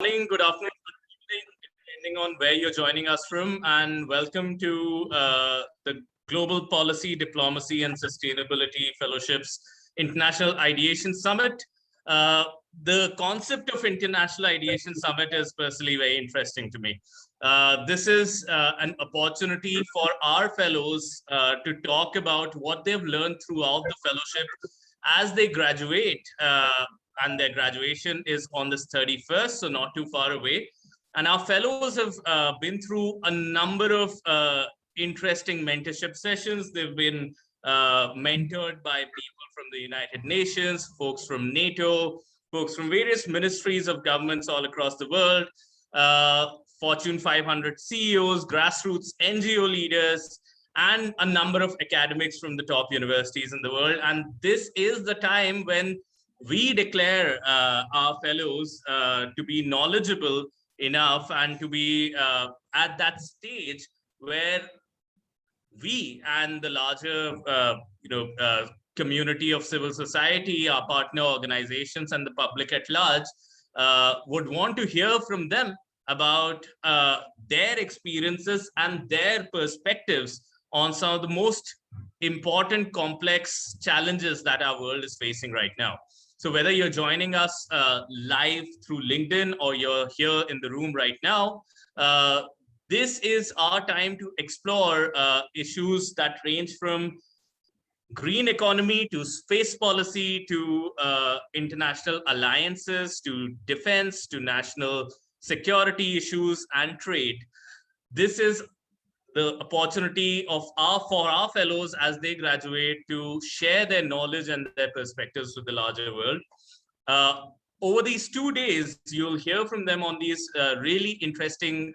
Morning, good afternoon, good evening, depending on where you're joining us from, and welcome to the Global Policy, Diplomacy, and Sustainability Fellowships International Ideation Summit. Uh, the concept of International Ideation Summit is personally very interesting to me. This is an opportunity for our fellows to talk about what they've learned throughout the fellowship as they graduate. And their graduation is on this 31st, so not too far away. And our fellows have been through a number of interesting mentorship sessions. They've been mentored by people from the United Nations, folks from NATO, folks from various ministries of governments all across the world, Fortune 500 CEOs, grassroots NGO leaders, and a number of academics from the top universities in the world. And this is the time when we declare our fellows to be knowledgeable enough and to be at that stage where we and the larger community of civil society, our partner organizations, and the public at large would want to hear from them about their experiences and their perspectives on some of the most important, complex challenges that our world is facing right now. So whether you're joining us live through LinkedIn or you're here in the room right now, this is our time to explore issues that range from green economy to space policy to international alliances to defense to national security issues and trade. This is the opportunity for our fellows as they graduate to share their knowledge and their perspectives with the larger world. Over these 2 days, you'll hear from them on these really interesting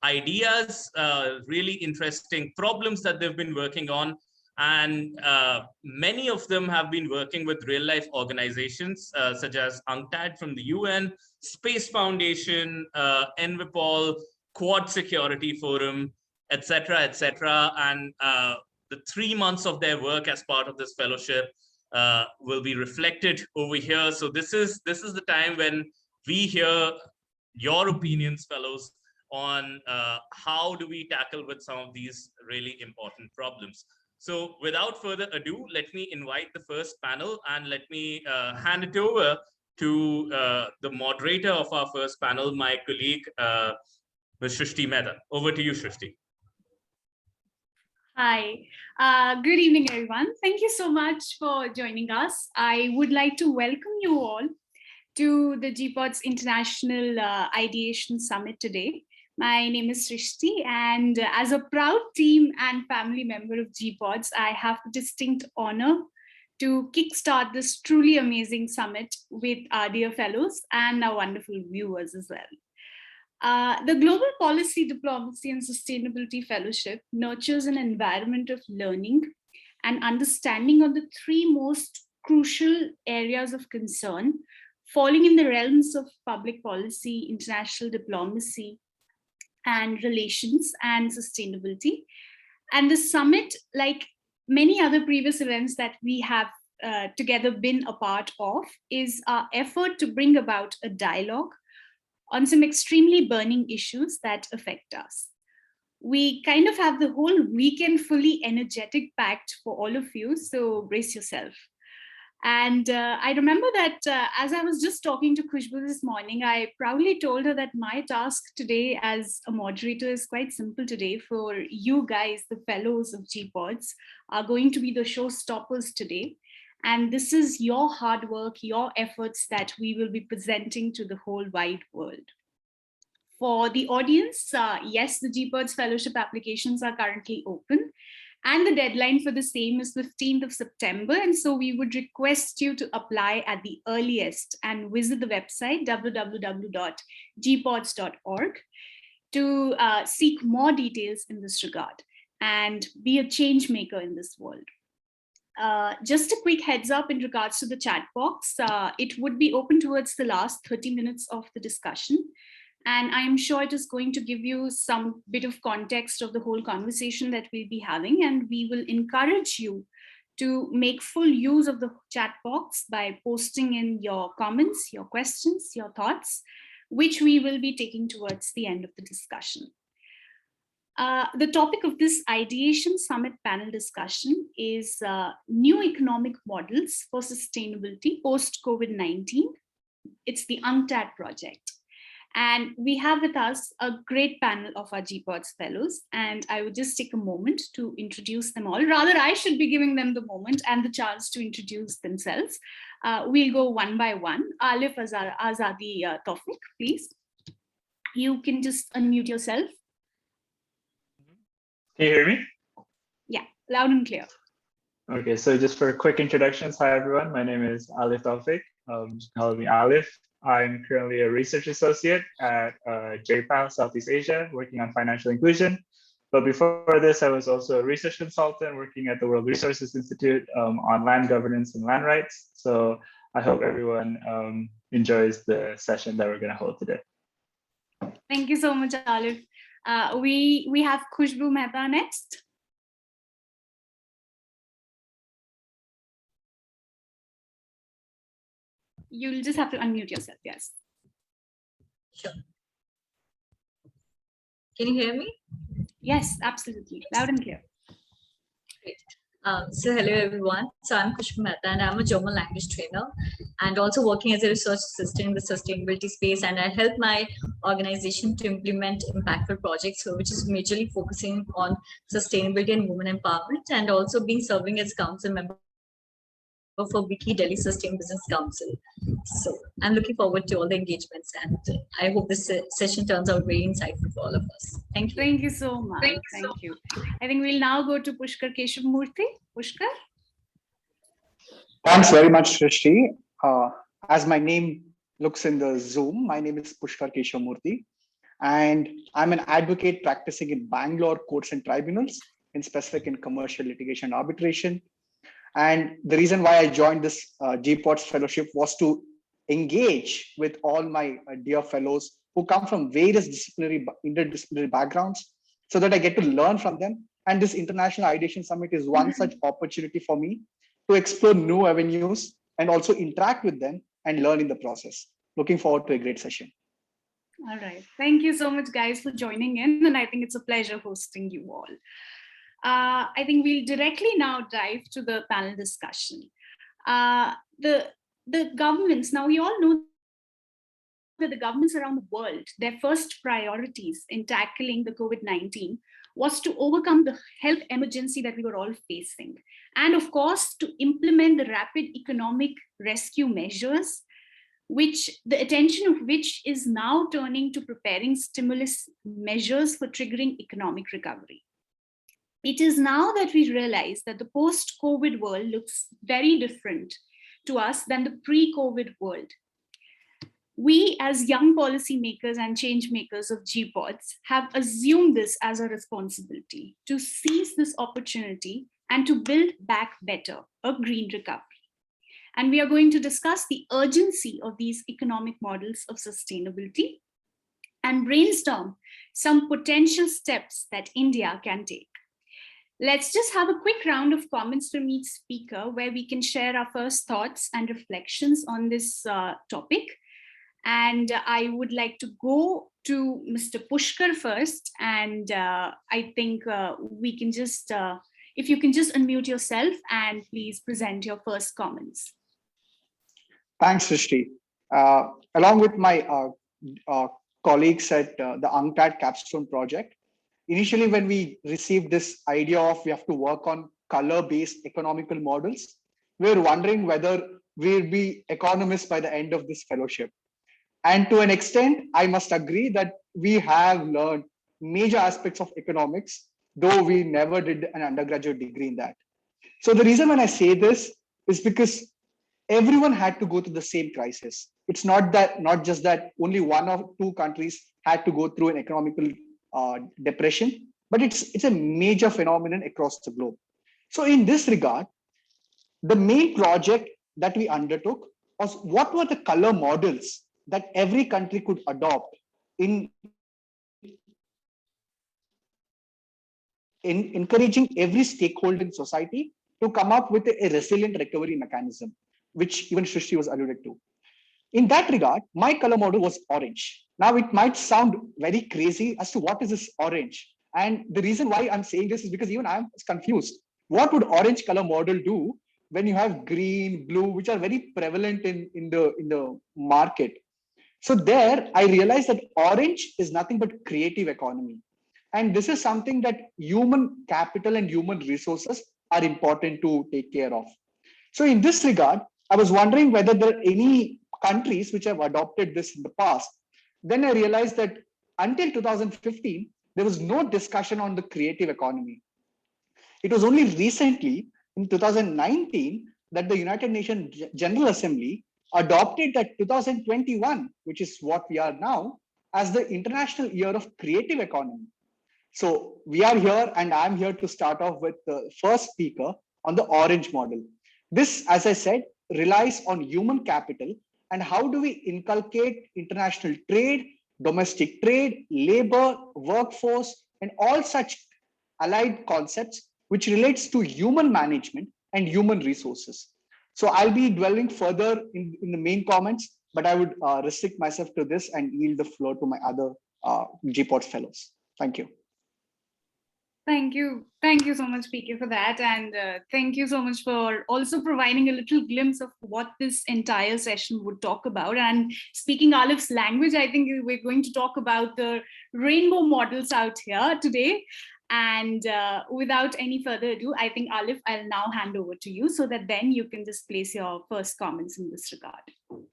ideas, really interesting problems that they've been working on. And many of them have been working with real life organizations such as UNCTAD from the UN, Space Foundation, NVPOL, Quad Security Forum, etc., etc. And the 3 months of their work as part of this fellowship will be reflected over here. So this is the time when we hear your opinions, fellows, on how do we tackle with some of these really important problems. So without further ado, let me invite the first panel and let me hand it over to the moderator of our first panel, my colleague, Ms. Shrishti Mehta. Over to you, Shrishti. Hi, good evening, everyone. Thank you so much for joining us. I would like to welcome you all to the GPODS International Ideation Summit today. My name is Shrishti, and as a proud team and family member of GPODS, I have the distinct honor to kickstart this truly amazing summit with our dear fellows and our wonderful viewers as well. The Global Policy, Diplomacy and Sustainability Fellowship nurtures an environment of learning and understanding on the 3 most crucial areas of concern, falling in the realms of public policy, international diplomacy, and relations and sustainability. And the summit, like many other previous events that we have together been a part of, is our effort to bring about a dialogue on some extremely burning issues that affect us. We kind of have the whole weekend fully energetic packed for all of you, so brace yourself. And I remember that as I was just talking to Khushbu this morning, I proudly told her that my task today as a moderator is quite simple today. For you guys, the fellows of GPODS, are going to be the showstoppers today. And this is your hard work, your efforts that we will be presenting to the whole wide world. For the audience, yes, the GPODS fellowship applications are currently open, and the deadline for the same is 15th of September. And so we would request you to apply at the earliest and visit the website www.gpods.org to seek more details in this regard and be a change maker in this world. Just a quick heads up in regards to the chat box. It would be open towards the last 30 minutes of the discussion. And I'm sure it is going to give you some bit of context of the whole conversation that we'll be having. And we will encourage you to make full use of the chat box by posting in your comments, your questions, your thoughts. which we will be taking towards the end of the discussion. The topic of this Ideation Summit panel discussion is new economic models for sustainability post-COVID-19. It's the UNCTAD project. And we have with us a great panel of our GPODS fellows. And I would just take a moment to introduce them all. Rather, I should be giving them the moment and the chance to introduce themselves. We'll go one by one. Alif Azadi Tawfiq, please. You can just unmute yourself. Can you hear me? Yeah, loud and clear. Okay, so just for quick introductions, hi everyone. My name is Alif Tawfiq. Just call me Alif. I'm currently a research associate at JPOW Southeast Asia, working on financial inclusion. But before this, I was also a research consultant working at the World Resources Institute on land governance and land rights. So I hope everyone enjoys the session that we're going to hold today. Thank you so much, Alif. We have Khushbu Mehta next. You'll just have to unmute yourself, yes. Sure. Can you hear me? Yes, absolutely. Loud and clear. Great. So hello everyone. So I'm Khushbu Mehta and I'm a German language trainer and also working as a research assistant in the sustainability space, and I help my organization to implement impactful projects, which is majorly focusing on sustainability and women empowerment, and also being serving as council member for weekly Delhi Sustainable Business Council. So I'm looking forward to all the engagements, and I hope this session turns out very insightful for all of us. Thank you. Thank you so much. Thank you. I think we'll now go to Pushkar Keshavamurthy. Pushkar? Thanks very much, Srishti. As my name looks in the Zoom, my name is Pushkar Keshavamurthy, and I'm an advocate practicing in Bangalore courts and tribunals, in specific in commercial litigation and arbitration. And the reason why I joined this GPODS fellowship was to engage with all my dear fellows who come from various interdisciplinary backgrounds, so that I get to learn from them. And this International Ideation Summit is one such opportunity for me to explore new avenues and also interact with them and learn in the process. Looking forward to a great session. All right. Thank you so much, guys, for joining in. And I think it's a pleasure hosting you all. I think we'll directly now dive to the panel discussion. The governments, now we all know that the governments around the world, their first priorities in tackling the COVID-19 was to overcome the health emergency that we were all facing. And of course, to implement the rapid economic rescue measures, which the attention of which is now turning to preparing stimulus measures for triggering economic recovery. It is now that we realize that the post-COVID world looks very different to us than the pre-COVID world. We, as young policymakers and change makers of GPODS, have assumed this as a responsibility to seize this opportunity and to build back better, a green recovery. And we are going to discuss the urgency of these economic models of sustainability and brainstorm some potential steps that India can take. Let's just have a quick round of comments from each speaker where we can share our first thoughts and reflections on this topic. And I would like to go to Mr. Pushkar first. And I think we can just, if you can just unmute yourself and please present your first comments. Thanks, Srishti. Along with my colleagues at the UNCTAD Capstone Project, initially when we received this idea of we have to work on color-based economical models, we were wondering whether we'll be economists by the end of this fellowship. And to an extent, I must agree that we have learned major aspects of economics, though we never did an undergraduate degree in that. So the reason when I say this is because everyone had to go through the same crisis. It's not just that only one or two countries had to go through an economical depression, but it's a major phenomenon across the globe. So in this regard, the main project that we undertook was what were the color models that every country could adopt in encouraging every stakeholder in society to come up with a resilient recovery mechanism, which even Srishti was alluded to. In that regard, my color model was orange. Now, it might sound very crazy as to what is this orange. And the reason why I'm saying this is because even I'm confused. What would orange color model do when you have green, blue, which are very prevalent in the market? So there, I realized that orange is nothing but creative economy. And this is something that human capital and human resources are important to take care of. So in this regard, I was wondering whether there are any countries which have adopted this in the past. Then I realized that until 2015, there was no discussion on the creative economy. It was only recently, in 2019, that the United Nations General Assembly adopted that 2021, which is what we are now, as the International Year of Creative Economy. So we are here, and I'm here to start off with the first speaker on the orange model. This, as I said, relies on human capital and how do we inculcate international trade, domestic trade, labor, workforce, and all such allied concepts which relates to human management and human resources. So I'll be dwelling further in the main comments, but I would restrict myself to this and yield the floor to my other GPODS fellows. Thank you. Thank you. Thank you so much, PK, for that. And thank you so much for also providing a little glimpse of what this entire session would talk about. And speaking Alif's language, I think we're going to talk about the rainbow models out here today. And without any further ado, I think Alif, I'll now hand over to you so that then you can just place your first comments in this regard.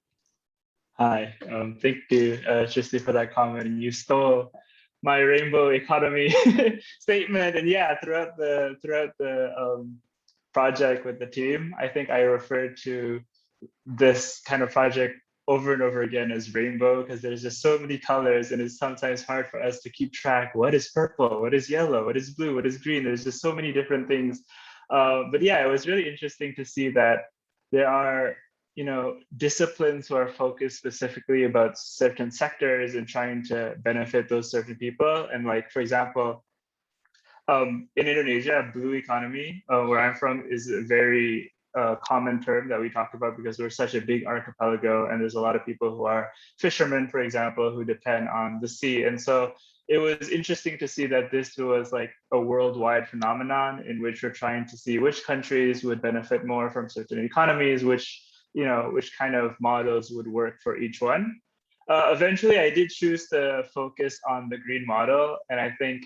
Hi, thank you, Shristi, for that comment. You stole my rainbow economy statement, and yeah, throughout the project with the team, I think I referred to this kind of project over and over again as rainbow because there's just so many colors, and it's sometimes hard for us to keep track. What is purple? What is yellow? What is blue? What is green? There's just so many different things. But yeah, it was really interesting to see that there are disciplines who are focused specifically about certain sectors and trying to benefit those certain people. And like, for example, in Indonesia, blue economy, where I'm from, is a very common term that we talk about because we're such a big archipelago, and there's a lot of people who are fishermen, for example, who depend on the sea. And so it was interesting to see that this was like a worldwide phenomenon in which we're trying to see which countries would benefit more from certain economies, which kind of models would work for each one. Eventually, I did choose to focus on the green model, and I think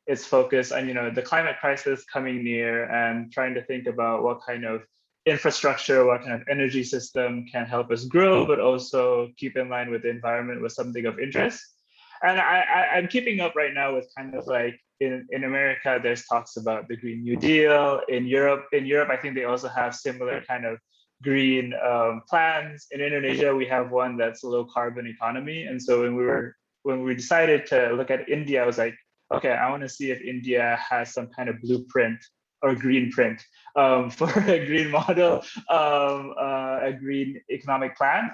it's focused on the climate crisis coming near and trying to think about what kind of infrastructure, what kind of energy system can help us grow, but also keep in line with the environment with something of interest. And I'm keeping up right now with kind of like in America, there's talks about the Green New Deal. In Europe, I think they also have similar kind of green plans. In Indonesia, we have one that's a low carbon economy. And so when we decided to look at India, I was like, okay, I want to see if India has some kind of blueprint or green print for a green model, a green economic plan.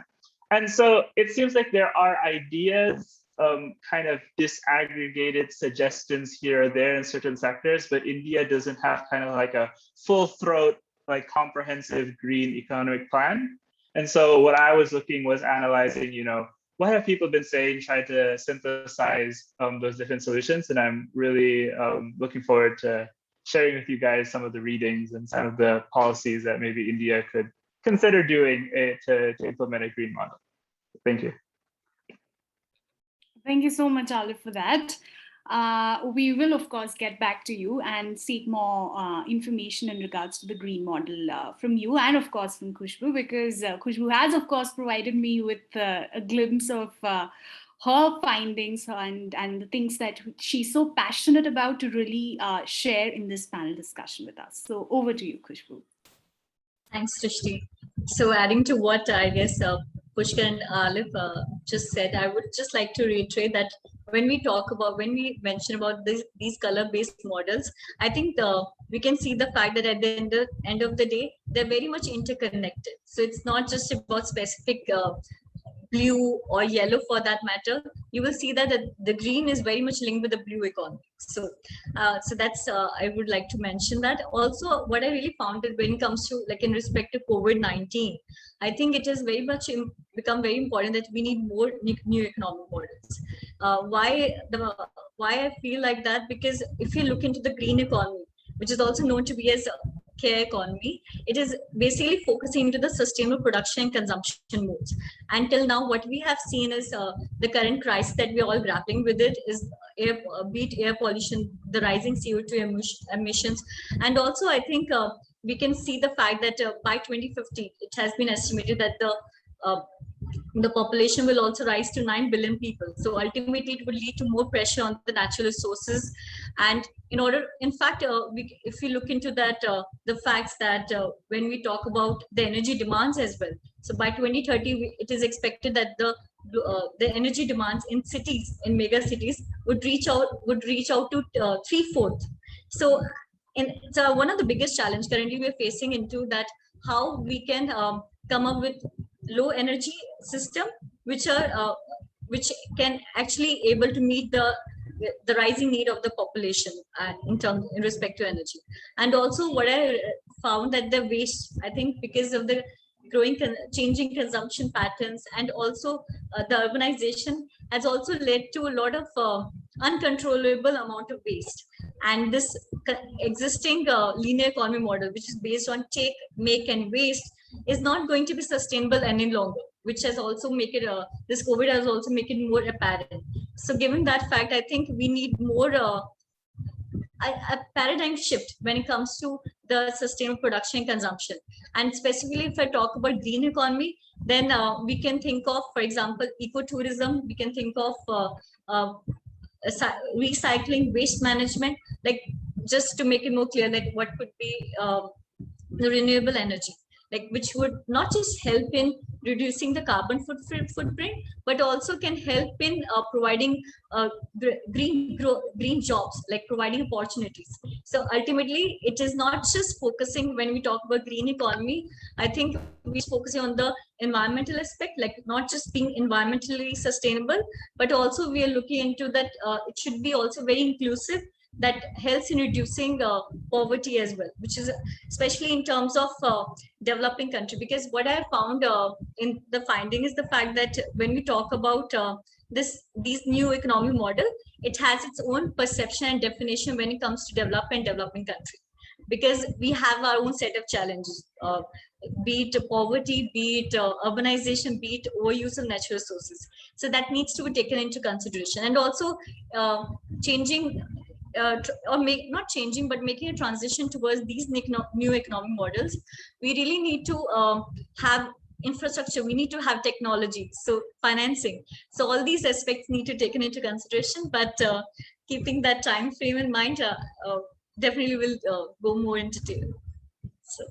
And so it seems like there are ideas, kind of disaggregated suggestions here or there in certain sectors, but India doesn't have kind of like a full throat, like comprehensive green economic plan. And so what I was looking was analyzing, what have people been saying, try to synthesize those different solutions. And I'm really looking forward to sharing with you guys some of the readings and some of the policies that maybe India could consider doing to implement a green model. Thank you. Thank you so much, Alif, for that. We will, of course, get back to you and seek more information in regards to the green model from you and, of course, from Khushbu, because Khushbu has, of course, provided me with a glimpse of her findings and the things that she's so passionate about to really share in this panel discussion with us. So over to you, Khushbu. Thanks, Srishti. So adding to what I guess Pushkar and Alif just said, I would just like to reiterate that when we mention about these color-based models, I think we can see the fact that at the end of the day, they're very much interconnected. So it's not just about specific blue or yellow for that matter, you will see that the green is very much linked with the blue economy. So, so that's I would like to mention that. Also, what I really found that when it comes to like in respect to COVID-19, I think it has very much become very important that we need more new economic models. Why I feel like that? Because if you look into the green economy, which is also known to be as care economy, it is basically focusing into the sustainable production and consumption modes. Until now, what we have seen is the current crisis that we're all grappling with it is be it air pollution, the rising CO2 emissions, and also I think we can see the fact that by 2050, it has been estimated that the population will also rise to 9 billion people. So ultimately, it will lead to more pressure on the natural resources. And in fact, if we look into that, the facts that when we talk about the energy demands as well. So by 2030, it is expected that the energy demands in cities, in mega cities, would reach out to 3/4. So, it's one of the biggest challenge currently we're facing into that, how we can come up with low energy system which can actually able to meet the rising need of the population in respect to energy. And also what I found that the waste, I think because of the changing consumption patterns, and also the urbanization has also led to a lot of uncontrollable amount of waste. And this existing linear economy model, which is based on take, make, and waste, is not going to be sustainable any longer, which has also make it this COVID has also make it more apparent. So given that fact, I think we need more a paradigm shift when it comes to the sustainable production and consumption. And specifically, if I talk about green economy, then we can think of, for example, ecotourism. We can think of recycling, waste management, like just to make it more clear, like what could be the renewable energy, like which would not just help in reducing the carbon footprint, but also can help in providing green jobs, like providing opportunities. So ultimately, it is not just focusing when we talk about green economy. I think we're focusing on the environmental aspect, like not just being environmentally sustainable, but also we are looking into that it should be also very inclusive, that helps in reducing poverty as well, which is especially in terms of developing country. Because what I found in the finding is the fact that when we talk about these new economic model, it has its own perception and definition when it comes to developing country, because we have our own set of challenges, be it poverty, be it urbanization, be it overuse of natural resources. So that needs to be taken into consideration. And also changing not changing, but making a transition towards these new economic models, we really need to have infrastructure, we need to have technology, so financing. So all these aspects need to be taken into consideration, but keeping that time frame in mind, definitely will go more into detail. So.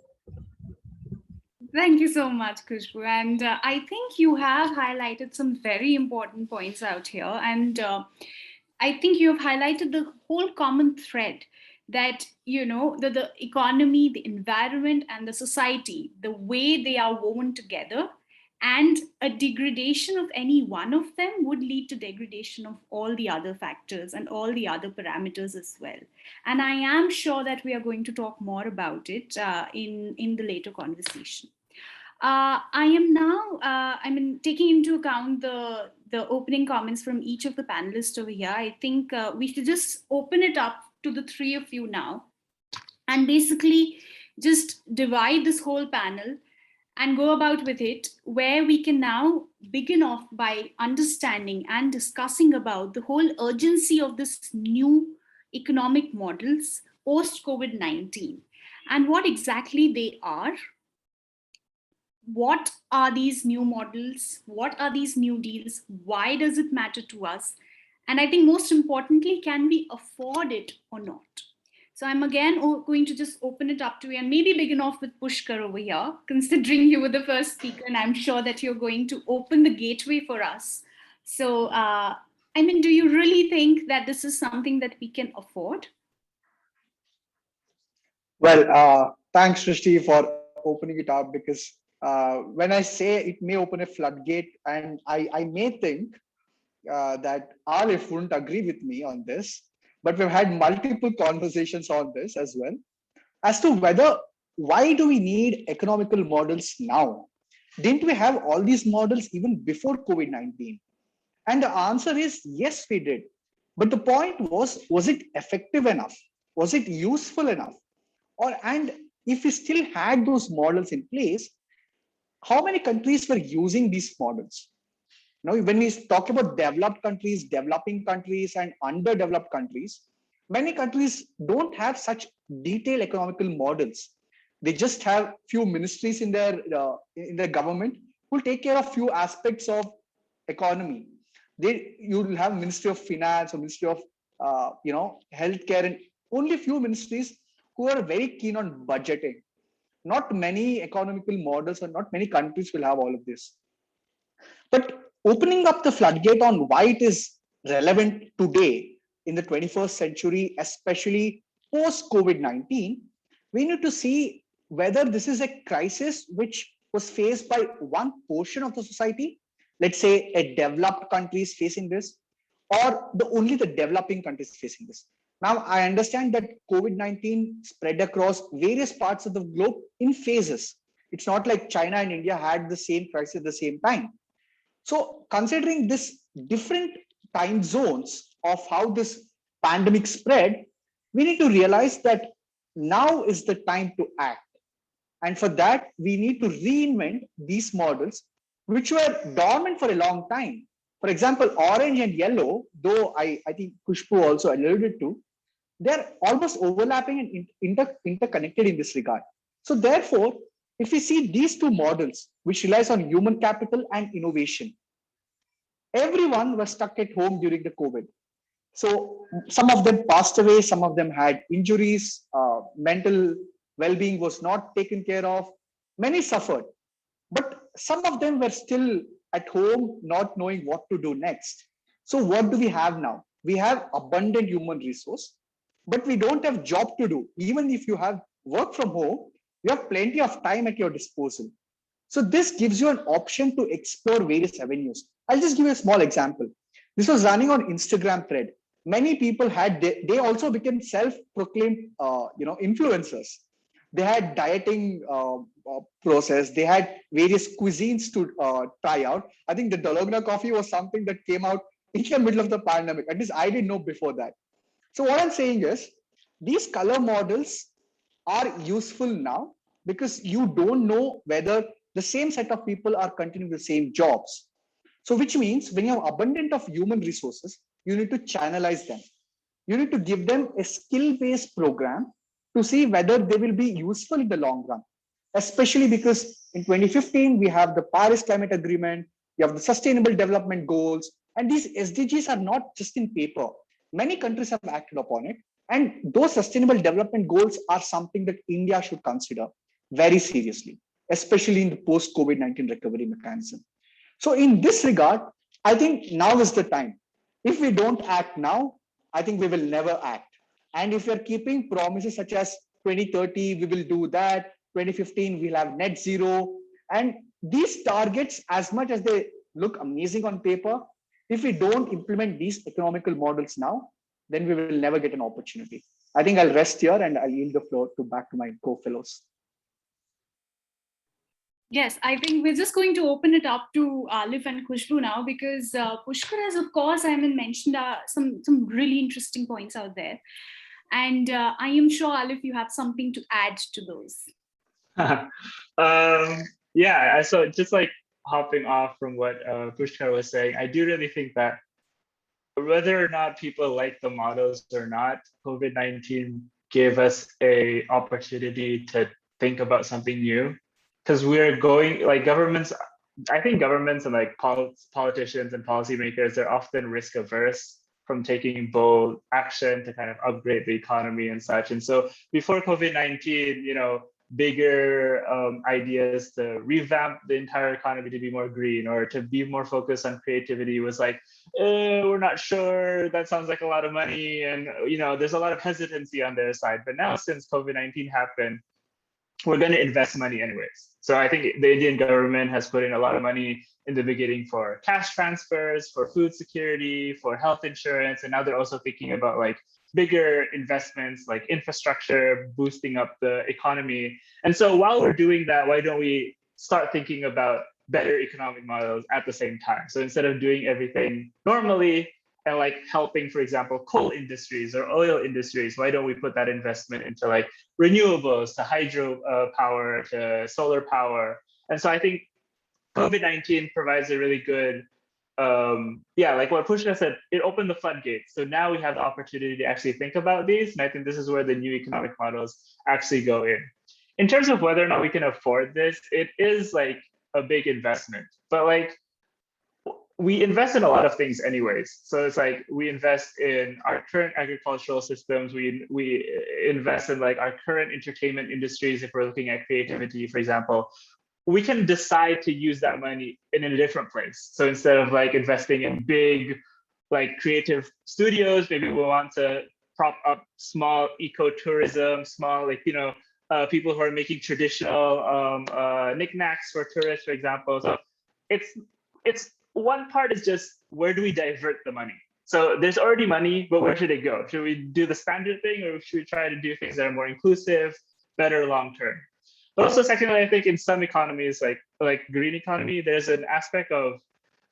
Thank you so much, Khushbu. And I think you have highlighted some very important points out here. And I think you have highlighted the whole common thread that, the economy, the environment, and the society, the way they are woven together, and a degradation of any one of them would lead to degradation of all the other factors and all the other parameters as well. And I am sure that we are going to talk more about it in the later conversation. I am now, taking into account the opening comments from each of the panelists over here. I think we should just open it up to the three of you now, and basically just divide this whole panel and go about with it, where we can now begin off by understanding and discussing about the whole urgency of this new economic models post COVID-19 and what exactly they are. What are these new models? What are these new deals? Why does it matter to us? And I think most importantly, can we afford it or not? So I'm again going to just open it up to you and maybe begin off with Pushkar over here, considering you were the first speaker, and I'm sure that you're going to open the gateway for us. So, do you really think that this is something that we can afford? Well, thanks, Srishti, for opening it up, because when I say it may open a floodgate, and I may think that Alif wouldn't agree with me on this, but we've had multiple conversations on this as well, as to whether why do we need economical models now? Didn't we have all these models even before COVID-19? And the answer is yes, we did. But the point was it effective enough? Was it useful enough? And if we still had those models in place, how many countries were using these models? Now, when we talk about developed countries, developing countries, and underdeveloped countries, many countries don't have such detailed economical models. They just have few ministries in their government who take care of few aspects of economy. You will have Ministry of Finance or Ministry of healthcare, and only few ministries who are very keen on budgeting. Not many economical models or not many countries will have all of this. But opening up the floodgate on why it is relevant today in the 21st century, especially post COVID-19, we need to see whether this is a crisis which was faced by one portion of the society, let's say a developed country is facing this, or only the developing countries facing this. Now, I understand that COVID-19 spread across various parts of the globe in phases. It's not like China and India had the same crisis at the same time. So considering this different time zones of how this pandemic spread, we need to realize that now is the time to act. And for that, we need to reinvent these models, which were dormant for a long time. For example, orange and yellow, though I think Kushbu also alluded to, they're almost overlapping and interconnected in this regard. So therefore, if we see these two models, which relies on human capital and innovation, everyone was stuck at home during the COVID. So some of them passed away, some of them had injuries, mental well-being was not taken care of, many suffered, but some of them were still at home, not knowing what to do next. So what do we have now? We have abundant human resource, but we don't have job to do. Even if you have work from home, you have plenty of time at your disposal. So this gives you an option to explore various avenues. I'll just give you a small example. This was running on Instagram thread. Many people they also became self-proclaimed, influencers. They had dieting process. They had various cuisines to try out. I think the Dalgona coffee was something that came out in the middle of the pandemic. At least I didn't know before that. So what I'm saying is, these color models are useful now because you don't know whether the same set of people are continuing the same jobs. So which means when you have abundant of human resources, you need to channelize them. You need to give them a skill-based program to see whether they will be useful in the long run. Especially because in 2015, we have the Paris Climate Agreement, we have the Sustainable Development Goals, and these SDGs are not just in paper. Many countries have acted upon it. And those Sustainable Development Goals are something that India should consider very seriously, especially in the post-COVID-19 recovery mechanism. So in this regard, I think now is the time. If we don't act now, I think we will never act. And if we're keeping promises such as 2030, we will do that, 2015, we'll have net zero. And these targets, as much as they look amazing on paper, if we don't implement these economical models now, then we will never get an opportunity. I think I'll rest here and I'll yield the floor back to my co-fellows. Yes, I think we're just going to open it up to Alif and Khushbu now, because Pushkar has, of course, mentioned some really interesting points out there. And I am sure, Alif, you have something to add to those. Yeah, so just like hopping off from what Pushkar was saying, I do really think that whether or not people like the models or not, COVID-19 gave us an opportunity to think about something new. Because we're going, like governments, I think governments and like politicians and policymakers, they're often risk averse from taking bold action to kind of upgrade the economy and such. And so before COVID-19, bigger ideas to revamp the entire economy to be more green or to be more focused on creativity was like, we're not sure, that sounds like a lot of money. And, there's a lot of hesitancy on their side. But now since COVID-19 happened, we're going to invest money anyways. So I think the Indian government has put in a lot of money in the beginning for cash transfers, for food security, for health insurance, and now they're also thinking about like bigger investments like infrastructure, boosting up the economy. And so while we're doing that, why don't we start thinking about better economic models at the same time? So instead of doing everything normally and like helping, for example, coal industries or oil industries, why don't we put that investment into like renewables, to hydro power, to solar power? And so I think COVID-19 provides a really good, like what Pushka said, it opened the floodgates. So now we have the opportunity to actually think about these. And I think this is where the new economic models actually go in. In terms of whether or not we can afford this, it is like a big investment, but like we invest in a lot of things anyways. So it's like we invest in our current agricultural systems. We invest in like our current entertainment industries. If we're looking at creativity, for example, we can decide to use that money in a different place. So instead of like investing in big, like creative studios, maybe we want to prop up small ecotourism, small, like, people who are making traditional knickknacks for tourists, for example. So it's one part is just where do we divert the money? So there's already money, but where should it go? Should we do the standard thing, or should we try to do things that are more inclusive, better long term? But also, secondly, I think in some economies, like green economy, there's an aspect of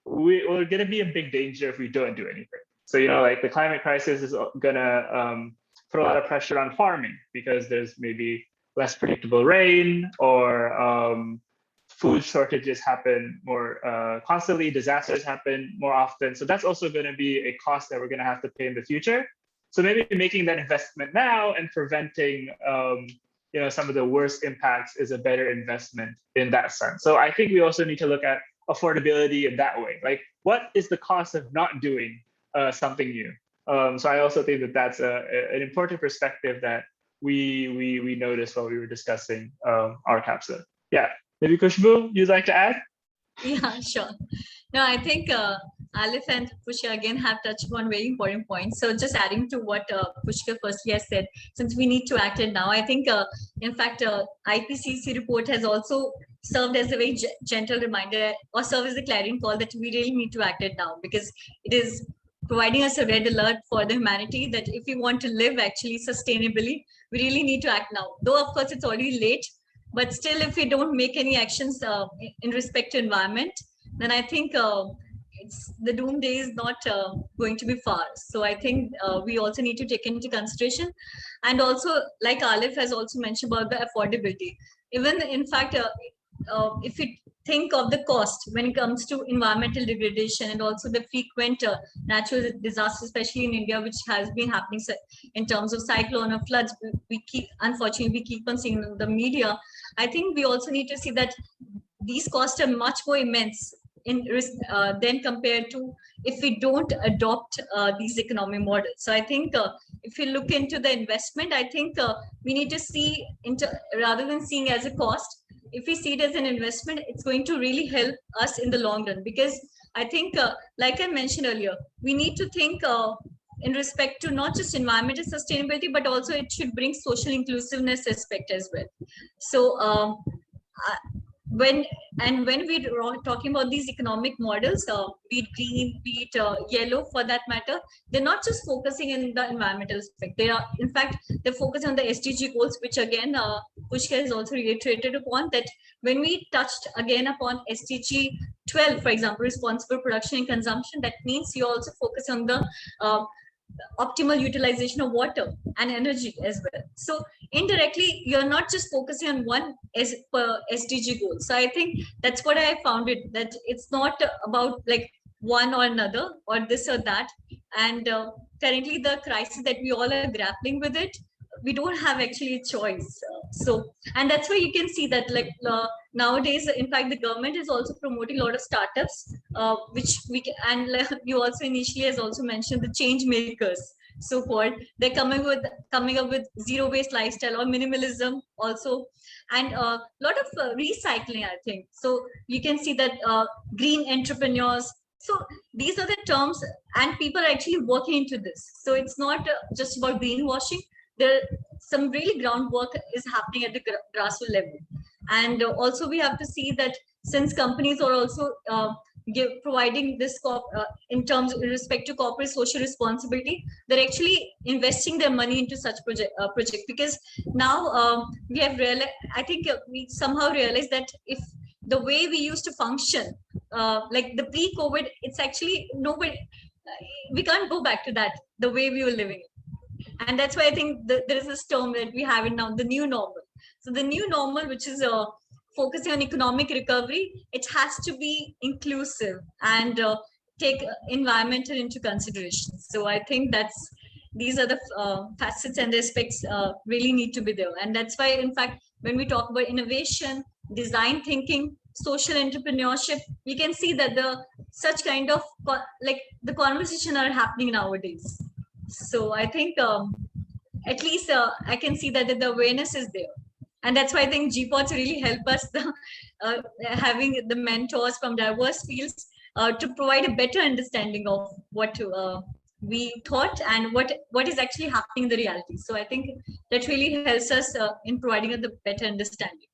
we're going to be in big danger if we don't do anything. So, like the climate crisis is going to put a lot of pressure on farming because there's maybe less predictable rain, or food shortages happen more constantly, disasters happen more often. So that's also going to be a cost that we're going to have to pay in the future. So maybe making that investment now and preventing some of the worst impacts is a better investment in that sense. So I think we also need to look at affordability in that way. Like, what is the cost of not doing something new? So I also think that that's an important perspective that we noticed while we were discussing our capstone. Yeah, maybe Kushbu, you'd like to add? Yeah, sure. No, I think Alif and Pushka again have touched on very important points. So just adding to what Pushka firstly has said, since we need to act it now, I think in fact IPCC report has also served as a very gentle reminder, or served as a clarion call that we really need to act it now, because it is providing us a red alert for the humanity that if we want to live actually sustainably, we really need to act now. Though of course it's already late, but still if we don't make any actions in respect to environment, then I think the doom day is not going to be far. So I think we also need to take into consideration. And also, like Alif has also mentioned about the affordability. Even in fact, if we think of the cost when it comes to environmental degradation and also the frequent natural disasters, especially in India, which has been happening in terms of cyclone or floods, unfortunately, we keep on seeing in the media. I think we also need to see that these costs are much more immense than compared to if we don't adopt these economic models. So I think if you look into the investment, I think we need to see rather than seeing as a cost, if we see it as an investment, it's going to really help us in the long run. Because I think, like I mentioned earlier, we need to think in respect to not just environmental sustainability, but also it should bring social inclusiveness aspect as well. So when we're talking about these economic models, be it green, be it yellow for that matter, they're not just focusing in the environmental aspect. They are, in fact, they're focusing on the SDG goals, which again, Pushka has also reiterated upon, that when we touched again upon SDG 12, for example, responsible production and consumption, that means you also focus on the optimal utilization of water and energy as well. So indirectly, you're not just focusing on one SDG goal. So I think that's what I found it, that it's not about like one or another or this or that. And currently the crisis that we all are grappling with it, we don't have actually a choice. And that's why you can see that like nowadays, in fact, the government is also promoting a lot of startups, which you also initially has also mentioned the change makers, so-called. They're coming up with zero-waste lifestyle or minimalism also, and a lot of recycling, I think. So you can see that green entrepreneurs. So these are the terms, and people are actually working into this. So it's not just about greenwashing. There some really groundwork is happening at the grassroots level. And also we have to see that since companies are also providing this in terms with respect to corporate social responsibility, they're actually investing their money into such project, because now we have realized, I think we somehow realized that if the way we used to function, like the pre-COVID, it's actually nobody, we can't go back to that, the way we were living. And that's why I think there is this term that we have it now, the new normal. So the new normal, which is focusing on economic recovery, it has to be inclusive and take environmental into consideration. So I think these are the facets and aspects really need to be there. And that's why, in fact, when we talk about innovation, design thinking, social entrepreneurship, we can see that such kind of like the conversation are happening nowadays. So I think at least I can see that the awareness is there. And that's why I think GPODS really help us having the mentors from diverse fields to provide a better understanding of what we thought and what is actually happening in the reality. So I think that really helps us in providing a better understanding.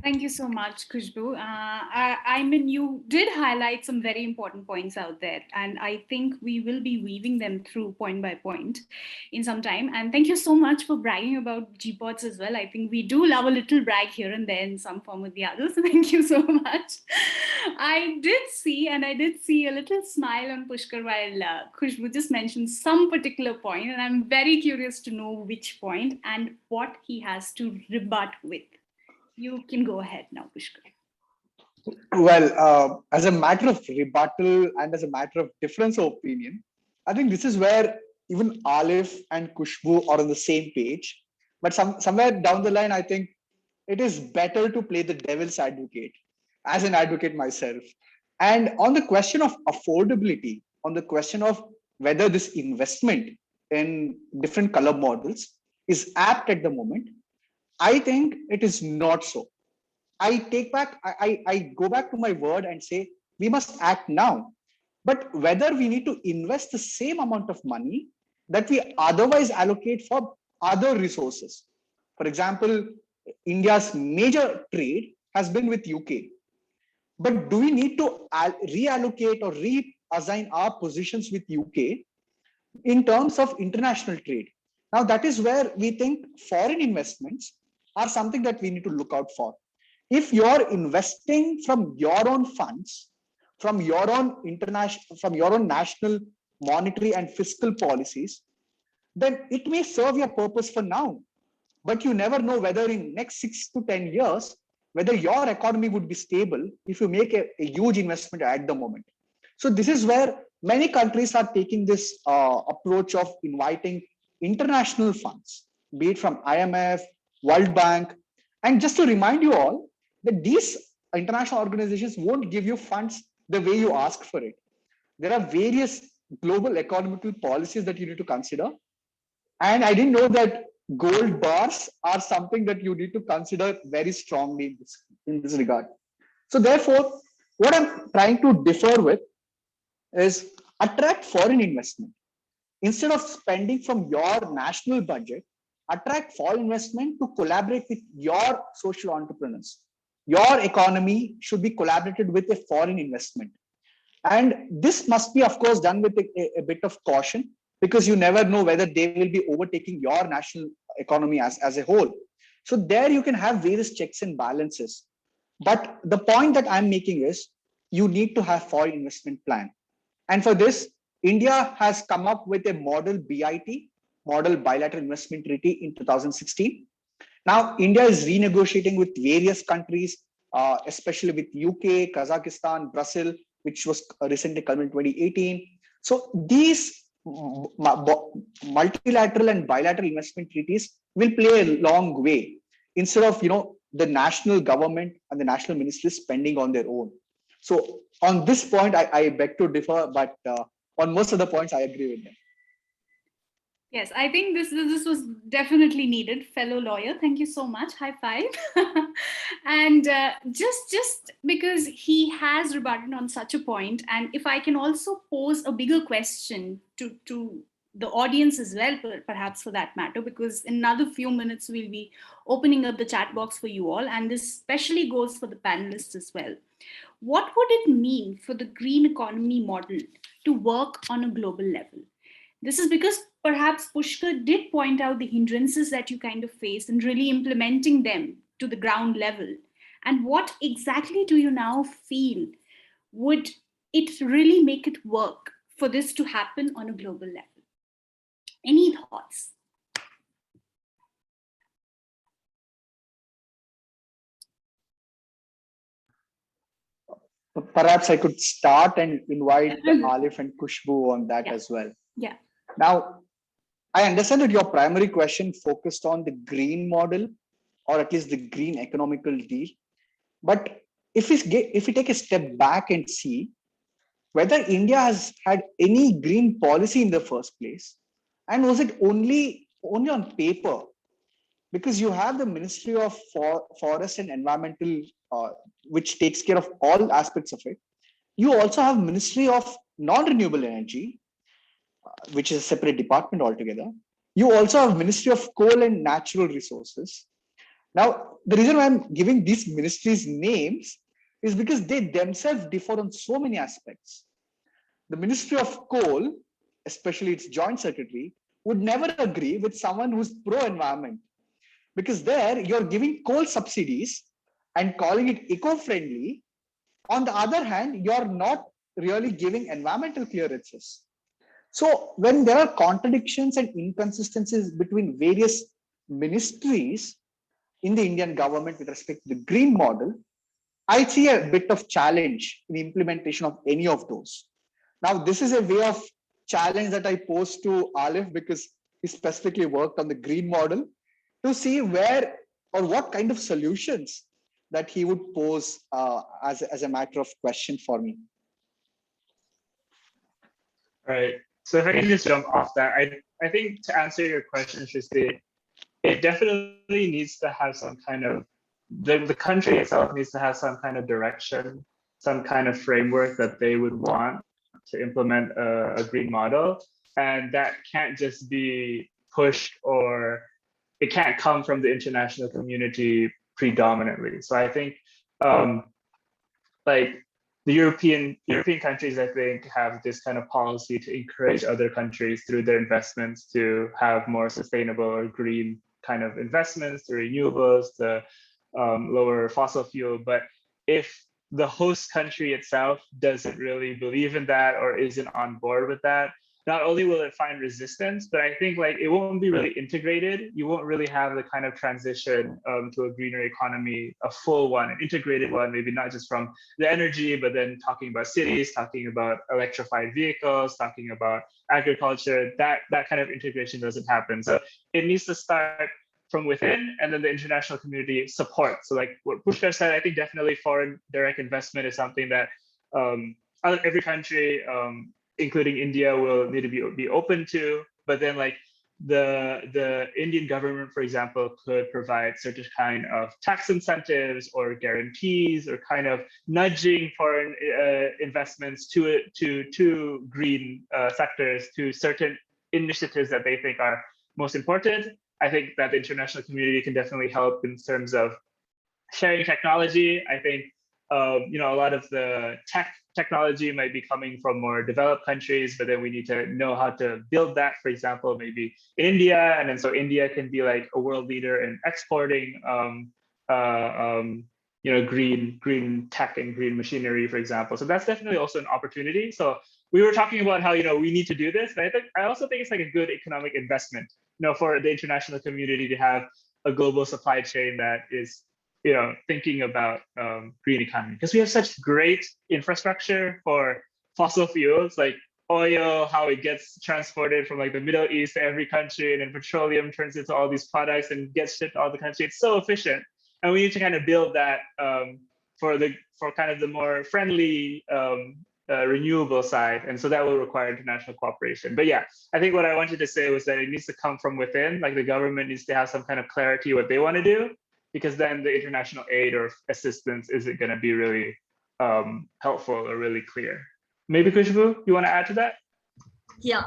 Thank you so much, Khushbu. I mean, you did highlight some very important points out there, and I think we will be weaving them through point by point in some time. And thank you so much for bragging about GPODS as well. I think we do love a little brag here and there in some form or the other, so thank you so much. I did see a little smile on Pushkar while Khushbu just mentioned some particular point, and I'm very curious to know which point and what he has to rebut with. You can go ahead now, Pushkar. Well, as a matter of rebuttal and as a matter of difference of opinion, I think this is where even Alif and Khushbu are on the same page. But somewhere down the line, I think it is better to play the devil's advocate as an advocate myself. And on the question of affordability, on the question of whether this investment in different color models is apt at the moment, I think it is not so. I go back to my word and say, we must act now. But whether we need to invest the same amount of money that we otherwise allocate for other resources. For example, India's major trade has been with UK. But do we need to reallocate or reassign our positions with UK in terms of international trade? Now, that is where we think foreign investments are something that we need to look out for. If you're investing from your own funds, from your own national monetary and fiscal policies, then it may serve your purpose for now. But you never know whether in next 6 to 10 years, whether your economy would be stable if you make a huge investment at the moment. So this is where many countries are taking this approach of inviting international funds, be it from IMF, World Bank. And just to remind you all that these international organizations won't give you funds the way you ask for it. There are various global economical policies that you need to consider. And I didn't know that gold bars are something that you need to consider very strongly in this regard. So therefore, what I'm trying to differ with is attract foreign investment. Instead of spending from your national budget, attract foreign investment to collaborate with your social entrepreneurs. Your economy should be collaborated with a foreign investment. And this must be, of course, done with a bit of caution, because you never know whether they will be overtaking your national economy as a whole. So there you can have various checks and balances. But the point that I'm making is you need to have foreign investment plan. And for this, India has come up with a model BIT, Model Bilateral Investment Treaty in 2016. Now, India is renegotiating with various countries, especially with UK, Kazakhstan, Brazil, which was recently culminated in 2018. So these multilateral and bilateral investment treaties will play a long way instead of the national government and the national ministry spending on their own. So on this point, I beg to differ, but on most of the points, I agree with them. Yes, I think this was definitely needed, fellow lawyer. Thank you so much. High five. And just because he has rebutted on such a point, and if I can also pose a bigger question to the audience as well, perhaps for that matter, because in another few minutes, we'll be opening up the chat box for you all. And this especially goes for the panelists as well. What would it mean for the green economy model to work on a global level? This is because perhaps Pushkar did point out the hindrances that you kind of face in really implementing them to the ground level. And what exactly do you now feel would it really make it work for this to happen on a global level? Any thoughts? Perhaps I could start and invite Alif and Kushbu on that as well. Yeah. Now, I understand that your primary question focused on the green model, or at least the green economical deal. But if we take a step back and see whether India has had any green policy in the first place, and was it only on paper? Because you have the Ministry of Forest and Environmental, which takes care of all aspects of it. You also have Ministry of Non-Renewable Energy, which is a separate department altogether. You also have Ministry of Coal and Natural Resources. Now, the reason why I'm giving these ministries names is because they themselves differ on so many aspects. The Ministry of Coal, especially its joint secretary, would never agree with someone who's pro-environment, because there you're giving coal subsidies and calling it eco-friendly. On the other hand, you're not really giving environmental clearances. So when there are contradictions and inconsistencies between various ministries in the Indian government with respect to the green model, I see a bit of challenge in the implementation of any of those. Now, this is a way of challenge that I pose to Alif, because he specifically worked on the green model, to see where or what kind of solutions that he would pose as a matter of question for me. All right. So if I can just jump off that, I think to answer your question, Shristi, it definitely needs to have some kind of, the country itself needs to have some kind of direction, some kind of framework that they would want to implement a green model. And that can't just be pushed, or it can't come from the international community predominantly. So I think like the European countries, I think, have this kind of policy to encourage other countries through their investments to have more sustainable or green kind of investments, to renewables, to lower fossil fuel. But if the host country itself doesn't really believe in that or isn't on board with that, not only will it find resistance, but I think like it won't be really integrated. You won't really have the kind of transition to a greener economy, a full one, an integrated one, maybe not just from the energy, but then talking about cities, talking about electrified vehicles, talking about agriculture. That kind of integration doesn't happen. So it needs to start from within, and then the international community support. So like what Pushkar said, I think definitely foreign direct investment is something that every country, including India, will need to be open to. But then like the Indian government, for example, could provide certain kind of tax incentives or guarantees, or kind of nudging foreign investments to green sectors, to certain initiatives that they think are most important. I think that the international community can definitely help in terms of sharing technology. I think you know, a lot of the technology might be coming from more developed countries, but then we need to know how to build that, for example, maybe in India. And then so India can be like a world leader in exporting you know, green tech and green machinery, for example. So that's definitely also an opportunity. So we were talking about how, you know, we need to do this. And I also think it's like a good economic investment, you know, for the international community to have a global supply chain that is, you know, thinking about green economy, because we have such great infrastructure for fossil fuels, like oil, how it gets transported from like the Middle East to every country, and then petroleum turns into all these products and gets shipped to all the country. It's so efficient, and we need to kind of build that for kind of the more friendly renewable side, and so that will require international cooperation. But yeah, I think what I wanted to say was that it needs to come from within. Like the government needs to have some kind of clarity what they want to do, because then the international aid or assistance isn't going to be really helpful or really clear. Maybe Kushbu, you want to add to that? Yeah.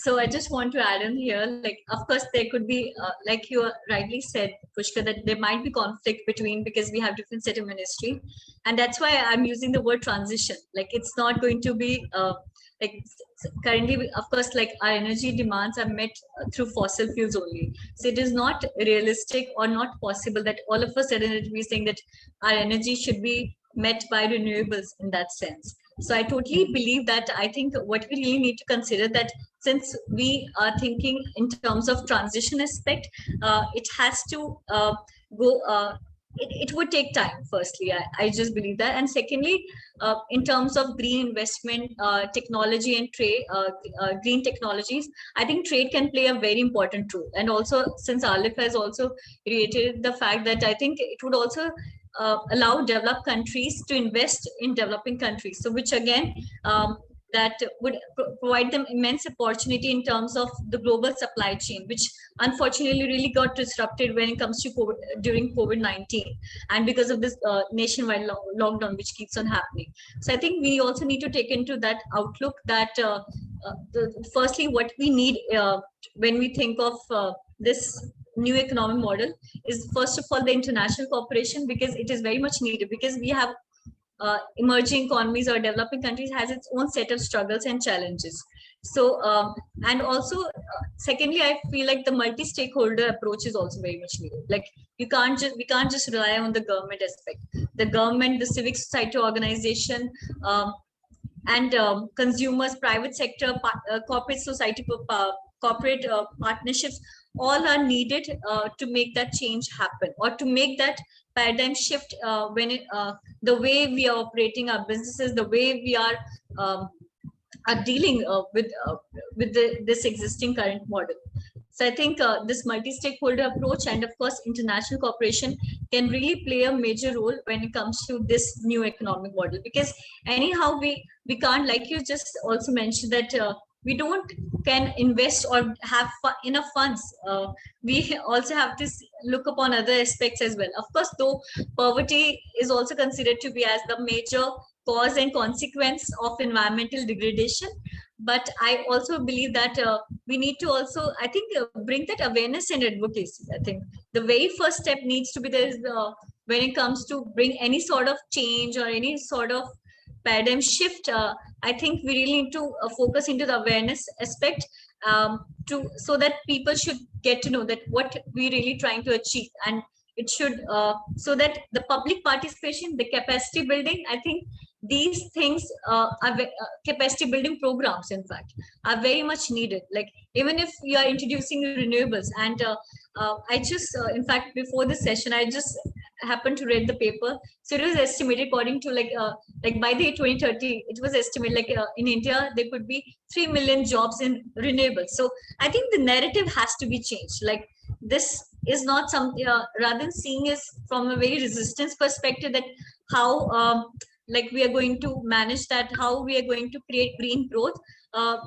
So I just want to add in here, like, of course, there could be, like you rightly said, Pushkar, that there might be conflict between, because we have different set of ministry. And that's why I'm using the word transition. Like, it's not going to be, like, currently, of course, like our energy demands are met through fossil fuels only. So it is not realistic or not possible that all of a sudden it will be saying that our energy should be met by renewables in that sense. So I totally believe that. I think what we really need to consider that, since we are thinking in terms of transition aspect, it has to go. It would take time. Firstly, I just believe that, and secondly, in terms of green investment, technology, and trade, green technologies, I think trade can play a very important role. And also, since Alif has also reiterated the fact that I think it would also allow developed countries to invest in developing countries. So, which again, that would provide them immense opportunity in terms of the global supply chain, which unfortunately really got disrupted when it comes to COVID, during COVID-19, and because of this nationwide lockdown, which keeps on happening. So I think we also need to take into that outlook that firstly, what we need when we think of this new economic model is, first of all, the international cooperation, because it is very much needed, because we have emerging economies or developing countries has its own set of struggles and challenges. So and also secondly, I feel like the multi-stakeholder approach is also very much needed. Like, we can't just rely on the government aspect. The government, the civic society organization, and consumers, private sector, corporate society, corporate partnerships, all are needed to make that change happen, or to make that paradigm shift when it, the way we are operating our businesses, the way we are dealing with this existing current model. So I think this multi-stakeholder approach and of course international cooperation can really play a major role when it comes to this new economic model. Because anyhow, we can't, like you just also mentioned, that we don't can invest or have enough funds. We also have to look upon other aspects as well. Of course, though, poverty is also considered to be as the major cause and consequence of environmental degradation. But I also believe that we need to also, I think, bring that awareness and advocacy. I think the very first step needs to be there when it comes to bring any sort of change or any sort of paradigm shift. I think we really need to focus into the awareness aspect, so that people should get to know that what we're really trying to achieve. And it should, so that the public participation, the capacity building, I think these things capacity building programs, in fact, are very much needed. Like, even if you are introducing renewables, and I just in fact, before this session, I just happened to read the paper. So it was estimated, according to like by the year 2030, it was estimated like in India there could be 3 million jobs in renewables. So I think the narrative has to be changed. Like, this is not something, rather than seeing it from a very resistance perspective, that how like we are going to manage that, how we are going to create green growth.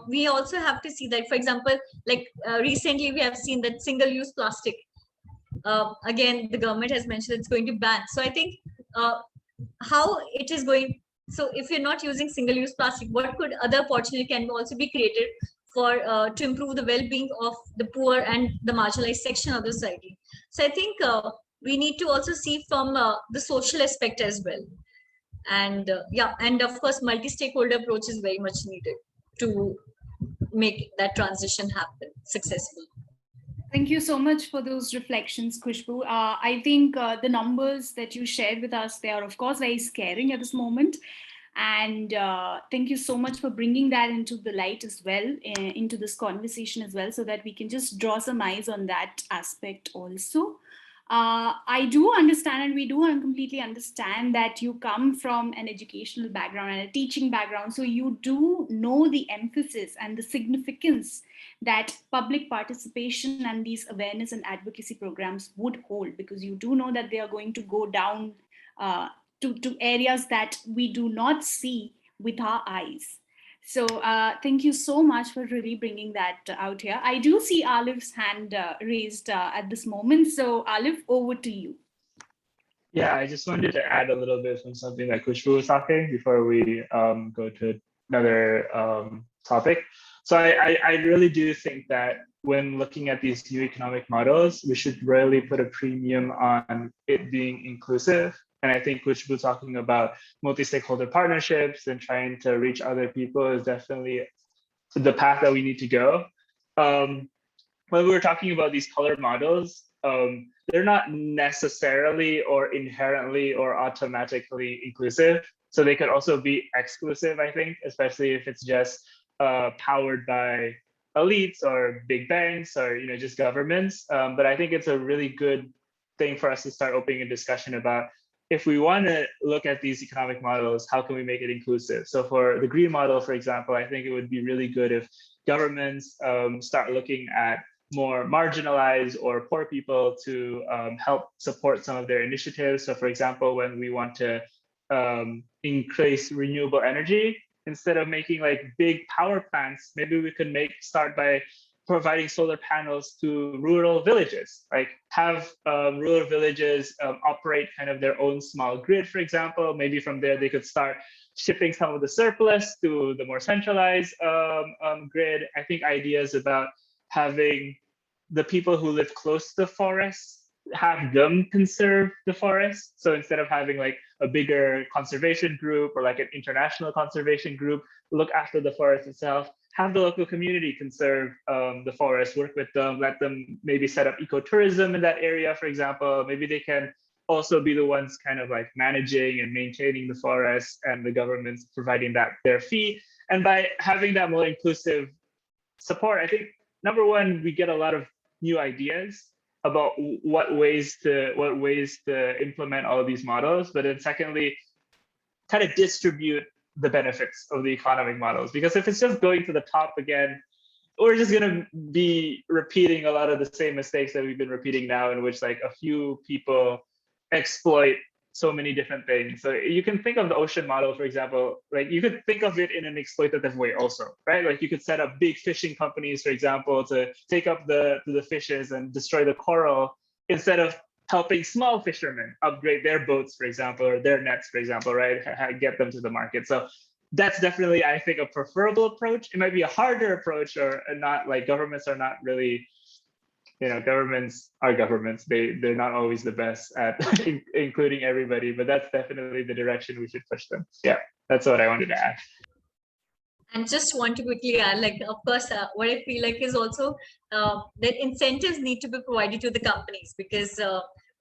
We also have to see that, for example, like recently we have seen that single-use plastic, again, the government has mentioned it's going to ban. So I think how it is going, so if you're not using single-use plastic, what could other opportunity can also be created for to improve the well-being of the poor and the marginalized section of the society. So I think we need to also see from the social aspect as well. And yeah, and of course, multi-stakeholder approach is very much needed to make that transition happen successfully. Thank you so much for those reflections, Khushbu. I think the numbers that you shared with us, they are of course very scaring at this moment. And thank you so much for bringing that into the light as well, into this conversation as well, so that we can just draw some eyes on that aspect also. I do understand, and we do completely understand, that you come from an educational background and a teaching background. So you do know the emphasis and the significance that public participation and these awareness and advocacy programs would hold, because you do know that they are going to go down to areas that we do not see with our eyes. So thank you so much for really bringing that out here. I do see Alif's hand raised at this moment. So Alif, over to you. Yeah, I just wanted to add a little bit from something that Khushbu was talking before we go to another topic. So I really do think that when looking at these new economic models, we should really put a premium on it being inclusive. And I think we should be talking about multi-stakeholder partnerships and trying to reach other people is definitely the path that we need to go. When we were talking about these color models, they're not necessarily or inherently or automatically inclusive. So they could also be exclusive, I think, especially if it's just powered by elites or big banks or just governments. But I think it's a really good thing for us to start opening a discussion about if we want to look at these economic models, how can we make it inclusive? So for the green model, for example, I think it would be really good if governments start looking at more marginalized or poor people to help support some of their initiatives. So for example, when we want to increase renewable energy, instead of making like big power plants, maybe we could start by providing solar panels to rural villages, like have rural villages operate kind of their own small grid, for example. Maybe from there, they could start shipping some of the surplus to the more centralized grid. I think ideas about having the people who live close to the forest, have them conserve the forest. So instead of having like a bigger conservation group or like an international conservation group look after the forest itself, have the local community conserve the forest, work with them, let them maybe set up ecotourism in that area, for example. Maybe they can also be the ones kind of like managing and maintaining the forest, and the government's providing that their fee. And by having that more inclusive support, I think number one, we get a lot of new ideas about what ways to implement all of these models. But then secondly, kind of distribute the benefits of the economic models, because if it's just going to the top again, we're just going to be repeating a lot of the same mistakes that we've been repeating now, in which like a few people exploit so many different things. So you can think of the ocean model, for example, like you could think of it in an exploitative way also, right? Like you could set up big fishing companies, for example, to take up the fishes and destroy the coral, instead of helping small fishermen upgrade their boats, for example, or their nets, for example, right? Get them to the market. So that's definitely, I think, a preferable approach. It might be a harder approach, or not, like governments are not really, governments are governments. They're not always the best at including everybody, but that's definitely the direction we should push them. Yeah, that's what I wanted to add. And just want to quickly add, like, of course, what I feel like is also that incentives need to be provided to the companies, because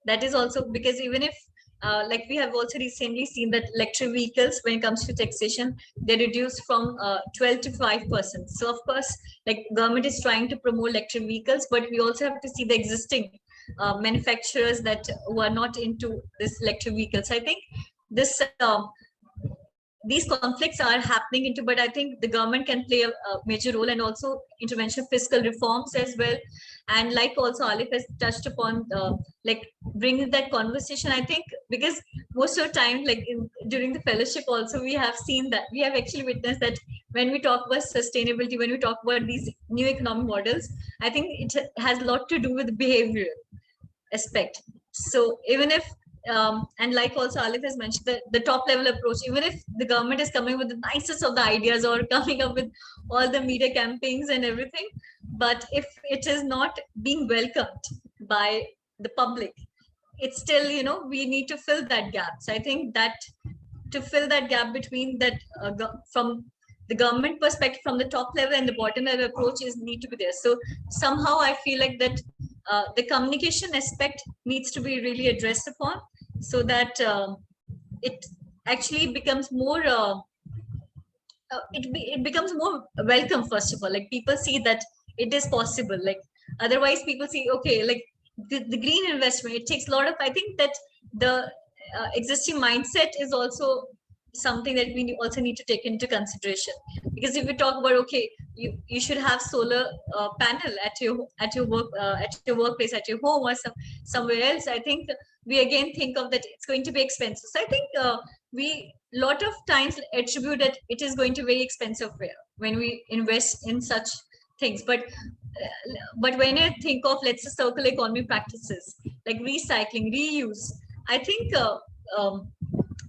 that is also, because even if like we have also recently seen that electric vehicles, when it comes to taxation, they reduced from 12 to 5%. So of course, like government is trying to promote electric vehicles, but we also have to see the existing manufacturers that were not into this electric vehicles. I think this these conflicts are happening into, but I think the government can play a major role, and also intervention fiscal reforms as well. And like also Alif has touched upon, like bringing that conversation, I think, because most of the time, like during the fellowship also, we have seen that, we have actually witnessed that when we talk about sustainability, when we talk about these new economic models, I think it has a lot to do with behavioral aspect. So even if and like also Alif has mentioned, the top level approach, even if the government is coming with the nicest of the ideas or coming up with all the media campaigns and everything, but if it is not being welcomed by the public, it's still, we need to fill that gap. So I think that to fill that gap between that from the government perspective, from the top level and the bottom level approaches need to be there. So somehow I feel like that the communication aspect needs to be really addressed upon, so that it actually becomes more it becomes more welcome. First of all, like people see that it is possible. Like otherwise people see, okay, like the green investment, it takes a lot of, I think that the existing mindset is also something that we also need to take into consideration. Because if we talk about, okay, you should have solar panel at your workplace, at your home, or somewhere else, I think we again think of that it's going to be expensive. So I think we lot of times attribute that it is going to be very expensive when we invest in such things. But when I think of, let's say, circular economy practices like recycling, reuse, I think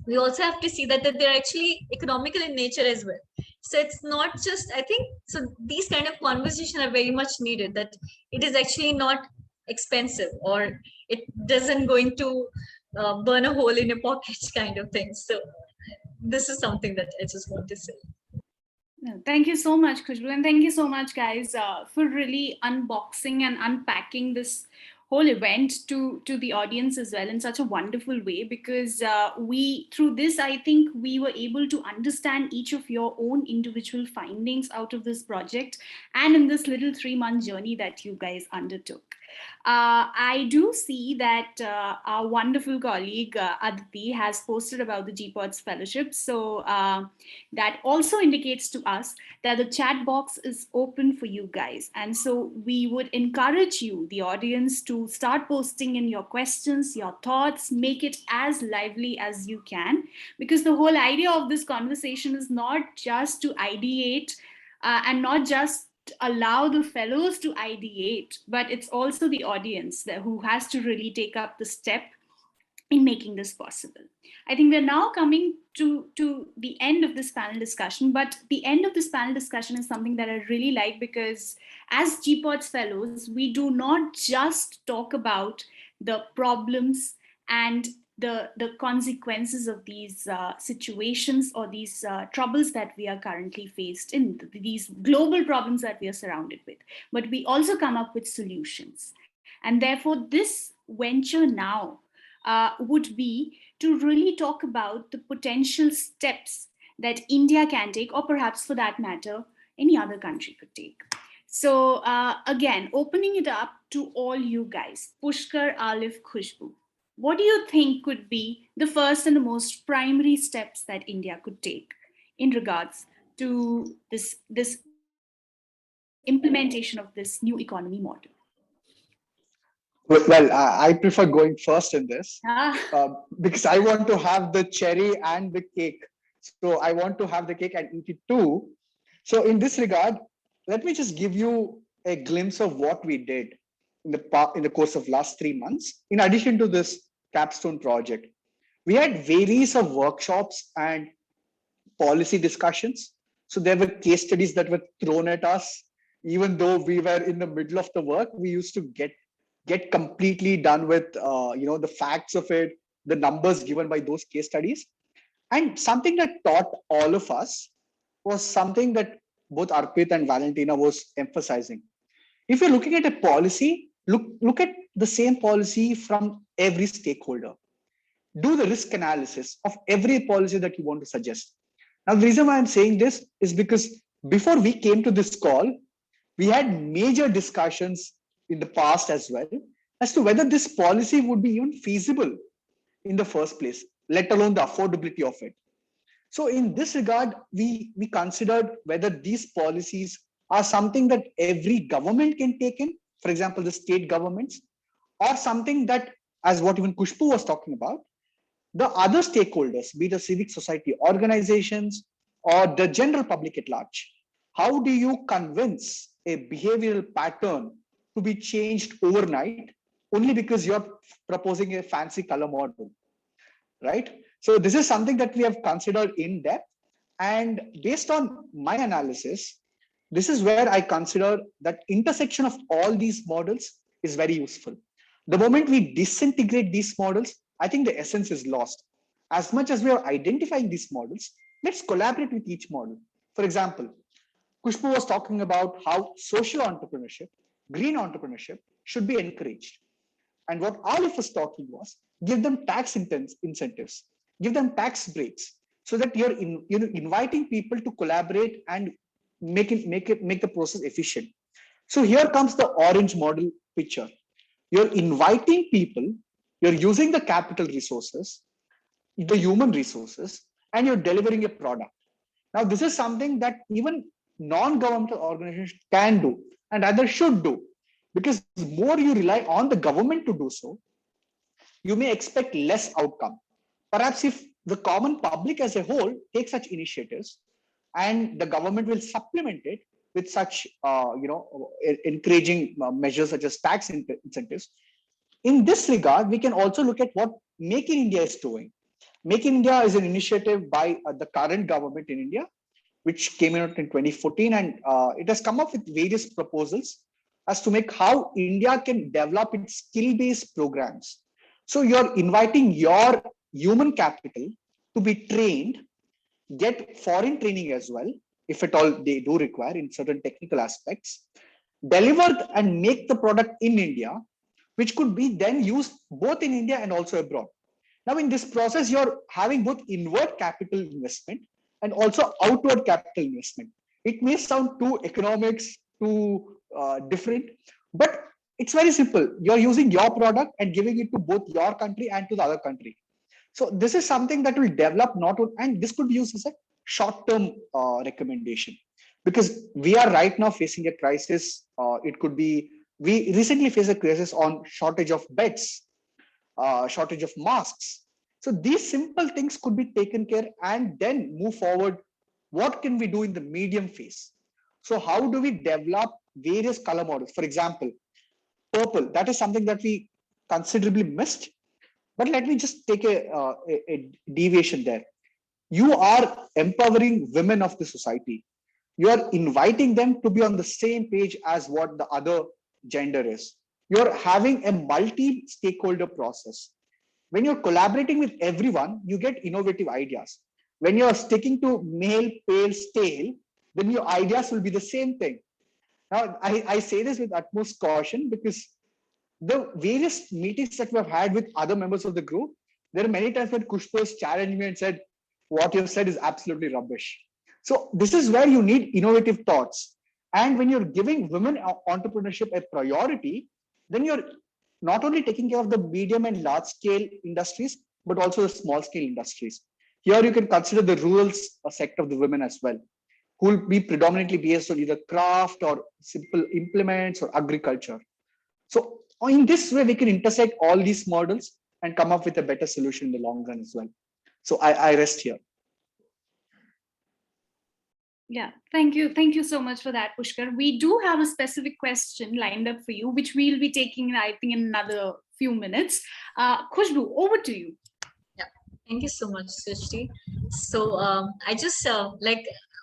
we also have to see that they're actually economical in nature as well. So it's not just, I think, so these kind of conversations are very much needed, that it is actually not expensive, or it doesn't going to burn a hole in your pocket kind of thing. So this is something that I just want to say. No, thank you so much, Khushbu, and thank you so much, guys, for really unboxing and unpacking this whole event to the audience as well in such a wonderful way, because we, through this, I think we were able to understand each of your own individual findings out of this project and in this little 3-month journey that you guys undertook. I do see that our wonderful colleague Aditi has posted about the GPODS fellowship. So that also indicates to us that the chat box is open for you guys. And so we would encourage you, the audience, to start posting in your questions, your thoughts, make it as lively as you can, because the whole idea of this conversation is not just to ideate and not just allow the fellows to ideate, but it's also the audience who has to really take up the step in making this possible. I think we're now coming to the end of this panel discussion, but the end of this panel discussion is something that I really like, because as GPODS fellows, we do not just talk about the problems and the consequences of these situations or these troubles that we are currently faced in, these global problems that we are surrounded with, but we also come up with solutions. And therefore, this venture now would be to really talk about the potential steps that India can take, or perhaps for that matter, any other country could take. So again, opening it up to all you guys, Pushkar, Alif, Khushbu, what do you think could be the first and the most primary steps that India could take in regards to this implementation of this new economy model? Well, I prefer going first in this because I want to have the cherry and the cake. So I want to have the cake and eat it too. So in this regard, let me just give you a glimpse of what we did in the course of last 3 months. In addition to this capstone project, we had various of workshops and policy discussions. So there were case studies that were thrown at us. Even though we were in the middle of the work, we used to get completely done with the facts of it, the numbers given by those case studies. And something that taught all of us was something that both Arpit and Valentina was emphasizing. If you're looking at a policy, look at the same policy from every stakeholder. Do the risk analysis of every policy that you want to suggest. Now, the reason why I'm saying this is because before we came to this call, we had major discussions in the past as well as to whether this policy would be even feasible in the first place, let alone the affordability of it. So in this regard, we considered whether these policies are something that every government can take in, for example, the state governments, or something that, as what even Khushbu was talking about, the other stakeholders, be it the civic society organizations or the general public at large. How do you convince a behavioral pattern to be changed overnight only because you're proposing a fancy color model, right? So this is something that we have considered in depth. And based on my analysis, this is where I consider that intersection of all these models is very useful. The moment we disintegrate these models, I think the essence is lost. As much as we are identifying these models, let's collaborate with each model. For example, Khushbu was talking about how social entrepreneurship, green entrepreneurship should be encouraged. And what Alif was talking was, give them tax incentives, give them tax breaks, so that you're inviting people to collaborate and make the process efficient. So here comes the orange model picture. You're inviting people, you're using the capital resources, the human resources, and you're delivering a product. Now, this is something that even non-governmental organizations can do and rather should do, because the more you rely on the government to do so, you may expect less outcome. Perhaps if the common public as a whole takes such initiatives and the government will supplement it with such encouraging measures such as tax incentives. In this regard, we can also look at what Make in India is doing. Make in India is an initiative by the current government in India, which came out in 2014, and it has come up with various proposals as to make how India can develop its skill-based programs. So you're inviting your human capital to be trained, get foreign training as well, if at all they do require in certain technical aspects, deliver and make the product in India, which could be then used both in India and also abroad. Now, in this process, you're having both inward capital investment and also outward capital investment. It may sound too economics, too different, but it's very simple. You're using your product and giving it to both your country and to the other country. So this is something that will develop not only, and this could be used as a short-term recommendation, because we are right now facing a crisis. It could be, we recently faced a crisis on shortage of beds, shortage of masks. So these simple things could be taken care and then move forward. What can we do in the medium phase? So how do we develop various color models? For example, purple, that is something that we considerably missed. But let me just take a deviation there. You are empowering women of the society. You are inviting them to be on the same page as what the other gender is. You're having a multi-stakeholder process. When you're collaborating with everyone, you get innovative ideas. When you're sticking to male, pale, stale, then your ideas will be the same thing. Now, I say this with utmost caution because the various meetings that we have had with other members of the group, there are many times when Kushpos challenged me and said, what you've said is absolutely rubbish. So this is where you need innovative thoughts. And when you're giving women entrepreneurship a priority, then you're not only taking care of the medium and large scale industries, but also the small scale industries. Here you can consider the rural sector of the women as well, who will be predominantly based on either craft or simple implements or agriculture. So in this way, we can intersect all these models and come up with a better solution in the long run as well. So I rest here. Yeah, thank you. Thank you so much for that, Pushkar. We do have a specific question lined up for you, which we'll be taking, I think, in another few minutes. Khushbu, over to you. Yeah, thank you so much, Srishti. So I just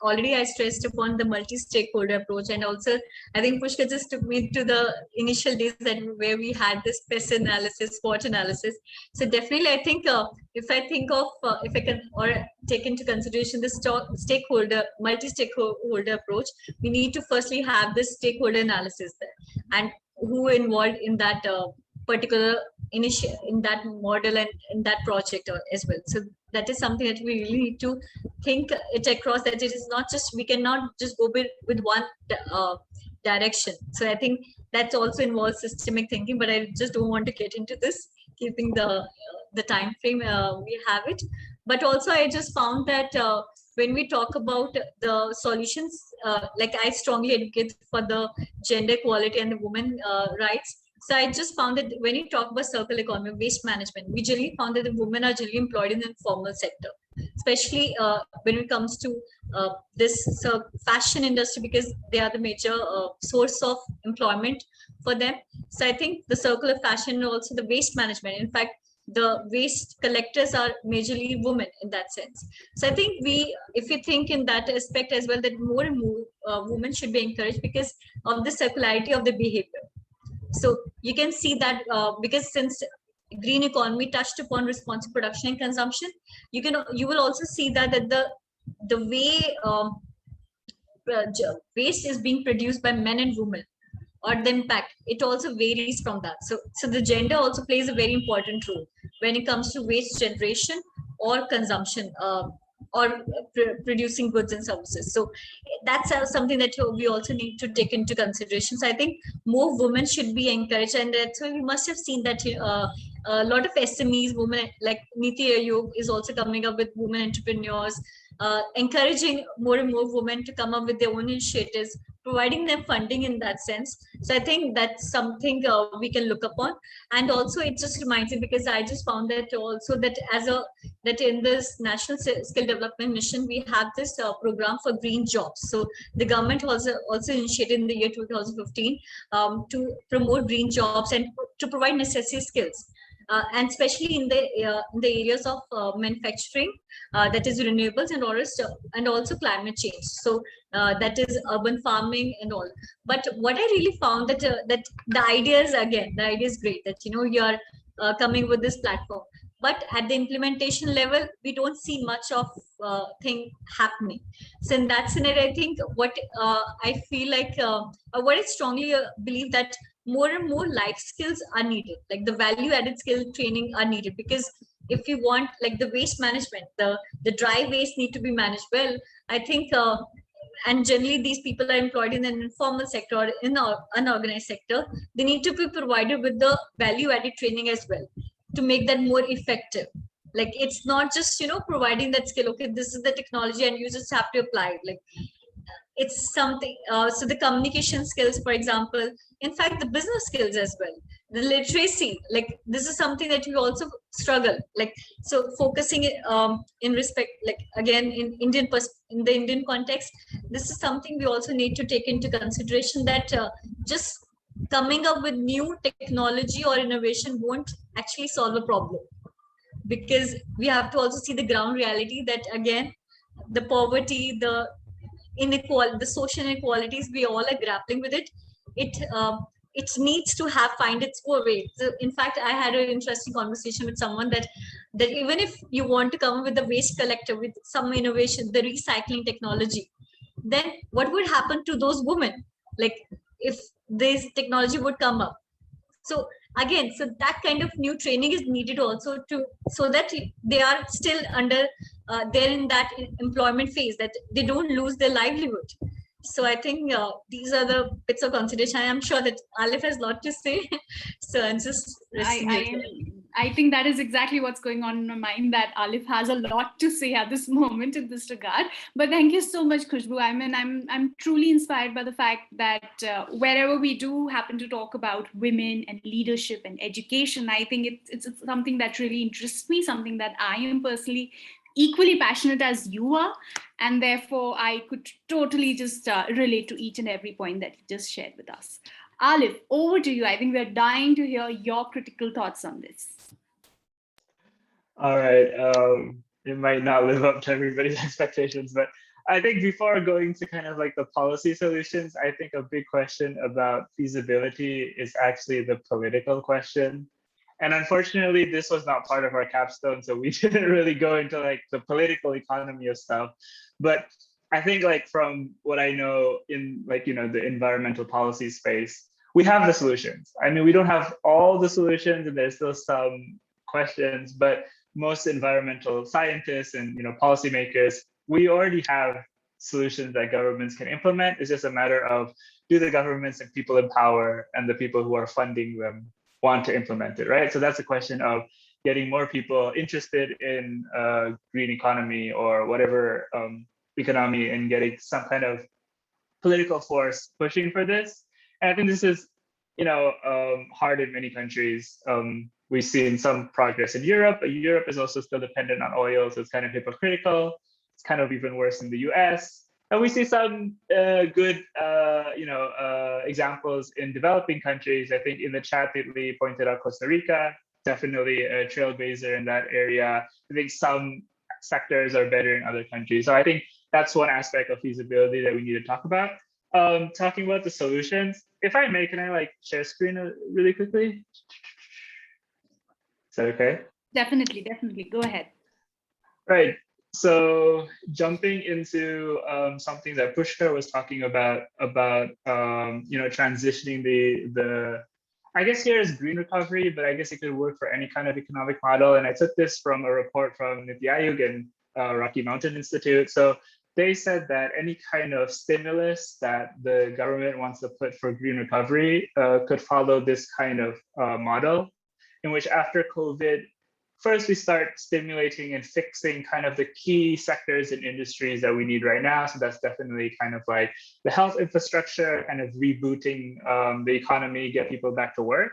already I stressed upon the multi-stakeholder approach, and also I think Pushkar just took me to the initial days that where we had this PES analysis, SWOT analysis. So definitely, I think if I think of if I can or take into consideration the multi-stakeholder approach, we need to firstly have this stakeholder analysis there, and who involved in that particular in that model and in that project as well. So that is something that we really need to think it across, that it is not just, we cannot just go with one direction. So I think that also involves systemic thinking, but I just don't want to get into this, keeping the time frame we have it. But also I just found that when we talk about the solutions, like I strongly advocate for the gender equality and the women rights. So I just found that when you talk about circular economy, waste management, we generally found that the women are generally employed in the informal sector, especially when it comes to this fashion industry, because they are the major source of employment for them. So I think the circular fashion and also the waste management, in fact, the waste collectors are majorly women in that sense. So I think if we think in that aspect as well, that more and more women should be encouraged because of the circularity of the behavior. So you can see that because since green economy touched upon responsible production and consumption, you will also see that the way waste is being produced by men and women, or the impact, it also varies from that. So the gender also plays a very important role when it comes to waste generation or consumption, or producing goods and services. So that's something that we also need to take into consideration. So I think more women should be encouraged, and that's why we must have seen that a lot of SMEs, women like Niti Aayog is also coming up with women entrepreneurs, encouraging more and more women to come up with their own initiatives, providing them funding in that sense. So I think that's something we can look upon. And also it just reminds me, because I just found that also that that in this National Skill Development Mission, we have this program for green jobs. So the government also initiated in the year 2015 to promote green jobs and to provide necessary skills. and especially in the areas of manufacturing, that is renewables, and also climate change. So that is urban farming and all. But what I really found that that the idea is great, that you're coming with this platform, but at the implementation level we don't see much of thing happening. So in that scenario, I think what I feel like what I strongly believe, that more and more life skills are needed, like the value added skill training are needed, because if you want, like, the waste management, the dry waste need to be managed well, I think. And generally these people are employed in an informal sector or in an unorganized sector. They need to be provided with the value added training as well, to make that more effective. Like, it's not just providing that skill, okay, this is the technology and you just have to apply it. Like, it's something, so the communication skills, for example, in fact the business skills as well, the literacy, like this is something that we also struggle, like, so focusing in respect, like, again, in the Indian context, this is something we also need to take into consideration, that just coming up with new technology or innovation won't actually solve a problem, because we have to also see the ground reality, that again, the poverty, the inequality, the social inequalities, we all are grappling with it. It needs to find its own way. So in fact, I had an interesting conversation with someone that even if you want to come up with a waste collector with some innovation, the recycling technology, then what would happen to those women, like, if this technology would come up? So again, so that kind of new training is needed also, to so that they are still under they're in that employment phase, that they don't lose their livelihood. So I think these are the bits of consideration. I am sure that Alif has a lot to say. So I'm just I think that is exactly what's going on in my mind, that Alif has a lot to say at this moment in this regard. But thank you so much, Khushbu. I mean, I'm truly inspired by the fact that wherever we do happen to talk about women and leadership and education, I think it's something that really interests me, something that I am personally equally passionate as you are, and therefore I could totally just relate to each and every point that you just shared with us. Alif, over to you. I think we're dying to hear your critical thoughts on this. All right. It might not live up to everybody's expectations, but I think before going to kind of like the policy solutions, I think a big question about feasibility is actually the political question. And unfortunately, this was not part of our capstone, so we didn't really go into like the political economy of stuff. But I think, like, from what I know in, like, the environmental policy space, we have the solutions. I mean, we don't have all the solutions, and there's still some questions, but most environmental scientists and policymakers, we already have solutions that governments can implement. It's just a matter of, do the governments and people in power and the people who are funding them want to implement it, right? So that's a question of getting more people interested in green economy or whatever economy, and getting some kind of political force pushing for this. And I think this is, hard in many countries. We've seen some progress in Europe, but Europe is also still dependent on oil, so it's kind of hypocritical. It's kind of even worse in the US. And we see some good, examples in developing countries. I think in the chat, Italy pointed out Costa Rica, definitely a trailblazer in that area. I think some sectors are better in other countries. So I think that's one aspect of feasibility that we need to talk about. Talking about the solutions, if I may, can I share screen really quickly? Is that okay? Definitely. Go ahead. Right. So jumping into something that Pushkar was talking about transitioning the I guess here is green recovery, but I guess it could work for any kind of economic model. And I took this from a report from Niti Aayog and Rocky Mountain Institute. So they said that any kind of stimulus that the government wants to put for green recovery could follow this kind of model, in which after COVID, first we start stimulating and fixing kind of the key sectors and industries that we need right now. So that's definitely kind of like the health infrastructure, kind of rebooting the economy, get people back to work.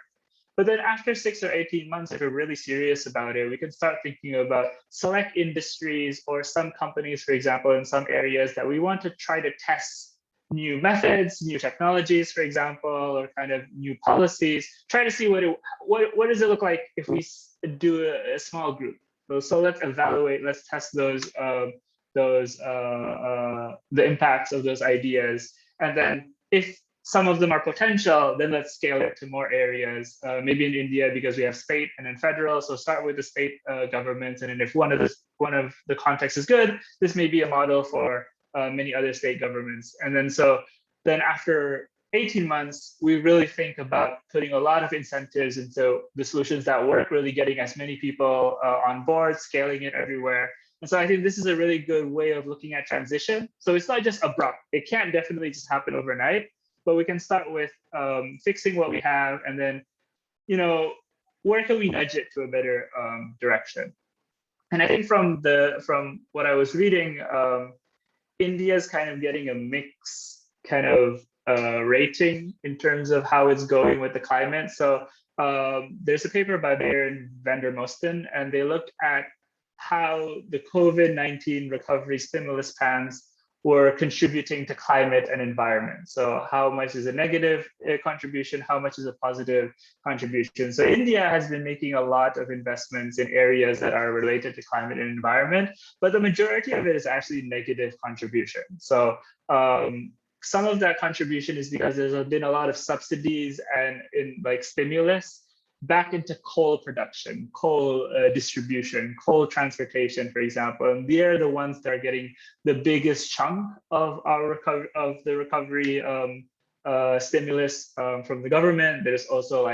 But then after 6 or 18 months, if we're really serious about it, we can start thinking about select industries or some companies, for example, in some areas that we want to try to test new methods, new technologies, for example, or kind of new policies. Try to see what does it look like if we do a small group. So let's evaluate, let's test the impacts of those ideas, and then if some of them are potential, then let's scale it to more areas. Maybe in India, because we have state and then federal. So start with the state governments, and then if one of the contexts is good, this may be a model for many other state governments. And then after 18 months, we really think about putting a lot of incentives into the solutions that work, really getting as many people on board, scaling it everywhere. And so I think this is a really good way of looking at transition. So it's not just abrupt. It can't definitely just happen overnight, but we can start with fixing what we have, and then, where can we nudge it to a better direction? And I think from what I was reading, India's kind of getting a mixed kind of rating in terms of how it's going with the climate. So there's a paper by Bayer and van der Mosten, and they looked at how the COVID-19 recovery stimulus plans were contributing to climate and environment. So how much is a negative contribution? How much is a positive contribution? So India has been making a lot of investments in areas that are related to climate and environment, but the majority of it is actually negative contribution. So some of that contribution is because there's been a lot of subsidies and stimulus back into coal production, coal distribution, coal transportation, for example. And they're the ones that are getting the biggest chunk of the recovery stimulus from the government. There's also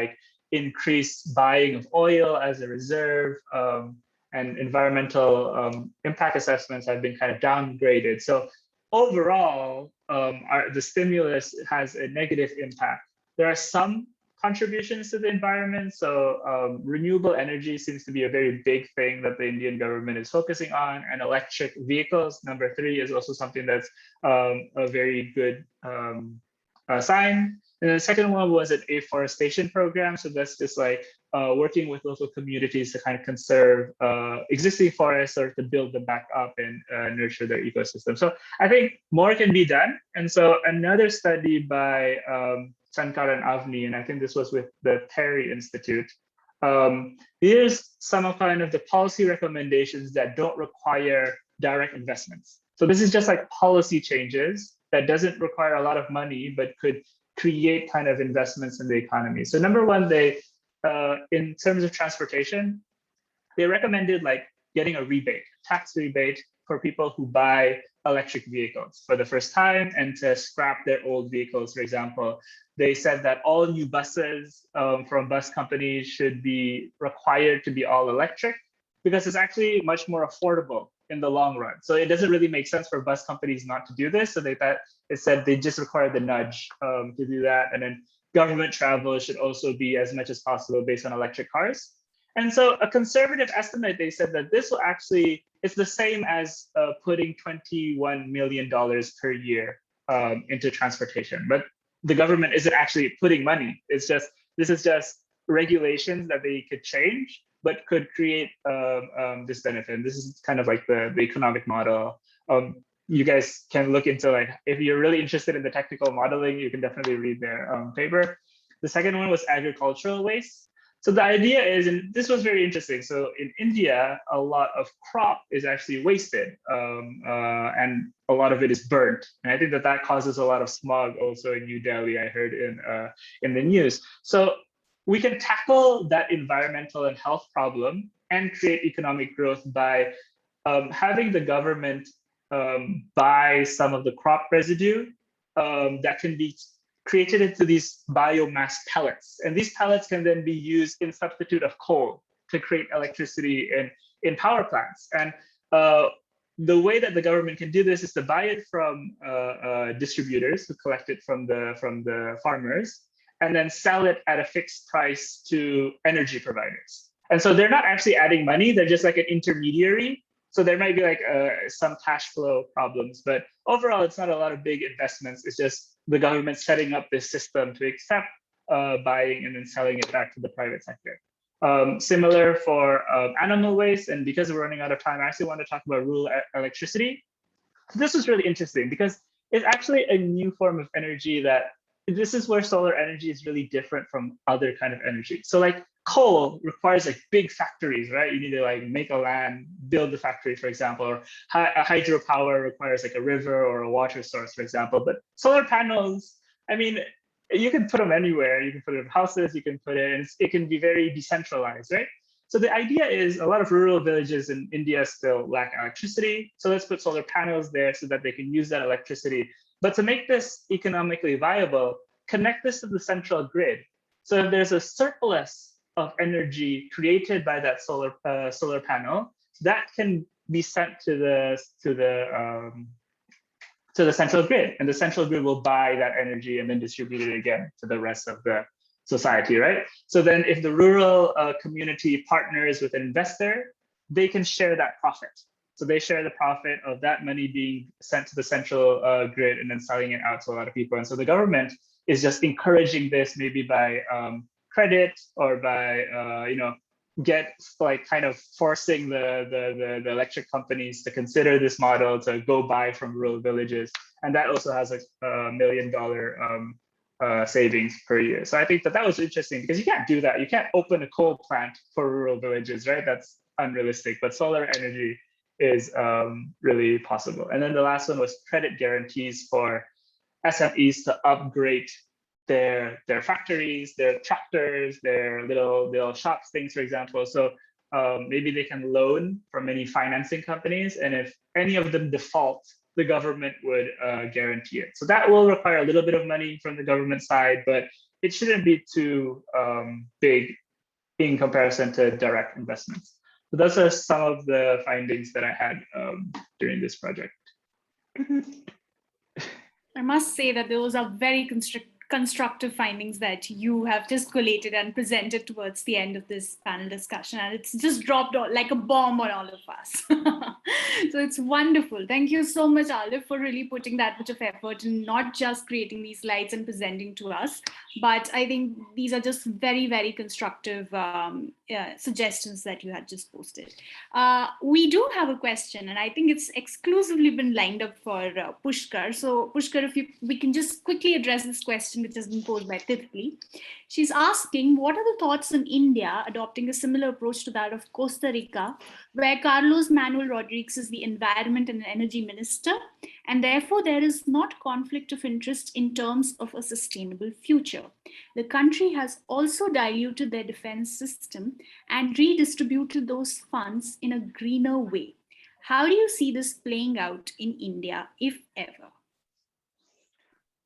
increased buying of oil as a reserve, and environmental impact assessments have been kind of downgraded. So overall, the stimulus has a negative impact. There are some contributions to the environment. So renewable energy seems to be a very big thing that the Indian government is focusing on, and electric vehicles, number 3, is also something that's a very good sign. And the second one was an afforestation program. So that's just working with local communities to kind of conserve existing forests or to build them back up and nurture their ecosystem. So I think more can be done. And so another study by Shankar and Avni, and I think this was with the Terry Institute. Here's some of the policy recommendations that don't require direct investments. So this is just policy changes that doesn't require a lot of money, but could create kind of investments in the economy. So number one, they, in terms of transportation, they recommended getting a rebate, tax rebate for people who buy electric vehicles for the first time and to scrap their old vehicles, for example. They said that all new buses from bus companies should be required to be all electric because it's actually much more affordable in the long run. So it doesn't really make sense for bus companies not to do this. So it said they just require the nudge to do that. And then government travel should also be as much as possible based on electric cars. And so a conservative estimate, they said that this will actually, it's the same as putting $21 million per year into transportation. But the government isn't actually putting money. It's just, this is just regulations that they could change, but could create this benefit. And this is kind of the economic model. You guys can look into if you're really interested in the technical modeling, you can definitely read their paper. The second one was agricultural waste. So the idea is, and this was very interesting. So in India, a lot of crop is actually wasted, and a lot of it is burnt. And I think that causes a lot of smog also in New Delhi, I heard in the news. So we can tackle that environmental and health problem and create economic growth by having the government buy some of the crop residue that can be created into these biomass pellets. And these pellets can then be used in substitute of coal to create electricity in power plants. And the way that the government can do this is to buy it from distributors who collect it from the farmers, and then sell it at a fixed price to energy providers. And so they're not actually adding money, they're just an intermediary. So there might be some cash flow problems, but overall, it's not a lot of big investments. It's just the government setting up this system to accept buying and then selling it back to the private sector. Similar for animal waste, and because we're running out of time, I actually want to talk about rural electricity. So this was really interesting because is actually a new form of energy that this is where solar energy is really different from other kind of energy. So like coal requires like big factories, right? You need to like make a land, build the factory, for example, or hydropower requires like a river or a water source, for example. But solar panels, I mean, you can put them anywhere. You can put it in houses, you can put it, and it can be very decentralized, right? So the idea is a lot of rural villages in India still lack electricity. So let's put solar panels there so that they can use that electricity. But to make this economically viable, connect this to the central grid. So if there's a surplus of energy created by that solar panel, that can be sent to the central grid, and the central grid will buy that energy and then distribute it again to the rest of the society, right? So then if the rural community partners with an investor, they can share that profit. So they share the profit of that money being sent to the central grid and then selling it out to a lot of people. And so the government is just encouraging this, maybe by credit or by kind of forcing the electric companies to consider this model to go buy from rural villages. And that also has a $1 million savings per year. So I think that was interesting because you can't do that. You can't open a coal plant for rural villages, right? That's unrealistic, but solar energy is really possible. And then the last one was credit guarantees for SMEs to upgrade their factories, their tractors, their little shops, things, for example. So maybe they can loan from many financing companies, and if any of them default, the government would guarantee it. So that will require a little bit of money from the government side, but it shouldn't be too big in comparison to direct investments. So those are some of the findings that I had during this project. I must say that those are very constructive findings that you have just collated and presented towards the end of this panel discussion, and it's just dropped like a bomb on all of us. So it's wonderful. Thank you so much, Alif, for really putting that much of effort in not just creating these slides and presenting to us, but I think these are just very, very constructive suggestions that you had just posted. We do have a question, and I think it's exclusively been lined up for Pushkar. So Pushkar, if we can just quickly address this question, which has been posed by Tiffany. She's asking, what are the thoughts on India adopting a similar approach to that of Costa Rica, where Carlos Manuel Rodriguez is the environment and energy minister, and therefore there is not conflict of interest in terms of a sustainable future. The country has also diluted their defense system and redistributed those funds in a greener way. How do you see this playing out in India, if ever?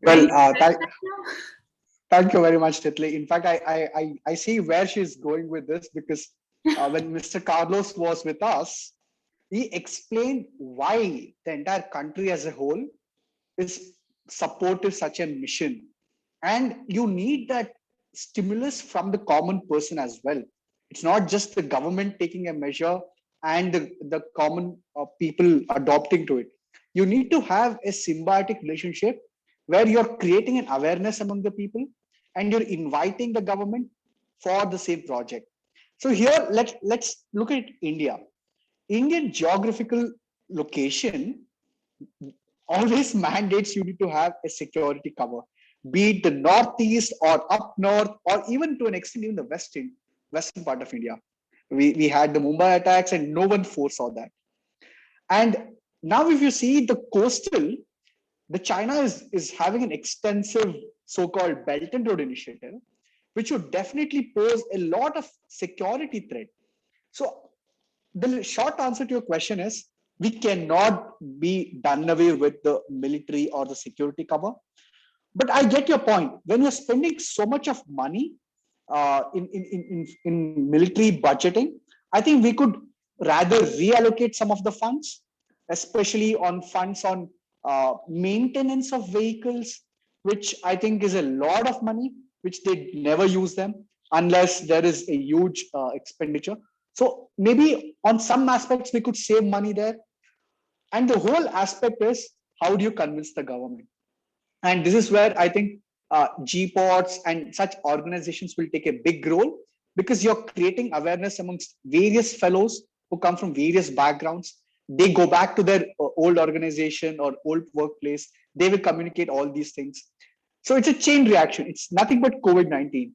Well, thank you very much, Titli. In fact, I see where she's going with this, because when Mr. Carlos was with us, he explained why the entire country as a whole is supportive such a mission. And you need that stimulus from the common person as well. It's not just the government taking a measure and the common people adopting to it. You need to have a symbiotic relationship where you're creating an awareness among the people and you're inviting the government for the same project. So here, let's look at India. Indian geographical location always mandates you need to have a security cover, be it the northeast or up north, or even to an extent, even the western part of India. We had the Mumbai attacks and no one foresaw that. And now if you see the coastal, the China is having an extensive so-called Belt and Road Initiative, which would definitely pose a lot of security threat. So the short answer to your question is, we cannot be done away with the military or the security cover. But I get your point. When you're spending so much of money in military budgeting, I think we could rather reallocate some of the funds, especially on funds on maintenance of vehicles, which I think is a lot of money, which they never use them unless there is a huge expenditure. So maybe on some aspects we could save money there. And the whole aspect is, how do you convince the government? And this is where I think GPODS and such organizations will take a big role, because you're creating awareness amongst various fellows who come from various backgrounds. they go back to their old organization or old workplace, they will communicate all these things. So it's a chain reaction. It's nothing but COVID-19.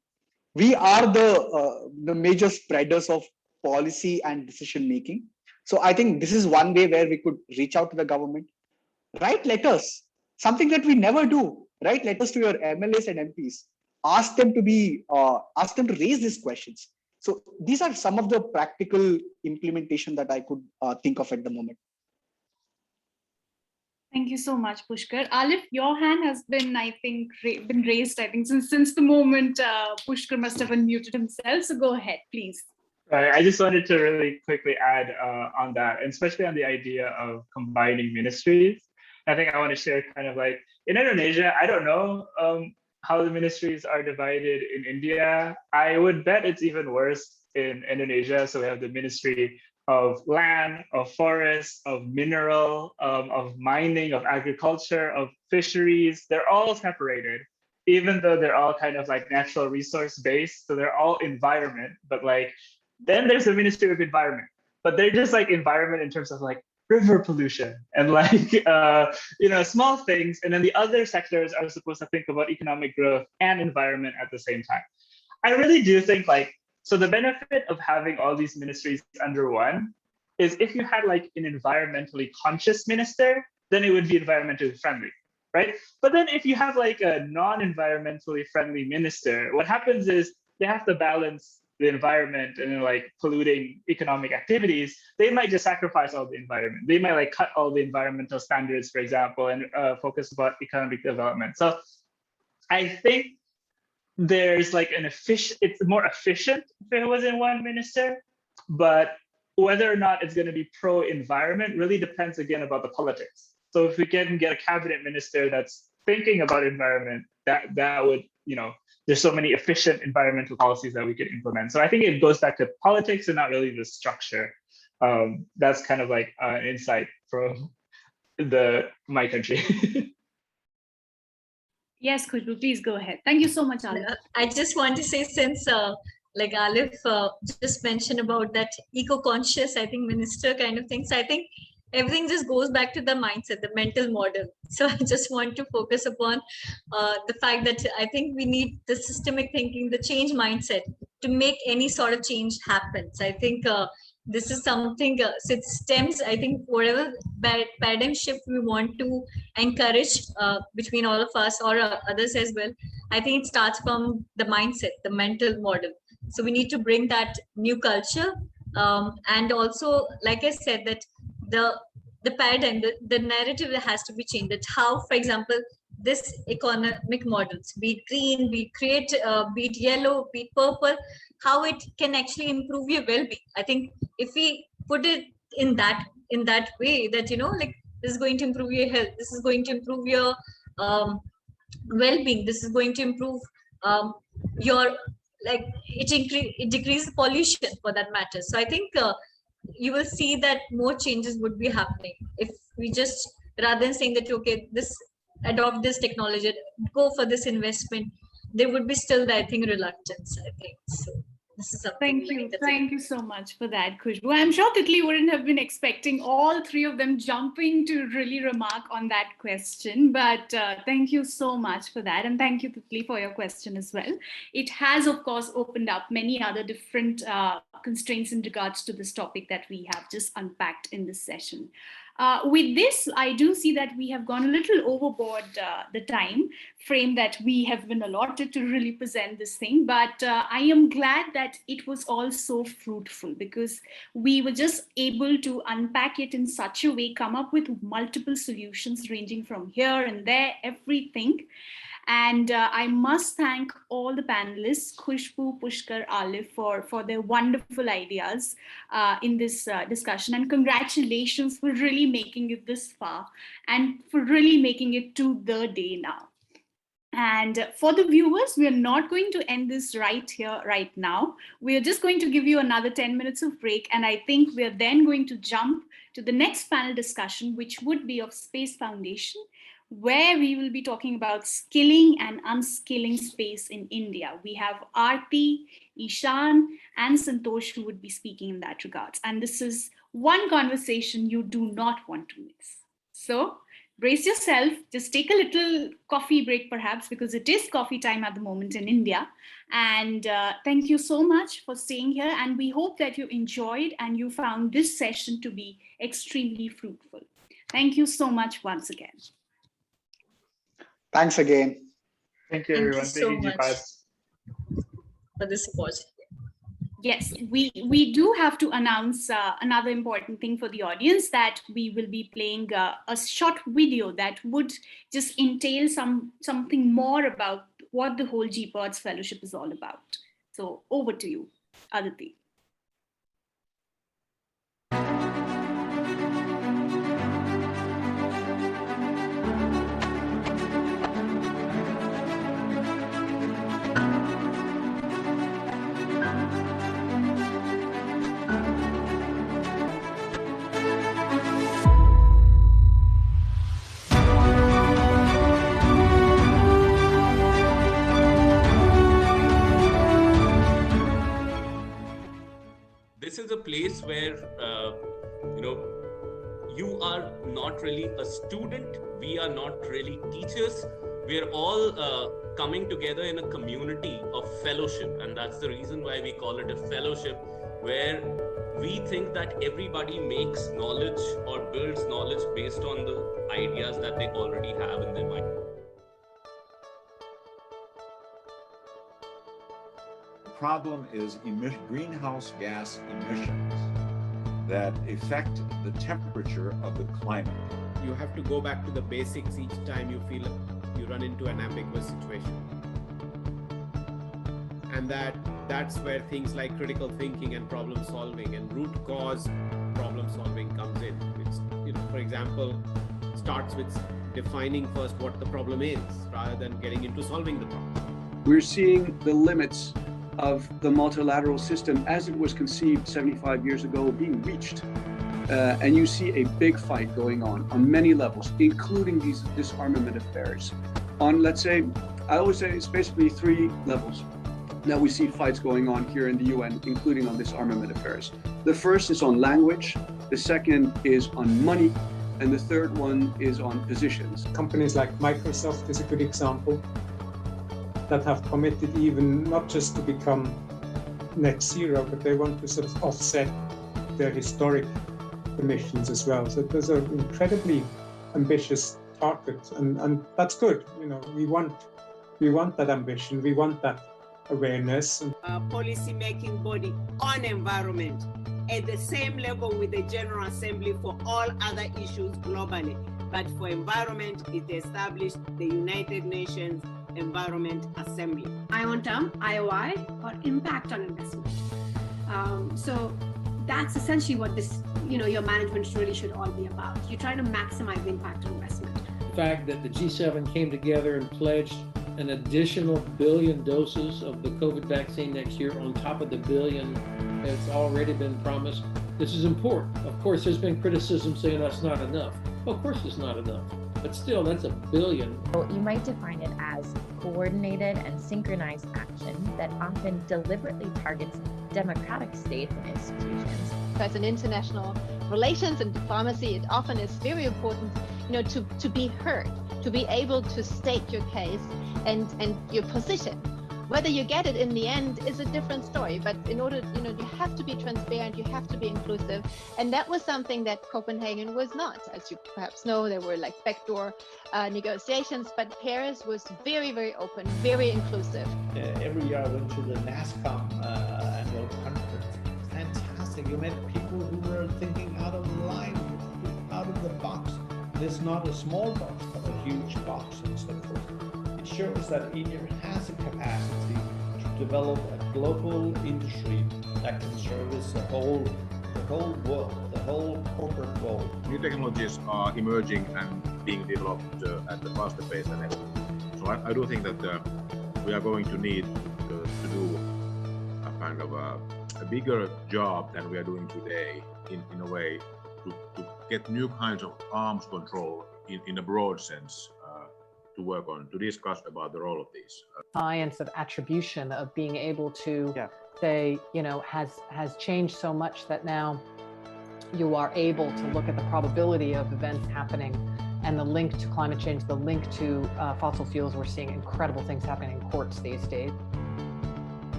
We are the major spreaders of policy and decision making. So I think this is one way where we could reach out to the government, write letters, something that we never do. Write letters to your MLAs and MPs. Ask them to raise these questions. So these are some of the practical implementation that I could think of at the moment. Thank you so much, Pushkar. Alif, your hand has been, I think, been raised, I think, since the moment Pushkar must have unmuted himself. So go ahead, please. I just wanted to really quickly add on that, and especially on the idea of combining ministries. I think I want to share kind of like in Indonesia, I don't know how the ministries are divided in India. I would bet it's even worse in Indonesia. So we have the Ministry of Land, of Forest, of Mineral, of Mining, of Agriculture, of Fisheries. They're all separated, even though they're all kind of like natural resource based. So they're all environment, but like, then there's the Ministry of Environment, but they're just like environment in terms of like river pollution and like, small things. And then the other sectors are supposed to think about economic growth and environment at the same time. I really do think like, so the benefit of having all these ministries under one is if you had like an environmentally conscious minister, then it would be environmentally friendly, right? But then if you have like a non-environmentally friendly minister, what happens is they have to balance the environment and like polluting economic activities. They might just sacrifice all the environment. They might like cut all the environmental standards, for example, and focus about economic development. So I think there's like it's more efficient if it was in one minister, but whether or not it's going to be pro-environment really depends again about the politics. So if we can get a cabinet minister that's thinking about environment, that would, there's so many efficient environmental policies that we could implement. So I think it goes back to politics and not really the structure. That's kind of like an insight from my country. Yes, Khushbu, please go ahead. Thank you so much, Alif. I just want to say, since like Alif just mentioned about that eco-conscious, I think, minister kind of things, I think everything just goes back to the mindset, the mental model. So I just want to focus upon the fact that I think we need the systemic thinking, the change mindset to make any sort of change happen. So I think this is something, so it stems, I think, whatever paradigm shift we want to encourage between all of us or others as well. I think it starts from the mindset, the mental model. So we need to bring that new culture. And also, like I said, that the paradigm, the narrative has to be changed. That how, for example, this economic models, be it green, be it create, be it yellow, be it purple, how it can actually improve your well-being. I think if we put it in that way, that like this is going to improve your health, this is going to improve your well-being, this is going to improve your like it decreases pollution for that matter. So I think you will see that more changes would be happening if we just, rather than saying that okay, adopt this technology, go for this investment, there would be still, I think, reluctance. I think so. This is something. Thank you so much for that, Khushbu. I'm sure Titli wouldn't have been expecting all three of them jumping to really remark on that question, but thank you so much for that, and thank you, Titli, for your question as well. It has, of course, opened up many other different constraints in regards to this topic that we have just unpacked in this session. With this, I do see that we have gone a little overboard the time frame that we have been allotted to really present this thing. But I am glad that it was all so fruitful, because we were just able to unpack it in such a way, come up with multiple solutions ranging from here and there, everything. And I must thank all the panelists, Khushbu, Pushkar, Alif, for their wonderful ideas in this discussion. And congratulations for really making it this far and for really making it to the day now. And for the viewers, we are not going to end this right here, right now. We are just going to give you another 10 minutes of break. And I think we are then going to jump to the next panel discussion, which would be of Space Foundation, where we will be talking about skilling and unskilling space in India. We have Aarti, Ishan, and Santosh who would be speaking in that regards. And this is one conversation you do not want to miss. So brace yourself, just take a little coffee break perhaps, because it is coffee time at the moment in India. And thank you so much for staying here. And we hope that you enjoyed and you found this session to be extremely fruitful. Thank you so much once again. Thanks again. Thank you, Thank everyone. you so Thank you, much GPODS. for this opportunity. Yes, we do have to announce another important thing for the audience, that we will be playing a short video that would just entail something more about what the whole GPODS fellowship is all about. So over to you, Aditi. This is a place where you are not really a student, we are not really teachers, we're all coming together in a community of fellowship, and that's the reason why we call it a fellowship, where we think that everybody makes knowledge or builds knowledge based on the ideas that they already have in their mind. Problem is greenhouse gas emissions that affect the temperature of the climate. You have to go back to the basics each time you feel you run into an ambiguous situation. And that's where things like critical thinking and problem solving and root cause problem solving comes in. It's, for example, starts with defining first what the problem is rather than getting into solving the problem. We're seeing the limits of the multilateral system as it was conceived 75 years ago being reached. And you see a big fight going on many levels, including these disarmament affairs. On, let's say, I always say it's basically 3 levels that we see fights going on here in the UN, including on disarmament affairs. The first is on language, the second is on money, and the third one is on positions. Companies like Microsoft is a good example, that have committed even not just to become net zero, but they want to sort of offset their historic emissions as well. So those are incredibly ambitious targets, and that's good. We want that ambition, we want that awareness. Policy making body on environment at the same level with the General Assembly for all other issues globally. But for environment, it established the United Nations Environment Assembly. ION term, IOI, or impact on investment. So that's essentially what this, your management really should all be about. You're trying to maximize the impact on investment. The fact that the G7 came together and pledged an additional 1 billion doses of the COVID vaccine next year on top of the 1 billion that's already been promised. This is important. Of course, there's been criticism saying that's not enough. Well, of course it's not enough, but still, that's 1 billion. You might define it as coordinated and synchronized action that often deliberately targets democratic states and institutions. As an international relations and diplomacy, it often is very important, to be heard, to be able to state your case and your position. Whether you get it in the end is a different story, but in order, you have to be transparent, you have to be inclusive. And that was something that Copenhagen was not. As you perhaps know, there were like backdoor negotiations, but Paris was very, very open, very inclusive. Every year I went to the NASCOM annual conference. Fantastic. You met people who were thinking out of the line, out of the box. This is not a small box, but a huge box and so forth. It shows that India has a capacity to develop a global industry that can service the whole world, the whole corporate world. New technologies are emerging and being developed at a faster pace than ever. So I do think that we are going to need to do a kind of a bigger job than we are doing today in a way to get new kinds of arms control in a broad sense work on, to discuss about the role of these. Science of attribution, of being able to say, you know, has changed so much that now you are able to look at the probability of events happening and the link to climate change, the link to fossil fuels. We're seeing incredible things happening in courts these days.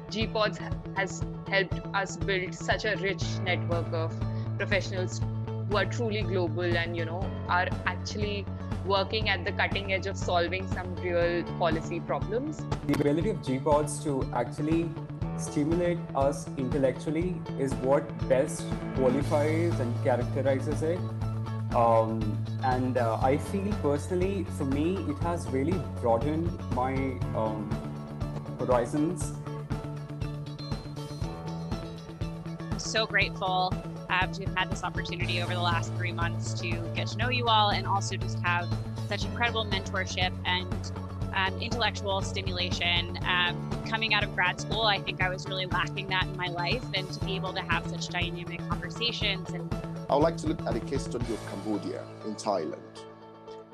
GPODS has helped us build such a rich network of professionals who are truly global and, you know, are actually working at the cutting edge of solving some real policy problems. The ability of GPODS to actually stimulate us intellectually is what best qualifies and characterizes it. I feel personally, for me, it has really broadened my horizons. So grateful to have had this opportunity over the last 3 months to get to know you all, and also just have such incredible mentorship and intellectual stimulation. Coming out of grad school, I think I was really lacking that in my life, and to be able to have such dynamic conversations. And I would like to look at a case study of Cambodia in Thailand.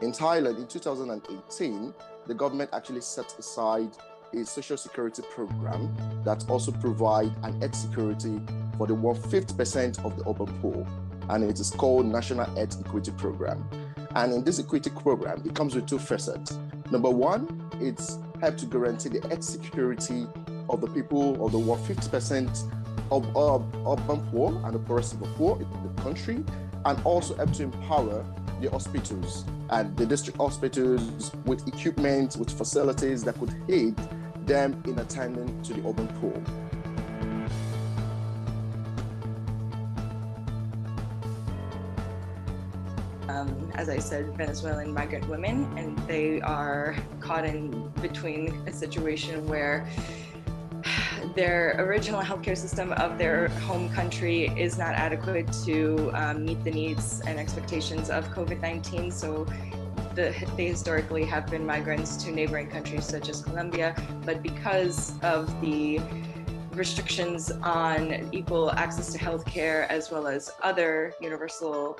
In Thailand, in 2018, the government actually set aside a social security program that also provide an health security for the 1/5% of the urban poor, and it is called National Health Equity Program. And in this equity program, it comes with two facets. Number one, it's helped to guarantee the health security of the people, of the 1/5% of urban poor and the poorest of the poor in the country, and also help to empower the hospitals and the district hospitals with equipment, with facilities that could aid them in attending to the urban poor. As I said, Venezuelan migrant women, and they are caught in between a situation where their original healthcare system of their home country is not adequate to meet the needs and expectations of COVID-19. So they historically have been migrants to neighboring countries such as Colombia, but because of the restrictions on equal access to healthcare as well as other universal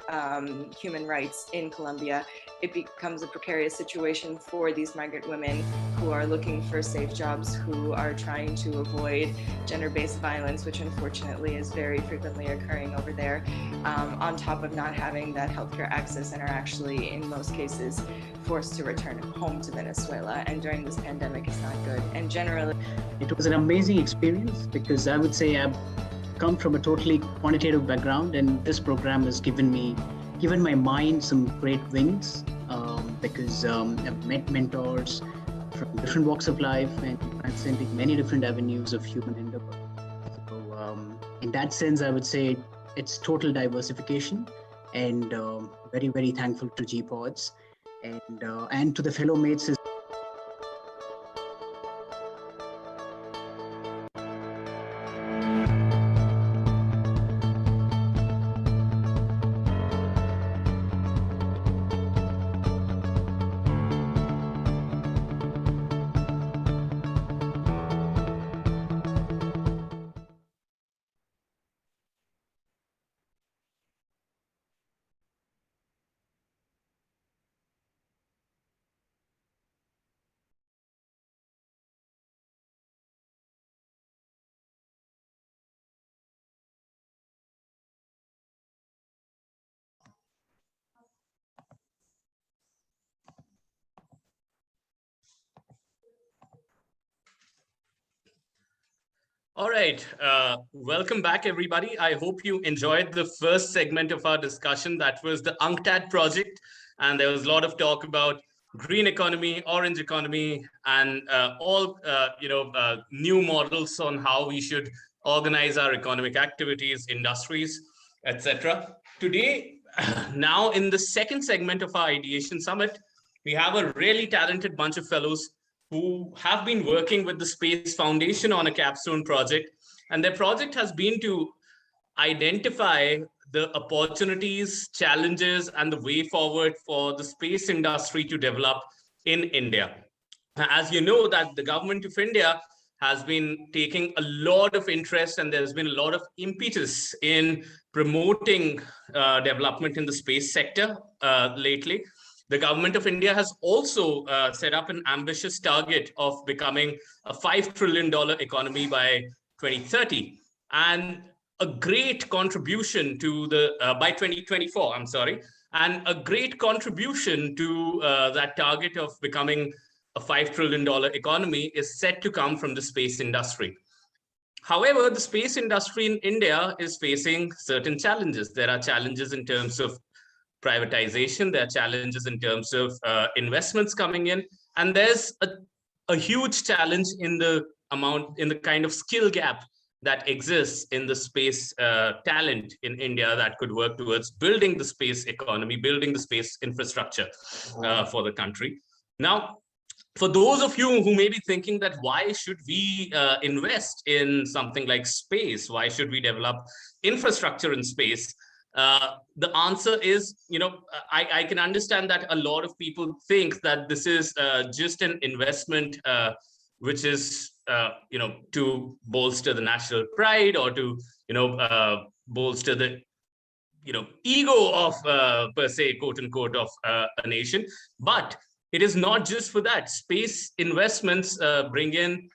human rights in Colombia, it becomes a precarious situation for these migrant women who are looking for safe jobs, who are trying to avoid gender-based violence, which unfortunately is very frequently occurring over there, on top of not having that healthcare access, and are actually in most cases forced to return home to Venezuela. And during this pandemic, it's not good. And generally, it was an amazing experience, because I would say I've come from a totally quantitative background, and this program has given my mind some great wings, because I've met mentors from different walks of life and transcending many different avenues of human endeavor. So in that sense, I would say it's total diversification, and very, very thankful to GPODS and to the fellow mates. All right, welcome back, everybody. I hope you enjoyed the first segment of our discussion. That was the UNCTAD project, and there was a lot of talk about green economy, orange economy, and all new models on how we should organize our economic activities, industries, etc. Today, now in the second segment of our Ideation Summit, we have a really talented bunch of fellows who have been working with the Space Foundation on a capstone project. And their project has been to identify the opportunities, challenges, and the way forward for the space industry to develop in India. As you know, that the government of India has been taking a lot of interest, and there's been a lot of impetus in promoting development in the space sector lately. The government of India has also set up an ambitious target of becoming a $5 trillion economy by 2030, and a great contribution to the by 2024. I'm sorry, and a great contribution to that target of becoming a $5 trillion economy is set to come from the space industry. However, the space industry in India is facing certain challenges. There are challenges in terms of privatization, there are challenges in terms of investments coming in, and there's a huge challenge in the kind of skill gap that exists in the space talent in India that could work towards building the space economy, building the space infrastructure for the country. Now, for those of you who may be thinking that why should we invest in something like space? Why should we develop infrastructure in space? The answer is, I can understand that a lot of people think that this is just an investment which is, to bolster the national pride or to, bolster the, ego of, per se, quote unquote, of a nation. But it is not just for that. Space investments bring in,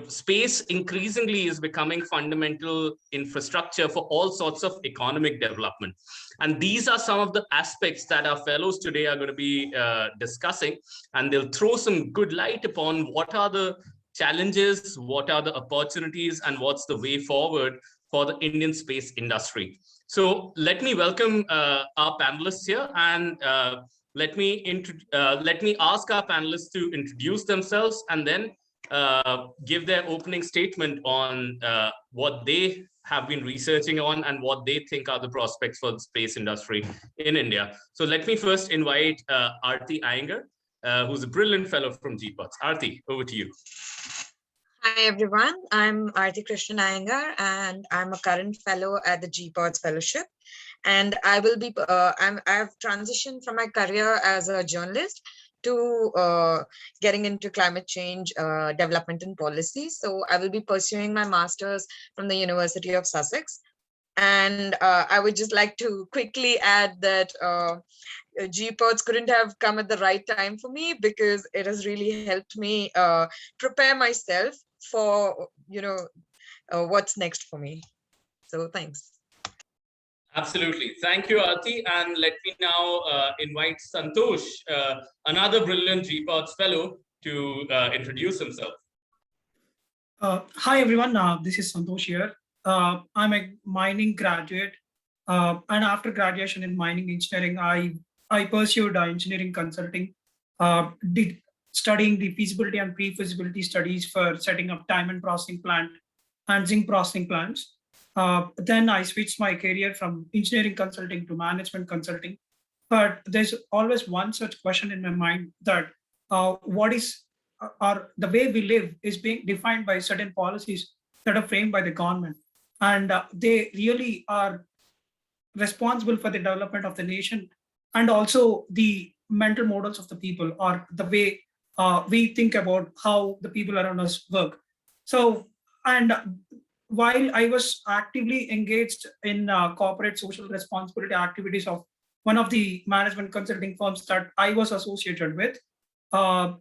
space increasingly is becoming fundamental infrastructure for all sorts of economic development. And these are some of the aspects that our fellows today are going to be discussing, and they'll throw some good light upon what are the challenges, what are the opportunities, and what's the way forward for the Indian space industry. So let me welcome our panelists here, and let me ask our panelists to introduce themselves and then give their opening statement on what they have been researching on and what they think are the prospects for the space industry in India. So let me first invite Aarti Iyengar, who's a brilliant fellow from GPODS. Aarti, over to you. Hi, everyone. I'm Aarti Krishnan Iyengar, and I'm a current fellow at the GPODS Fellowship. And I will be, I've transitioned from my career as a journalist to getting into climate change development and policy. So I will be pursuing my master's from the University of Sussex. And I would just like to quickly add that GPODS couldn't have come at the right time for me, because it has really helped me prepare myself for, what's next for me. So thanks. Absolutely. Thank you, Aarti. And let me now invite Santosh, another brilliant GPODS fellow, to introduce himself. Hi, everyone. This is Santosh here. I'm a mining graduate. And after graduation in mining engineering, I pursued engineering consulting, studying the feasibility and pre-feasibility studies for setting up diamond processing plant and zinc processing plants. Then I switched my career from engineering consulting to management consulting. But there's always one such question in my mind, that the way we live is being defined by certain policies that are framed by the government. And they really are responsible for the development of the nation, and also the mental models of the people, or the way we think about how the people around us work. So, and while I was actively engaged in corporate social responsibility activities of one of the management consulting firms that I was associated with,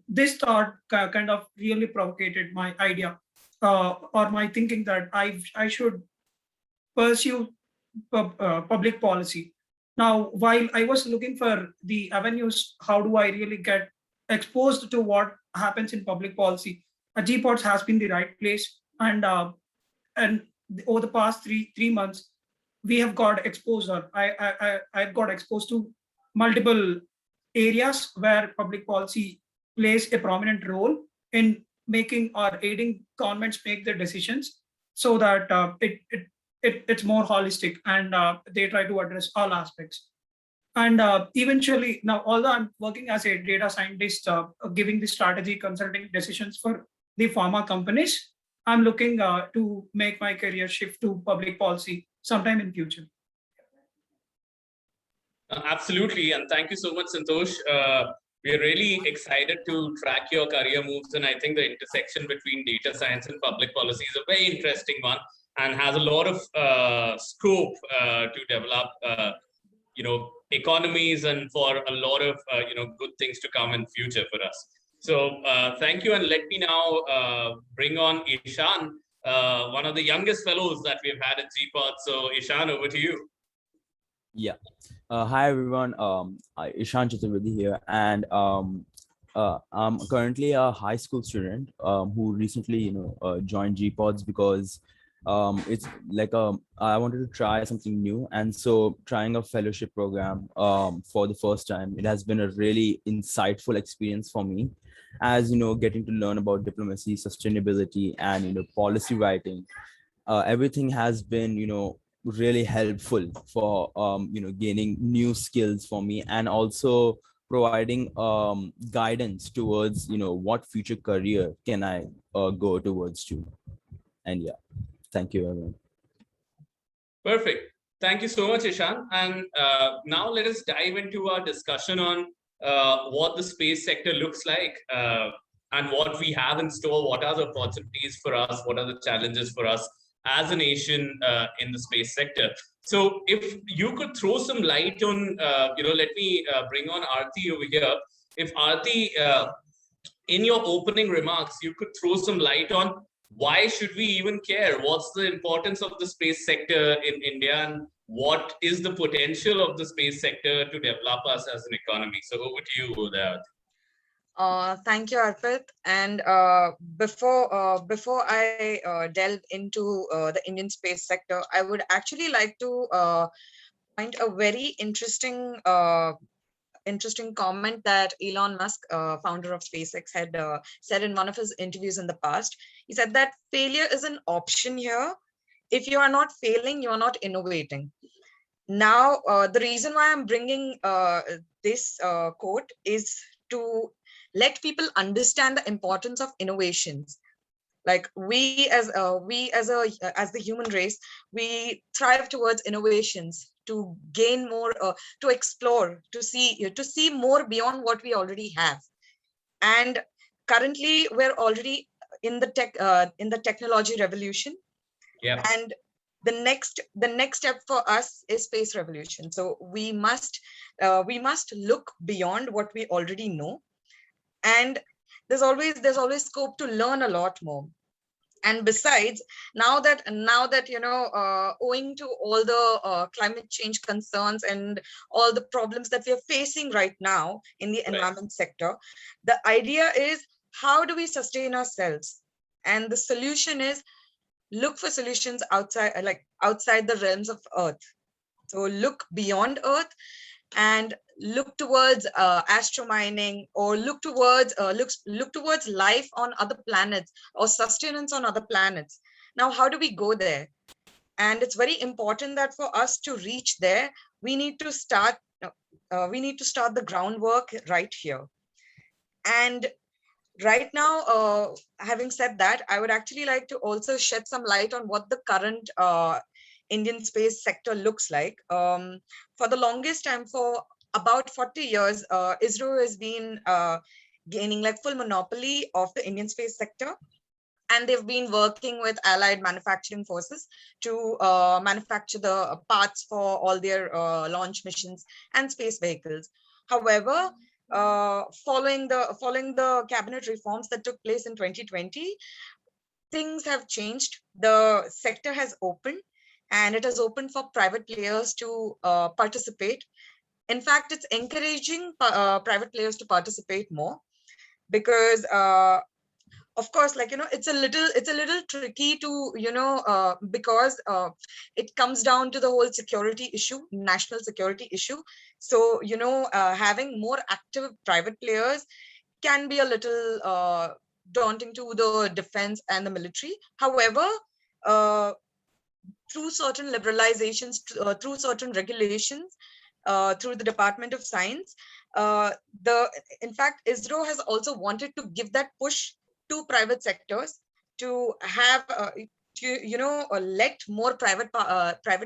this thought kind of really provocated my idea or my thinking that I should pursue public policy. Now, while I was looking for the avenues, how do I really get exposed to what happens in public policy, GPODS has been the right place. And over the past three months, we have got exposed, or I've got exposed to multiple areas where public policy plays a prominent role in making or aiding governments make their decisions, so that it's more holistic, and they try to address all aspects. And eventually, now, although I'm working as a data scientist, giving the strategy consulting decisions for the pharma companies, I'm looking to make my career shift to public policy sometime in future. Absolutely, and thank you so much, Santosh. We're really excited to track your career moves, and I think the intersection between data science and public policy is a very interesting one. and has a lot of scope to develop, economies and for a lot of, good things to come in future for us. So thank you. And let me now bring on Ishan, one of the youngest fellows that we've had at GPODS. So Ishan, over to you. Yeah. Hi, everyone. Ishan Chaturvedi here. And I'm currently a high school student who recently, joined GPODS because it's like I wanted to try something new, and so trying a fellowship program for the first time, it has been a really insightful experience for me, as getting to learn about diplomacy, sustainability, and policy writing. Everything has been really helpful for gaining new skills for me, and also providing guidance towards what future career can I go towards to. And yeah, thank you, everyone. Perfect. Thank you so much, Ishan. And now let us dive into our discussion on what the space sector looks like and what we have in store. What are the opportunities for us? What are the challenges for us as a nation in the space sector? So if you could throw some light on, let me bring on Aarti over here. If Aarti, in your opening remarks, you could throw some light on why should we even care? What's the importance of the space sector in India, and what is the potential of the space sector to develop us as an economy? So over to you, Uday. Thank you, Arpit. And before I delve into the Indian space sector, I would actually like to point a very interesting comment that Elon Musk, founder of SpaceX, had said in one of his interviews in the past. He said that failure is an option here. If you are not failing, you are not innovating. Now, the reason why I'm bringing this quote is to let people understand the importance of innovations. Like we as the human race, we thrive towards innovations to gain more, to explore, to see more beyond what we already have. And currently, we're already in the technology revolution. Yeah. And the next step for us is space revolution. So we must look beyond what we already know, and there's always scope to learn a lot more. And besides, now that owing to all the climate change concerns and all the problems that we are facing right now in the environment sector, the idea is, how do we sustain ourselves? And the solution is, look for solutions outside the realms of Earth. So look beyond Earth and look towards astromining, or look towards life on other planets, or sustenance on other planets. Now, how do we go there? And it's very important that for us to reach there, we need to start the groundwork right here. And right now, having said that, I would actually like to also shed some light on what the current Indian space sector looks like. For the longest time, for about 40 years, ISRO has been gaining like full monopoly of the Indian space sector. And they've been working with allied manufacturing forces to manufacture the parts for all their launch missions and space vehicles. However, following the cabinet reforms that took place in 2020, things have changed. The sector has opened, and it has opened for private players to participate. In fact, it's encouraging private players to participate more, because of course, it's a little tricky to because it comes down to the whole security issue, national security issue. So having more active private players can be a little daunting to the defense and the military. However, through certain liberalizations, through certain regulations, through the Department of Science, in fact, ISRO has also wanted to give that push to private sectors to have let more private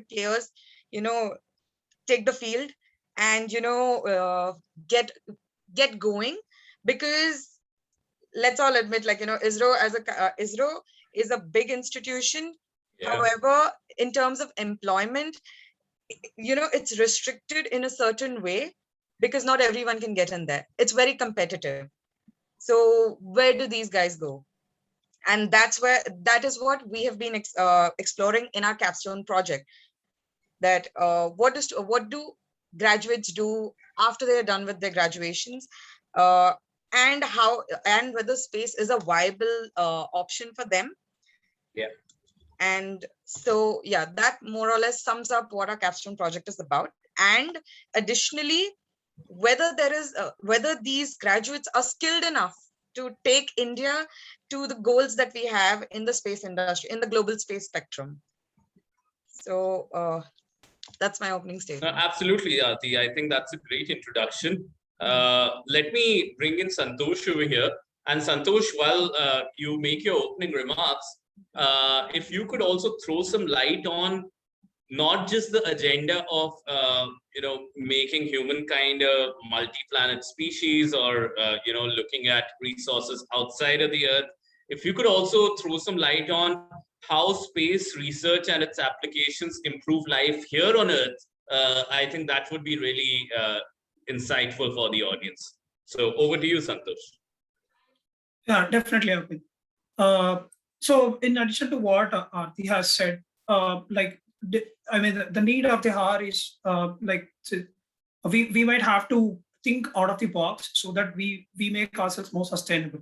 players take the field and get going. Because let's all admit, ISRO is a big institution. Yeah. However, in terms of employment, it's restricted in a certain way because not everyone can get in there. It's very competitive. So where do these guys go? And that is what we have been exploring in our capstone project. That what do graduates do after they're done with their graduations, and whether space is a viable option for them. Yeah. And so, yeah, that more or less sums up what our capstone project is about. And additionally, whether these graduates are skilled enough to take India to the goals that we have in the space industry, in the global space spectrum. So that's my opening statement. Absolutely, Aarti. I think that's a great introduction. Let me bring in Santosh over here. And Santosh, while you make your opening remarks, if you could also throw some light on not just the agenda of making humankind a multi-planet species, or looking at resources outside of the Earth. If you could also throw some light on how space research and its applications improve life here on Earth, I think that would be really insightful for the audience. So over to you, Santosh. Yeah, definitely, Arvind. So in addition to what Aarti has said, the need of the hour is we might have to think out of the box so that we make ourselves more sustainable.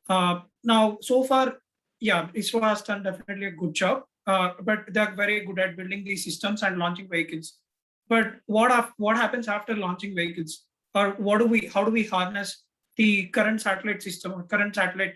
Now, so far, yeah, ISRO has done definitely a good job, but they're very good at building these systems and launching vehicles. But what happens after launching vehicles, or how do we harness the current satellite system or current satellite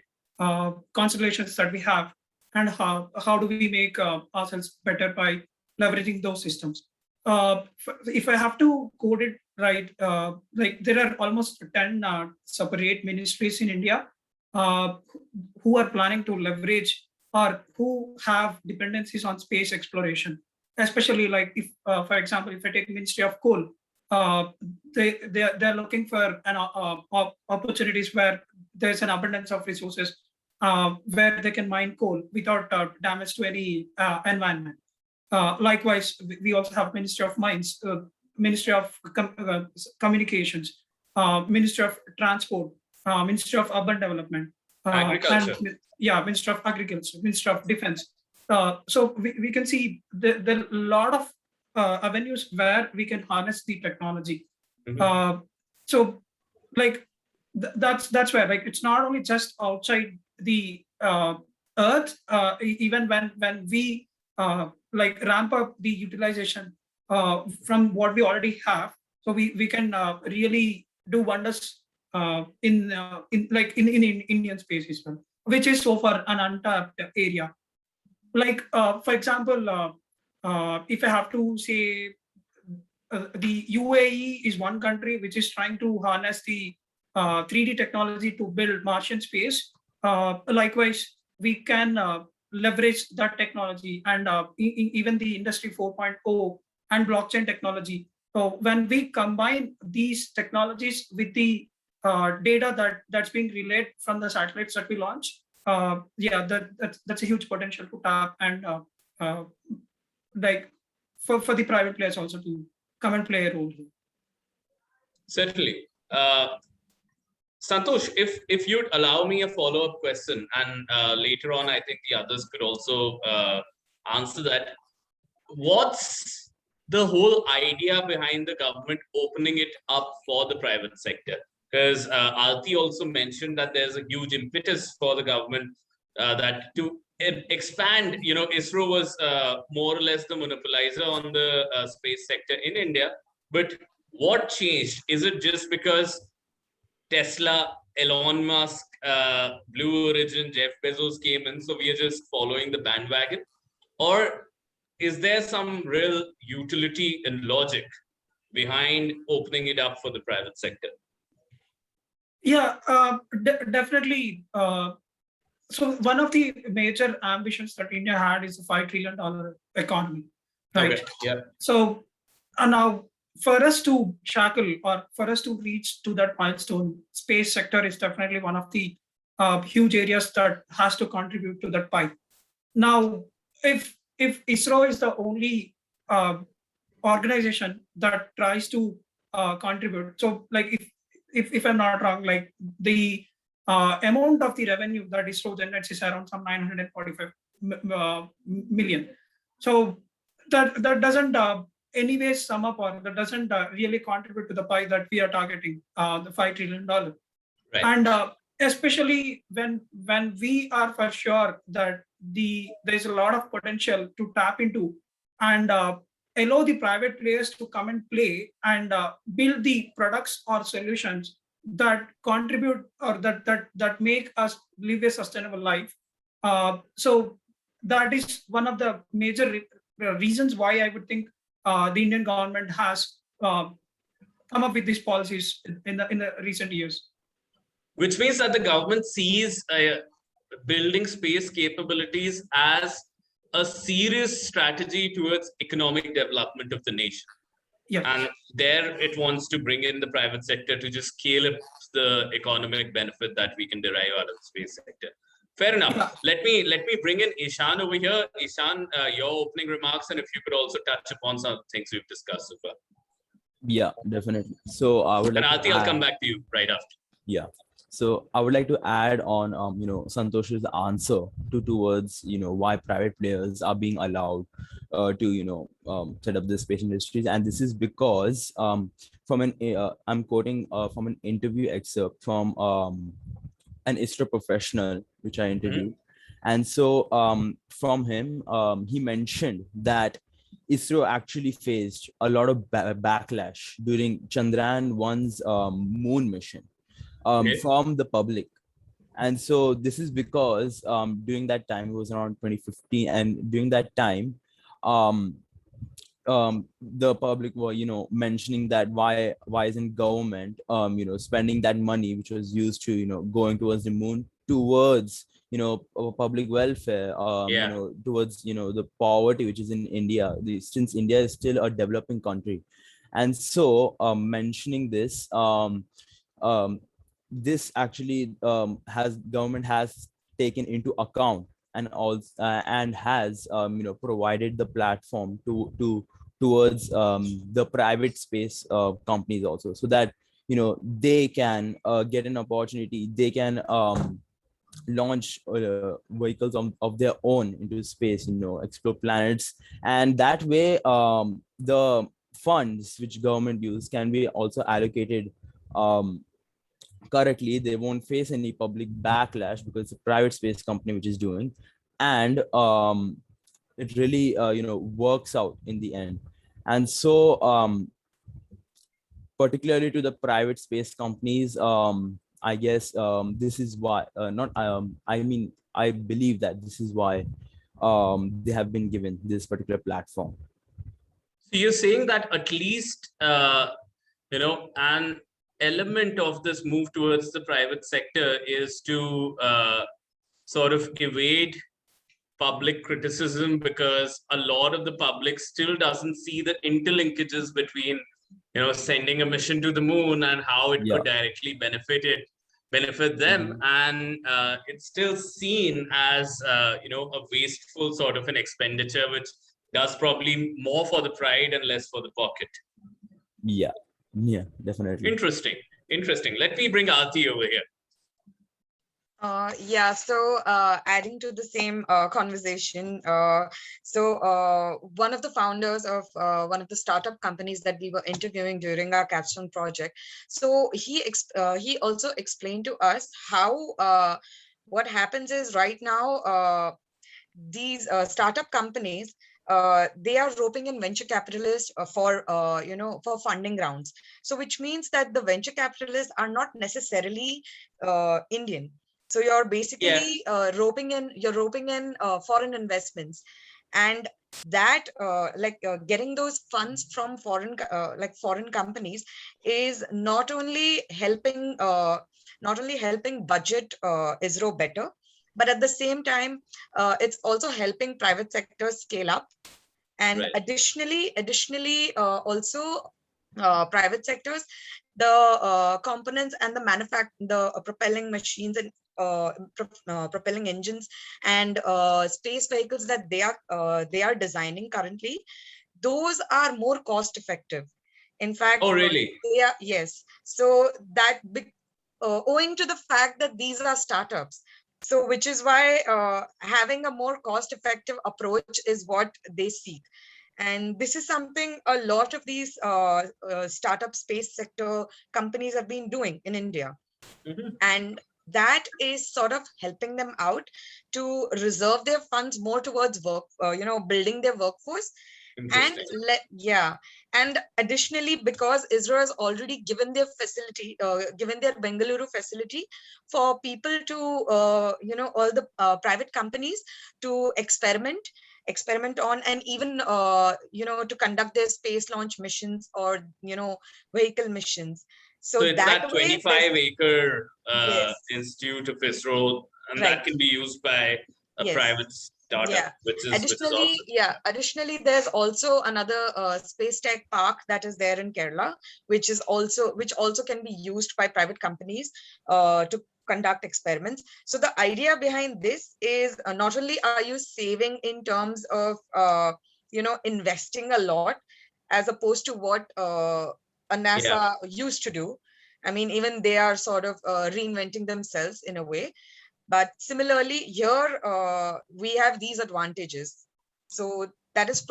constellations that we have, and how do we make ourselves better by leveraging those systems? If I have to code it right, there are almost 10 separate ministries in India who are planning to leverage, or who have dependencies on space exploration. Especially like if, for example, if I take Ministry of Coal, they're looking for opportunities where there's an abundance of resources, where they can mine coal without damage to any environment. Likewise, we also have Ministry of Mines, Ministry of Communications, Ministry of Transport, Ministry of Urban Development, Agriculture. and Ministry of Agriculture, Ministry of Defense. So we can see there are a lot of avenues where we can harness the technology. So that's where it's not only just outside the Earth. Even when we ramp up the utilization from what we already have, so we can really do wonders in Indian space as well, which is so far an untapped area. For example, if I have to say, the UAE is one country which is trying to harness the 3D technology to build Martian space. Likewise, we can leverage that technology, and even the Industry 4.0 and blockchain technology. So when we combine these technologies with the data that's being relayed from the satellites that we launch, that's a huge potential to tap, and for the private players also to come and play a role here. Certainly. Santosh, if you'd allow me a follow-up question, and later on, I think the others could also answer that. What's the whole idea behind the government opening it up for the private sector? Because Aarti also mentioned that there's a huge impetus for the government that to expand. ISRO was more or less the monopolizer on the space sector in India. But what changed? Is it just because Tesla, Elon Musk, Blue Origin, Jeff Bezos came in, so we are just following the bandwagon? Or is there some real utility and logic behind opening it up for the private sector? Yeah, definitely. So one of the major ambitions that India had is a $5 trillion economy, right? Okay. Yeah. So now, for us to shackle, or for us to reach to that milestone, space sector is definitely one of the huge areas that has to contribute to that pie. Now, if if ISRO is the only organization that tries to contribute, so like if I'm not wrong, like the amount of the revenue that ISRO generates is around some 945 million. So that doesn't anyway sum up, or that doesn't really contribute to the pie that we are targeting, the $5 trillion. Right. And especially when we are for sure that there's a lot of potential to tap into and allow the private players to come and play and build the products or solutions that contribute or that make us live a sustainable life. So that is one of the major reasons why I would think the Indian government has come up with these policies in the recent years. Which means that the government sees building space capabilities as a serious strategy towards economic development of the nation. Yeah. And there it wants to bring in the private sector to just scale up the economic benefit that we can derive out of the space sector. Fair enough. Yeah. Let me bring in Ishan over here. Ishan, your opening remarks, and if you could also touch upon some of the things we've discussed so far. Yeah, definitely. So I would like and Aarti, I'll come back to you right after. Yeah. So I would like to add on, Santosh's answer towards, why private players are being allowed to, set up the space industries. And this is because I'm quoting from an interview excerpt from an ISRO professional, which I interviewed. And so from him, he mentioned that ISRO actually faced a lot of backlash during Chandrayaan-1's moon mission. From the public. And so this is because during that time, it was around 2015, and during that time, the public were, mentioning that why isn't government, spending that money which was used to, going towards the moon towards, public welfare, towards, the poverty which is in India, since India is still a developing country. And so mentioning this, this actually government has taken into account and also and has provided the platform towards the private space companies also, so that they can get an opportunity, they can launch vehicles of their own into space, explore planets, and that way the funds which government use can be also allocated correctly. They won't face any public backlash because it's a private space company which is doing, and it really works out in the end. And so particularly to the private space companies, I guess this is why I believe that this is why they have been given this particular platform. So you're saying that at least an element of this move towards the private sector is to sort of evade public criticism, because a lot of the public still doesn't see the interlinkages between sending a mission to the moon and how it could directly benefit them, and it's still seen as a wasteful sort of an expenditure, which does probably more for the pride and less for the pocket. Yeah, definitely. Interesting. Let me bring Aarti over here. So adding to the same conversation, one of the founders of one of the startup companies that we were interviewing during our capstone project, so he also explained to us how what happens is right now these startup companies, they are roping in venture capitalists for funding rounds. So which means that the venture capitalists are not necessarily Indian. So you're basically roping in foreign investments, and that getting those funds from foreign companies is not only helping budget ISRO better, but at the same time it's also helping private sector scale up. And additionally also private sectors, the components and the propelling machines and propelling engines and space vehicles that they are designing currently, those are more cost effective. In fact, oh really? Yes. So that owing to the fact that these are startups, so which is why having a more cost effective approach is what they seek. And this is something a lot of these startup space sector companies have been doing in India. And that is sort of helping them out to reserve their funds more towards work, building their workforce. And and additionally, because ISRO has already given their facility, given their Bengaluru facility for people to, all the private companies to experiment on, and even, to conduct their space launch missions or, vehicle missions. So it's that 25-acre Yes. institute of ISRO, and Right. that can be used by a Yes. private startup, which is Additionally, awesome. Additionally, there's also another space tech park that is there in Kerala, which also can be used by private companies to conduct experiments. So the idea behind this is not only are you saving in terms of investing a lot, as opposed to what a NASA used to do. I mean, even they are sort of reinventing themselves in a way. But similarly, here we have these advantages. So that is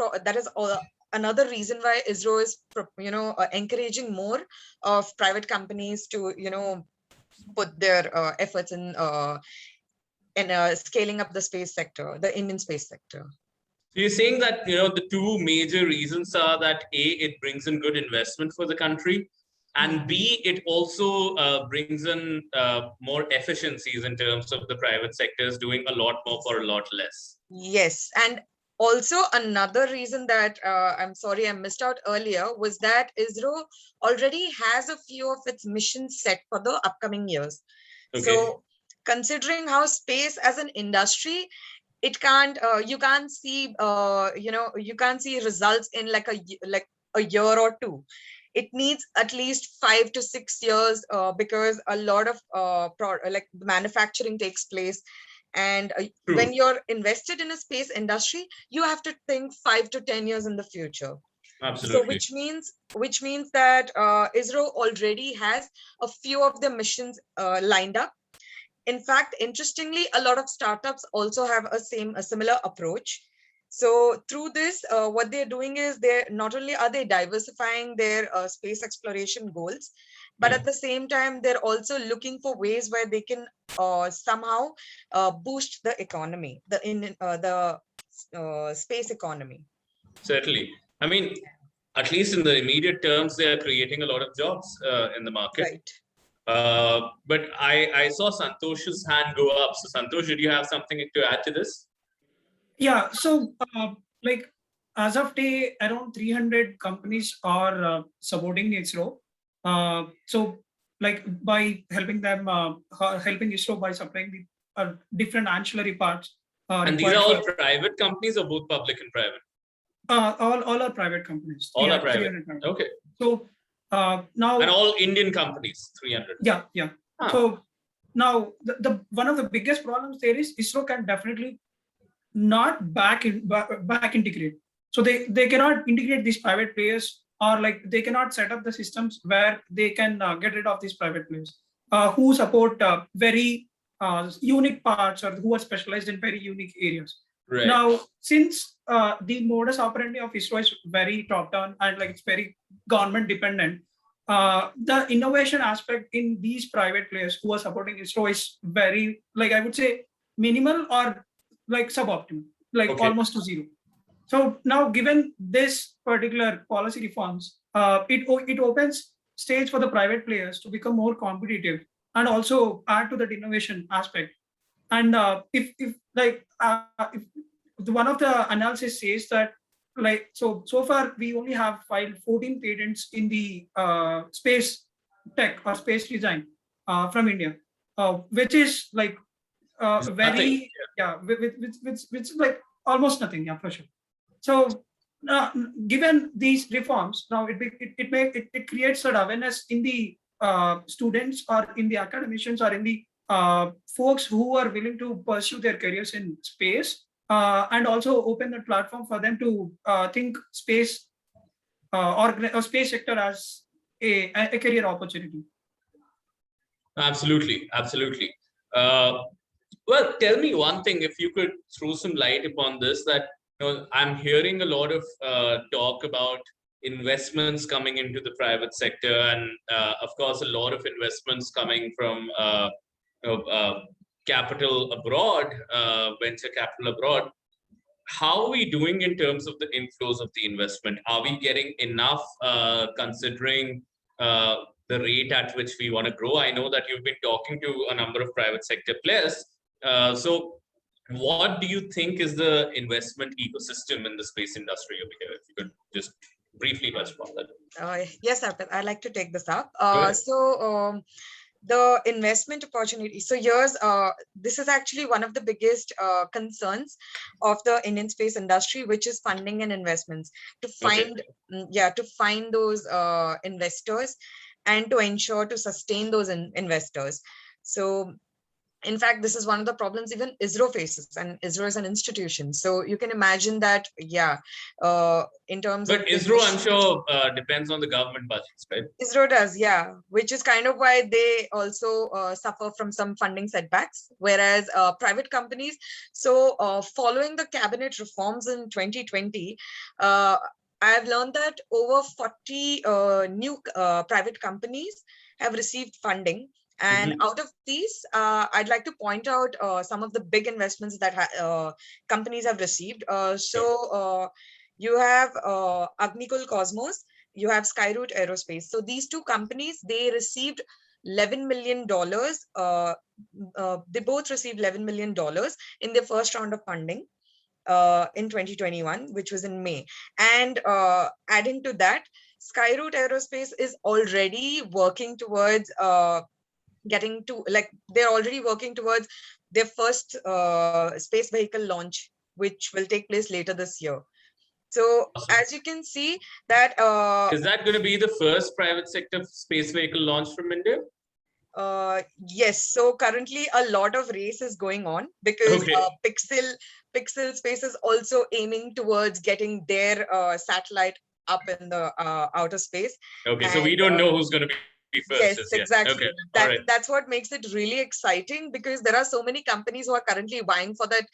another reason why ISRO is, encouraging more of private companies to, put their efforts in scaling up the space sector, the Indian space sector. So you're saying that the two major reasons are that A, it brings in good investment for the country, and B, it also brings in more efficiencies in terms of the private sectors doing a lot more for a lot less. Yes, and also another reason that I'm sorry I missed out earlier was that ISRO already has a few of its missions set for the upcoming years. Okay. So considering how space as an industry, it can't you can't see you can't see results in like a year or two. It needs at least 5 to 6 years because a lot of manufacturing takes place. And when you're invested in a space industry, you have to think 5 to 10 years in the future. Absolutely. So which means that ISRO already has a few of the missions lined up. In fact, interestingly, a lot of startups also have a similar approach. So through this, what they're doing is they're not only are they diversifying their space exploration goals, but at the same time, they're also looking for ways where they can somehow boost the economy, the space economy. Certainly. I mean, at least in the immediate terms, they are creating a lot of jobs in the market. Right. But I saw Santosh's hand go up. So Santosh, did you have something to add to this? Yeah, so as of today, around 300 companies are supporting ISRO. So by helping them, helping ISRO by supplying the different ancillary parts. And these are all private companies or both public and private? All are private companies. All are private. Okay. So now. And all Indian companies, 300. Yeah. So now the one of the biggest problems there is ISRO can definitely not back integrate. So they cannot integrate these private players, or they cannot set up the systems where they can get rid of these private players who support very unique parts, or who are specialized in very unique areas. Right. Now, since the modus operandi of ISRO is very top down and it's very government dependent, the innovation aspect in these private players who are supporting ISRO is very, I would say, minimal or suboptimal, almost to zero. So now, given this particular policy reforms, it opens stage for the private players to become more competitive and also add to that innovation aspect. And if one of the analysis says that so far we only have filed 14 patents in the space tech or space design from India, which is very nothing. which almost nothing, for sure. So given these reforms, now it creates that awareness in the students or in the academicians or in the folks who are willing to pursue their careers in space, and also open the platform for them to think space or space sector as a career opportunity. Absolutely, absolutely. Well, tell me one thing, if you could throw some light upon this, that I'm hearing a lot of talk about investments coming into the private sector, and of course, a lot of investments coming from capital abroad, venture capital abroad. How are we doing in terms of the inflows of the investment? Are we getting enough considering the rate at which we want to grow? I know that you've been talking to a number of private sector players. So what do you think is the investment ecosystem in the space industry over here? If you could just briefly touch upon that. Yes, Arpit, I'd like to take this up. Go ahead. The investment opportunity. So here's, this is actually one of the biggest concerns of the Indian space industry, which is funding and investments, to find, to find those investors and to ensure to sustain those investors. So in fact, this is one of the problems even ISRO faces, and ISRO is an institution. So you can imagine that, in terms of— But ISRO, I'm sure, depends on the government budgets, right? ISRO does, which is kind of why they also suffer from some funding setbacks, whereas private companies, so following the cabinet reforms in 2020, I've learned that over 40 new private companies have received funding. And out of these, I'd like to point out some of the big investments that companies have received. You have Agnikul Cosmos, you have Skyroot Aerospace. So these two companies, they received $11 million. They both received $11 million in their first round of funding in 2021, which was in May. And adding to that, Skyroot Aerospace is already working towards getting to, like, they're already working towards their first space vehicle launch, which will take place later this year. So as you can see that— is that going to be the first private sector space vehicle launch from India? Yes. So currently a lot of race is going on, because Pixel Space is also aiming towards getting their satellite up in the outer space. Okay, so we don't know who's going to be first. Yes, exactly. Okay. That's what makes it really exciting, because there are so many companies who are currently vying for that,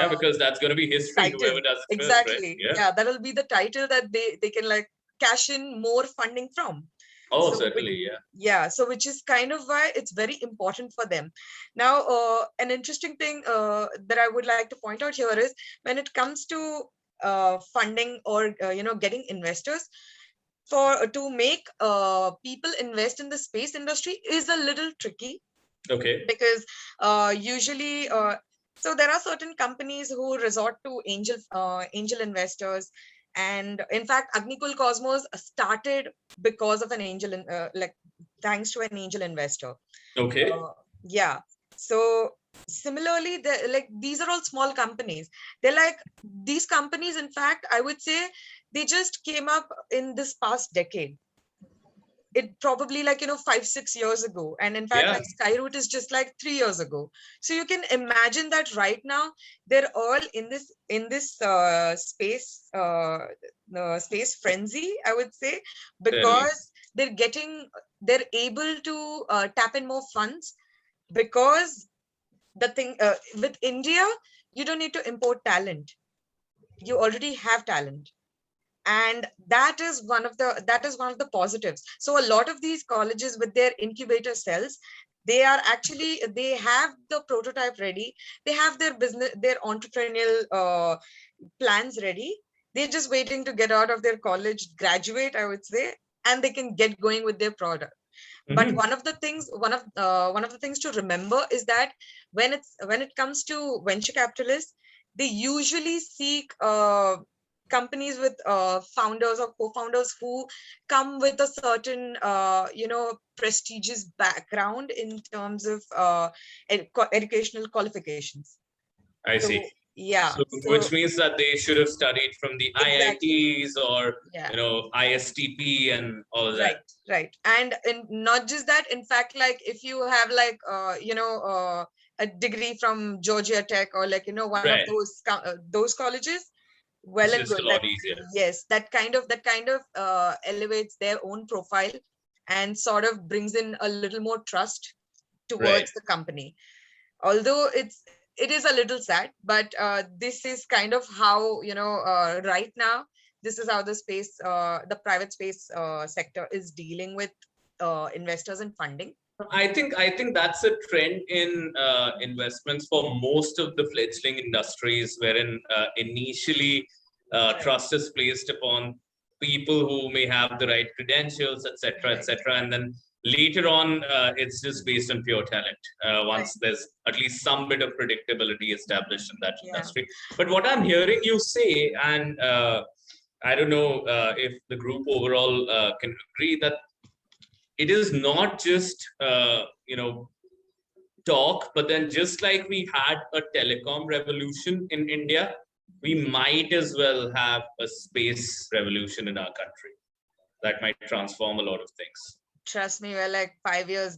because that's going to be history, title. whoever does it Exactly. first, right? That'll be the title that they can like cash in more funding from. Oh, certainly, So which is kind of why it's very important for them. Now, an interesting thing that I would like to point out here is, when it comes to funding or getting investors, to make people invest in the space industry is a little tricky. Okay. Because usually, so there are certain companies who resort to angel investors. And in fact, Agnikul Cosmos started because of an angel, thanks to an angel investor. Okay. So similarly, these are all small companies. They're like, these companies, in fact, I would say they just came up in this past decade. It probably 5-6 years ago. And in fact, like Skyroot is just like 3 years ago. So you can imagine that right now they're all in this space frenzy, I would say, because they're able to tap in more funds, because the thing with India, you don't need to import talent. You already have talent. And that is one of the positives. So a lot of these colleges with their incubator cells, they have the prototype ready. They have their entrepreneurial plans ready. They're just waiting to get out of their college, graduate, I would say, and they can get going with their product. But one of the things to remember is that when it comes to venture capitalists, they usually seek companies with founders or co-founders who come with a certain prestigious background in terms of educational qualifications. I see. Yeah. So, which means that they should have studied from the IITs or ISTP and all that. Right. And not just that, in fact, like if you have like a degree from Georgia Tech or like one of those colleges, well It's and just good. a lot easier. Yes, that kind of elevates their own profile and sort of brings in a little more trust towards the company. Although it is a little sad, but this is kind of how right now this is how the private space sector is dealing with investors and funding. I think that's a trend in investments for most of the fledgling industries, wherein initially trust is placed upon people who may have the right credentials, etc., etc., and then later on it's just based on pure talent. Once there's at least some bit of predictability established in that industry. But what I'm hearing you say, and I don't know if the group overall can agree, that it is not just talk, but then just like we had a telecom revolution in India, we might as well have a space revolution in our country that might transform a lot of things. Trust me, well, like 5 years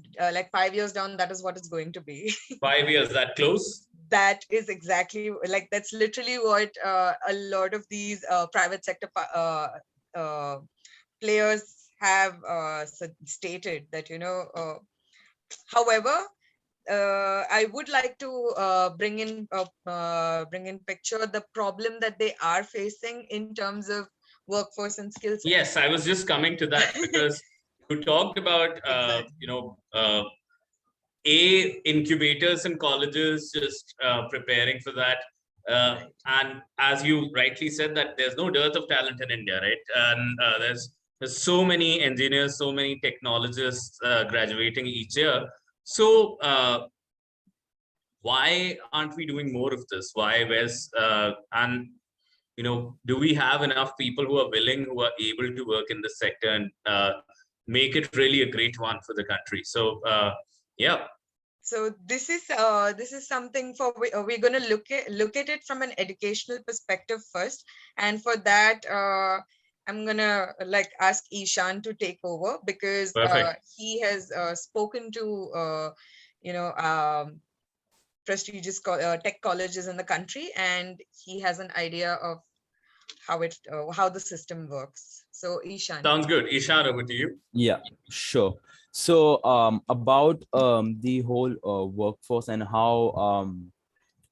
down, that is what it's going to be. 5 years, that close? That is exactly like, that's literally what a lot of these private sector players have stated that, however, I would like to bring in picture the problem that they are facing in terms of workforce and skills. Yes, I was just coming to that because you talked about incubators and colleges just preparing for that. And as you rightly said, that there's no dearth of talent in India, right? And there's so many engineers, so many technologists graduating each year. So why aren't we doing more of this? And do we have enough people who are willing, who are able to work in this sector and make it really a great one for the country? So yeah. So this is something we're going to look at it from an educational perspective first, and for that I'm gonna ask Ishan to take over, because he has spoken to prestigious tech colleges in the country, and he has an idea of how the system works. So Ishan. Sounds good. Ishan, over to you. Yeah, sure. So about the whole workforce and how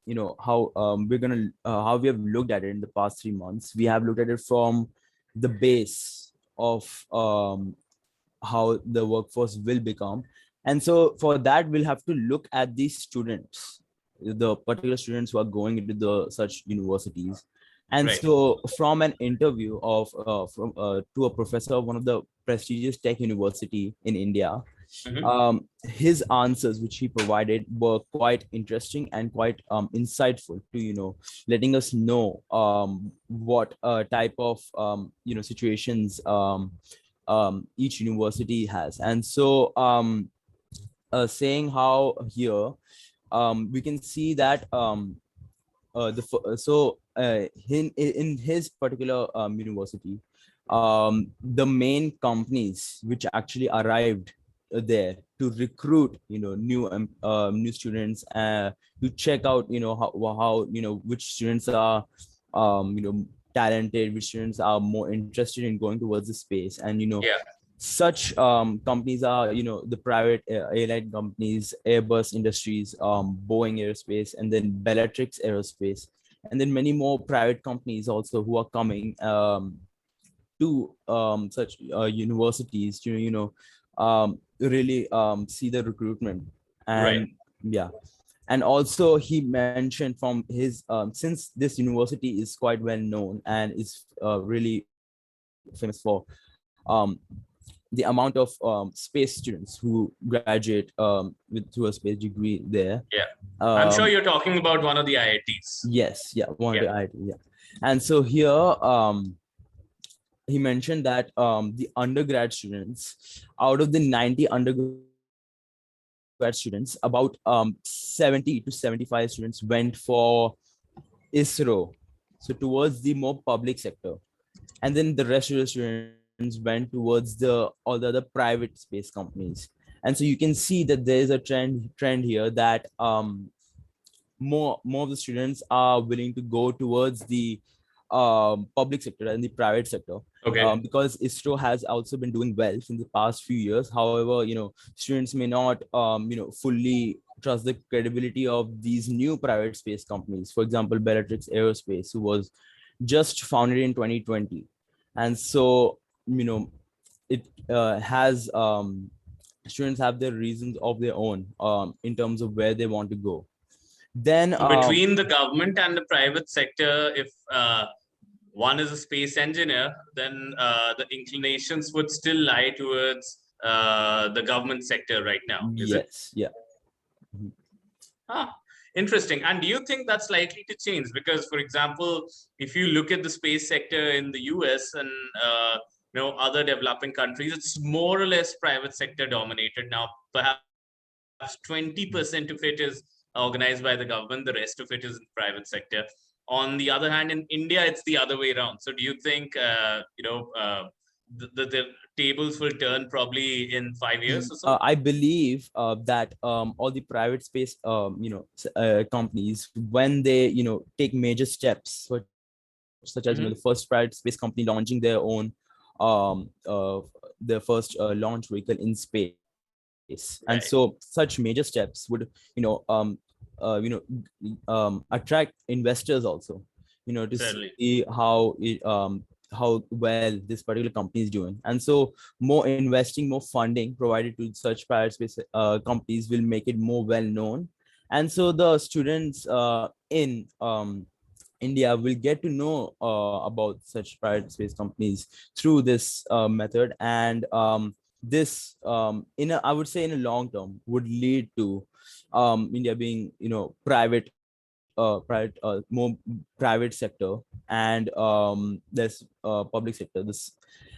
we're gonna how we have looked at it in the past 3 months. We have looked at it from the base of how the workforce will become, and so for that we'll have to look at these students, the particular students who are going into such universities. And so from an interview of to a professor of one of the prestigious tech university in India, his answers which he provided were quite interesting and quite insightful to letting us know what type of situations each university has. And so saying how here we can see that in his particular university, the main companies which actually arrived there to recruit new students, to check out how which students are talented, which students are more interested in going towards the space. And such companies are the private airline companies, Airbus Industries, Boeing Aerospace, and then Bellatrix Aerospace, and then many more private companies also who are coming to such universities to really see the recruitment. And and also he mentioned from his since this university is quite well known and is really famous for the amount of space students who graduate through a space degree there. I'm sure you're talking about one of the IITs. Yes, one of the IITs, And so here he mentioned that the undergrad students, out of the 90 undergrad students, about 70 to 75 students went for ISRO, so towards the more public sector, and then the rest of the students went towards all the other private space companies. And so you can see that there is a trend here that more of the students are willing to go towards the public sector and the private sector, because ISRO has also been doing well in the past few years. However, students may not fully trust the credibility of these new private space companies. For example, Bellatrix Aerospace, who was just founded in 2020, and so it has students have their reasons of their own in terms of where they want to go. Then between the government and the private sector, if one is a space engineer, then the inclinations would still lie towards the government sector right now. Is it? Yeah. Interesting. And do you think that's likely to change? Because, for example, if you look at the space sector in the US and other developing countries, it's more or less private sector dominated now. Perhaps 20% of it is organized by the government, the rest of it is in the private sector. On the other hand, in India, it's the other way around. So do you think the tables will turn probably in 5 years or so? I believe that all the private space companies, when they take major steps, such as the first private space company launching their own their first launch vehicle in space. And so such major steps would attract investors also, to see how well this particular company is doing. And so more investing, more funding provided to such private space companies will make it more well known. And so the students in India will get to know about such private space companies through this method. And this I would say in a long term would lead to India being private more private sector, and there's public sector.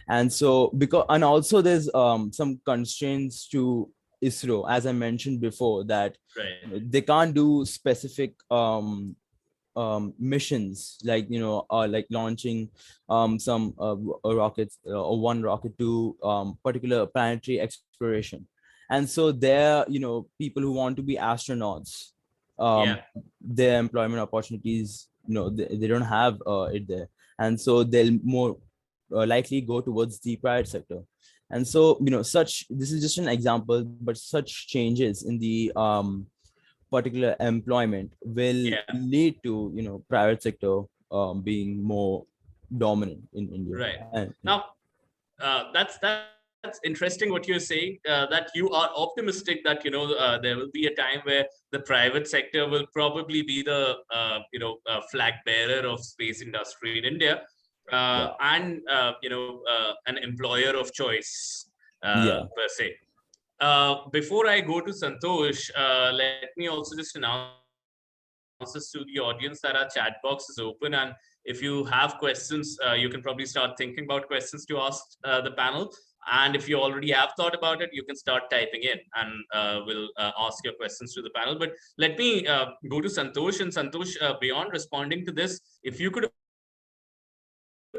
And so and also there's some constraints to ISRO, as I mentioned before, that they can't do specific missions like like launching some rockets or one rocket to particular planetary exploration. And so there people who want to be astronauts, their employment opportunities, they don't have it there, and so they'll more likely go towards the private sector. And so this is just an example, but such changes in the particular employment will lead to private sector being more dominant in India. Right. And, now that's interesting what you're saying, that you are optimistic that there will be a time where the private sector will probably be the flag bearer of space industry in India, and an employer of choice per se. Before I go to Santosh, let me also just announce this to the audience that our chat box is open, and if you have questions, you can probably start thinking about questions to ask the panel. And if you already have thought about it, you can start typing in, and we'll ask your questions to the panel. But let me go to Santosh. And Santosh, beyond responding to this, if you could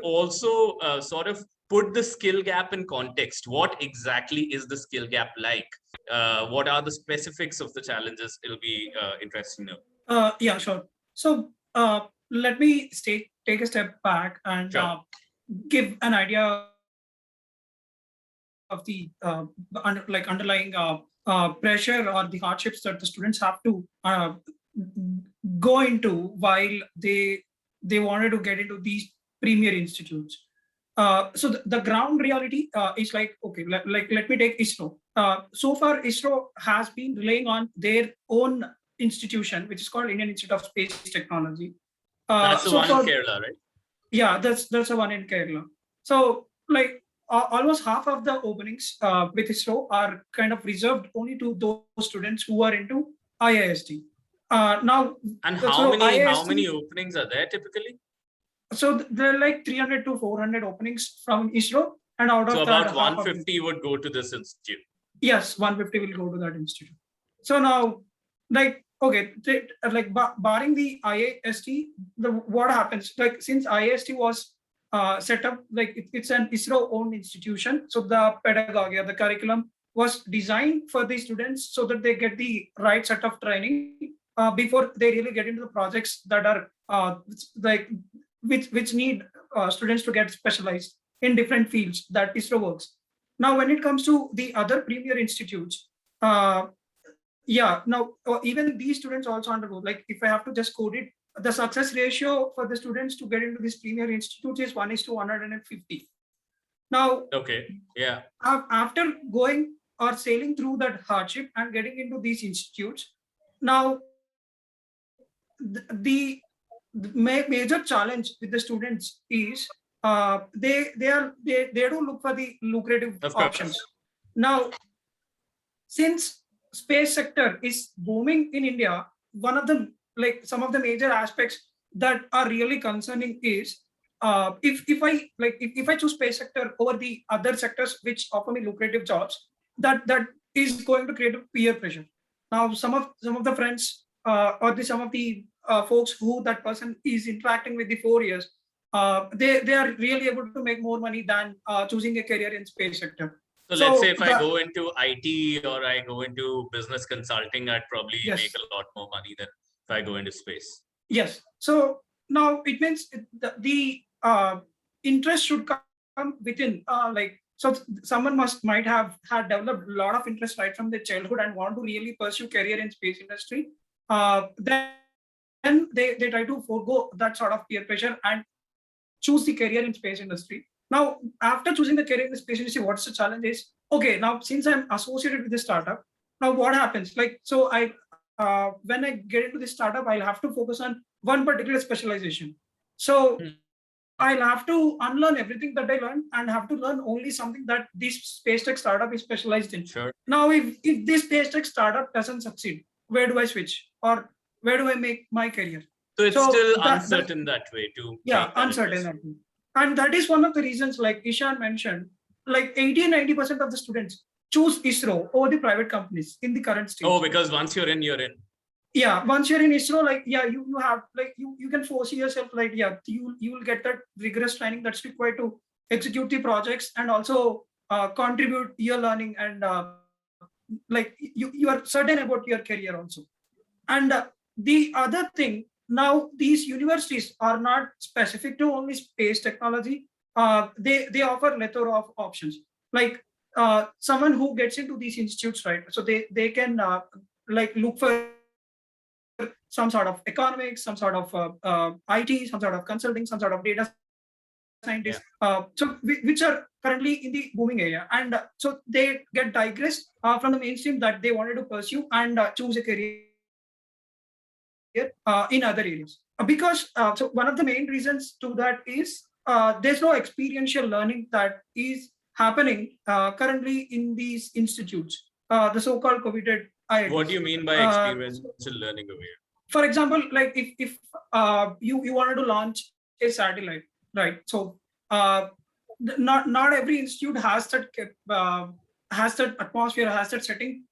also sort of put the skill gap in context. What exactly is the skill gap like? What are the specifics of the challenges? It'll be interesting to know. Yeah, sure. So let me take a step back and give an idea of the underlying pressure or the hardships that the students have to go into while they wanted to get into these premier institutes. So the ground reality is like, okay, let me take ISRO. So far, ISRO has been relying on their own institution, which is called Indian Institute of Space Technology. That's the one in Kerala, right? Yeah, that's the one in Kerala. So like almost half of the openings with ISRO are kind of reserved only to those students who are into IIST. Now, and how many openings are there typically? So there are like 300 to 400 openings from ISRO, and out of that, about 150 would go to this institute. Yes, 150 will go to that institute. So now, like, okay, like barring the IIST, what happens, like since IIST was set up, like it's an ISRO-owned institution, so the pedagogy or the curriculum was designed for the students so that they get the right set of training before they really get into the projects that are like which need students to get specialized in different fields that ISRO works. Now, when it comes to the other premier institutes, yeah, now even these students also undergo, like if I have to just code it, the success ratio for the students to get into this premier institute is 1:150. Now, okay, yeah, after going or sailing through that hardship and getting into these institutes, now the major challenge with the students is they don't look for the lucrative options. Now, since space sector is booming in India, one of the, like some of the major aspects that are really concerning is if I choose space sector over the other sectors which offer me lucrative jobs, that is going to create a peer pressure. Now, some of the friends or some of the folks who that person is interacting with the 4 years, they are really able to make more money than choosing a career in space sector. So let's say if I go into IT or I go into business consulting, I'd probably make a lot more money than if I go into space. Yes. So now it means the interest should come within. So someone might have had developed a lot of interest right from their childhood and want to really pursue career in space industry. Then they try to forego that sort of peer pressure and choose the career in space industry. Now, after choosing the career in the space industry, what's the challenge is, okay, now since I'm associated with the startup, now what happens? Like, so when I get into this startup, I'll have to focus on one particular specialization. So I'll have to unlearn everything that I learned and have to learn only something that this space tech startup is specialized in. Sure. Now, if this space tech startup doesn't succeed, where do I switch? Or where do I make my career? So it's still uncertain that way too. Yeah, uncertain. And that is one of the reasons, like Ishan mentioned, like 80-90% of the students choose ISRO over the private companies in the current stage. Oh, because once you're in, you're in. Yeah, once you're in ISRO, like, yeah, you have, like, you can foresee yourself, like, yeah, you will get that rigorous training that's required to execute the projects and also contribute your learning and like you are certain about your career also. And the other thing, now these universities are not specific to only space technology. They offer a plethora of options. Like someone who gets into these institutes, right? So they can like look for some sort of economics, some sort of IT, some sort of consulting, some sort of data scientists, so which are currently in the booming area. And so they get digressed from the mainstream that they wanted to pursue and choose a career in other areas. Because so one of the main reasons to that is there's no experiential learning that is happening currently in these institutes, the so-called coveted IITs. What do you mean by experiential learning over here? For example, like if you wanted to launch a satellite, right? So not every institute has that atmosphere, has that setting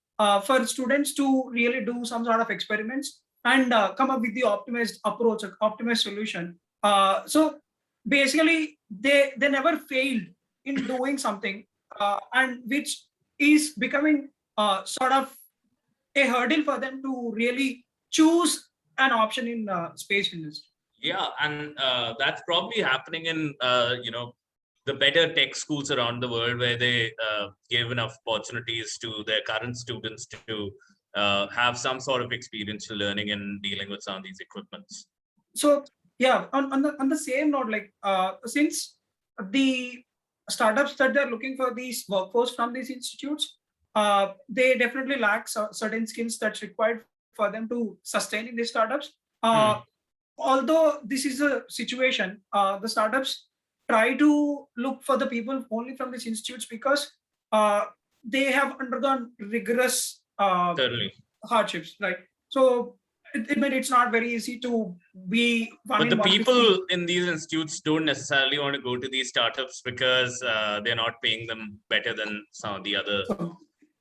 for students to really do some sort of experiments and come up with the optimized approach, optimized solution. So basically, they never failed in doing something, and which is becoming sort of a hurdle for them to really choose an option in space industry. Yeah, and that's probably happening in the better tech schools around the world, where they give enough opportunities to their current students to have some sort of experiential learning in dealing with some of these equipments. So yeah, on the same note, like since the startups that they're looking for these workforce from these institutes, they definitely lack certain skills that's required for them to sustain in these startups. Although this is a situation, the startups try to look for the people only from these institutes because they have undergone rigorous hardships, right? So it's not very easy to be one. But the people in these institutes don't necessarily want to go to these startups because they're not paying them better than some of the other.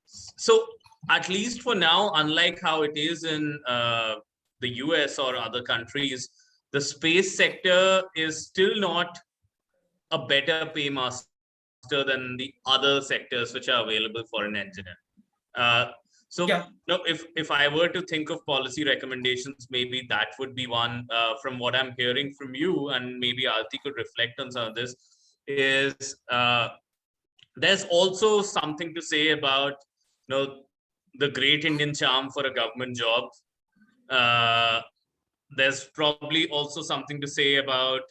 So at least for now, unlike how it is in the US or other countries, the space sector is still not a better pay master than the other sectors which are available for an engineer. So no, if I were to think of policy recommendations, maybe that would be one. From what I'm hearing from you, and maybe Aarti could reflect on some of this, is there's also something to say about the great Indian charm for a government job. There's probably also something to say about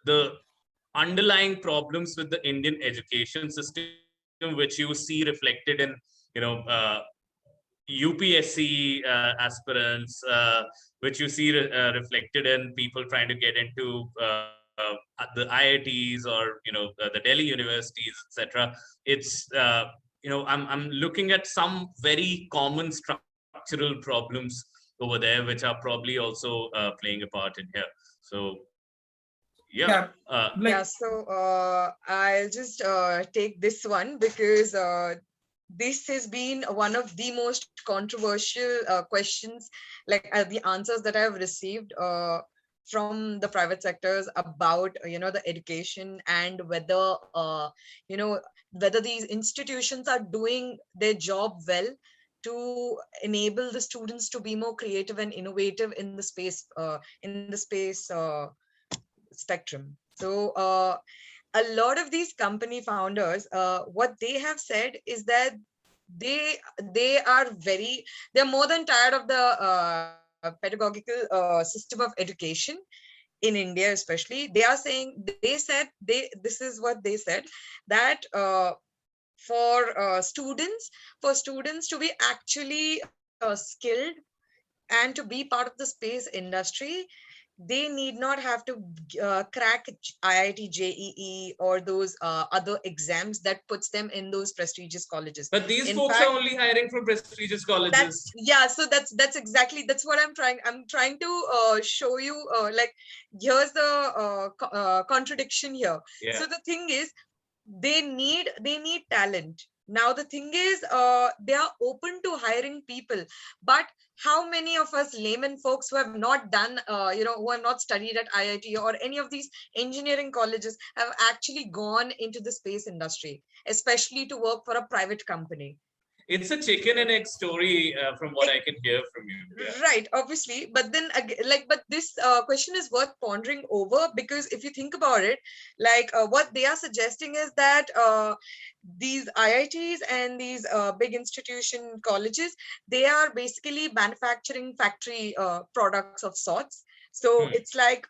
the underlying problems with the Indian education system, which you see reflected in UPSC aspirants, which you see reflected in people trying to get into the IITs or the Delhi universities, etc. It's I'm looking at some very common structural problems over there, which are probably also playing a part in here. So yeah. So I'll just take this one because this has been one of the most controversial questions, like the answers that I've received from the private sectors about the education and whether whether these institutions are doing their job well to enable the students to be more creative and innovative in the space spectrum. So a lot of these company founders, what they have said is that they're more than tired of the pedagogical system of education in India, especially. This is what they said, that for students to be actually skilled and to be part of the space industry, they need not have to crack IIT, JEE, or those other exams that puts them in those prestigious colleges. But these folks are only hiring from prestigious colleges. So that's exactly, that's what I'm trying to show you. Like, here's the contradiction here. Yeah. So the thing is, they need talent. Now the thing is, they are open to hiring people, but how many of us layman folks who have not done, who have not studied at IIT or any of these engineering colleges have actually gone into the space industry, especially to work for a private company? It's a chicken and egg story from what I can hear from you. Yeah. Right, obviously, but then but this question is worth pondering over, because if you think about it, what they are suggesting is that these IITs and these big institution colleges, they are basically manufacturing factory products of sorts. So it's like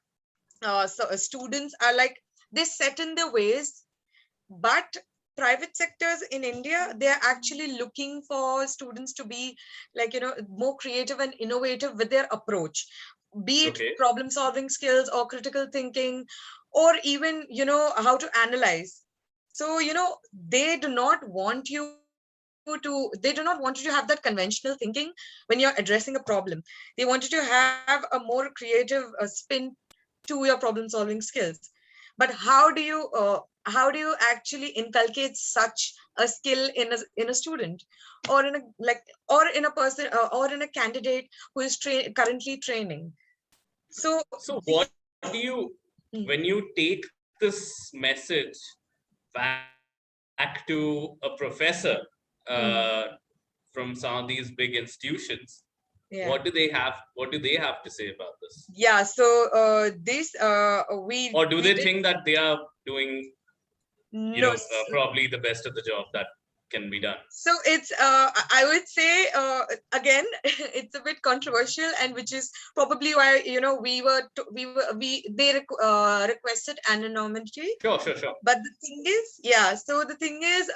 students are they set in their ways, but private sectors in India, they are actually looking for students to be more creative and innovative with their approach, be it problem solving skills or critical thinking, or even how to analyze. So they do not want you to have that conventional thinking when you're addressing a problem. They want you to have a more creative spin to your problem solving skills. But how do you actually inculcate such a skill in a student, or in a person, or in a candidate who is currently training? So what do you, when you take this message back to a professor from some of these big institutions, what do they have to say about this? Yeah, so or do they think that they are doing probably the best of the job that can be done? So it's I would say again it's a bit controversial, and which is probably why they requested anonymity. Sure. But the thing is,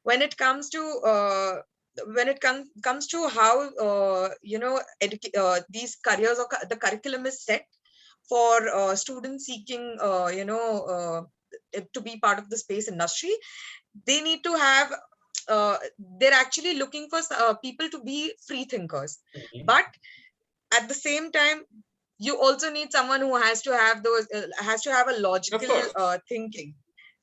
when it comes to how these careers or the curriculum is set for students seeking to be part of the space industry, they need to have they're actually looking for people to be free thinkers. But at the same time, you also need someone who has to have a logical thinking.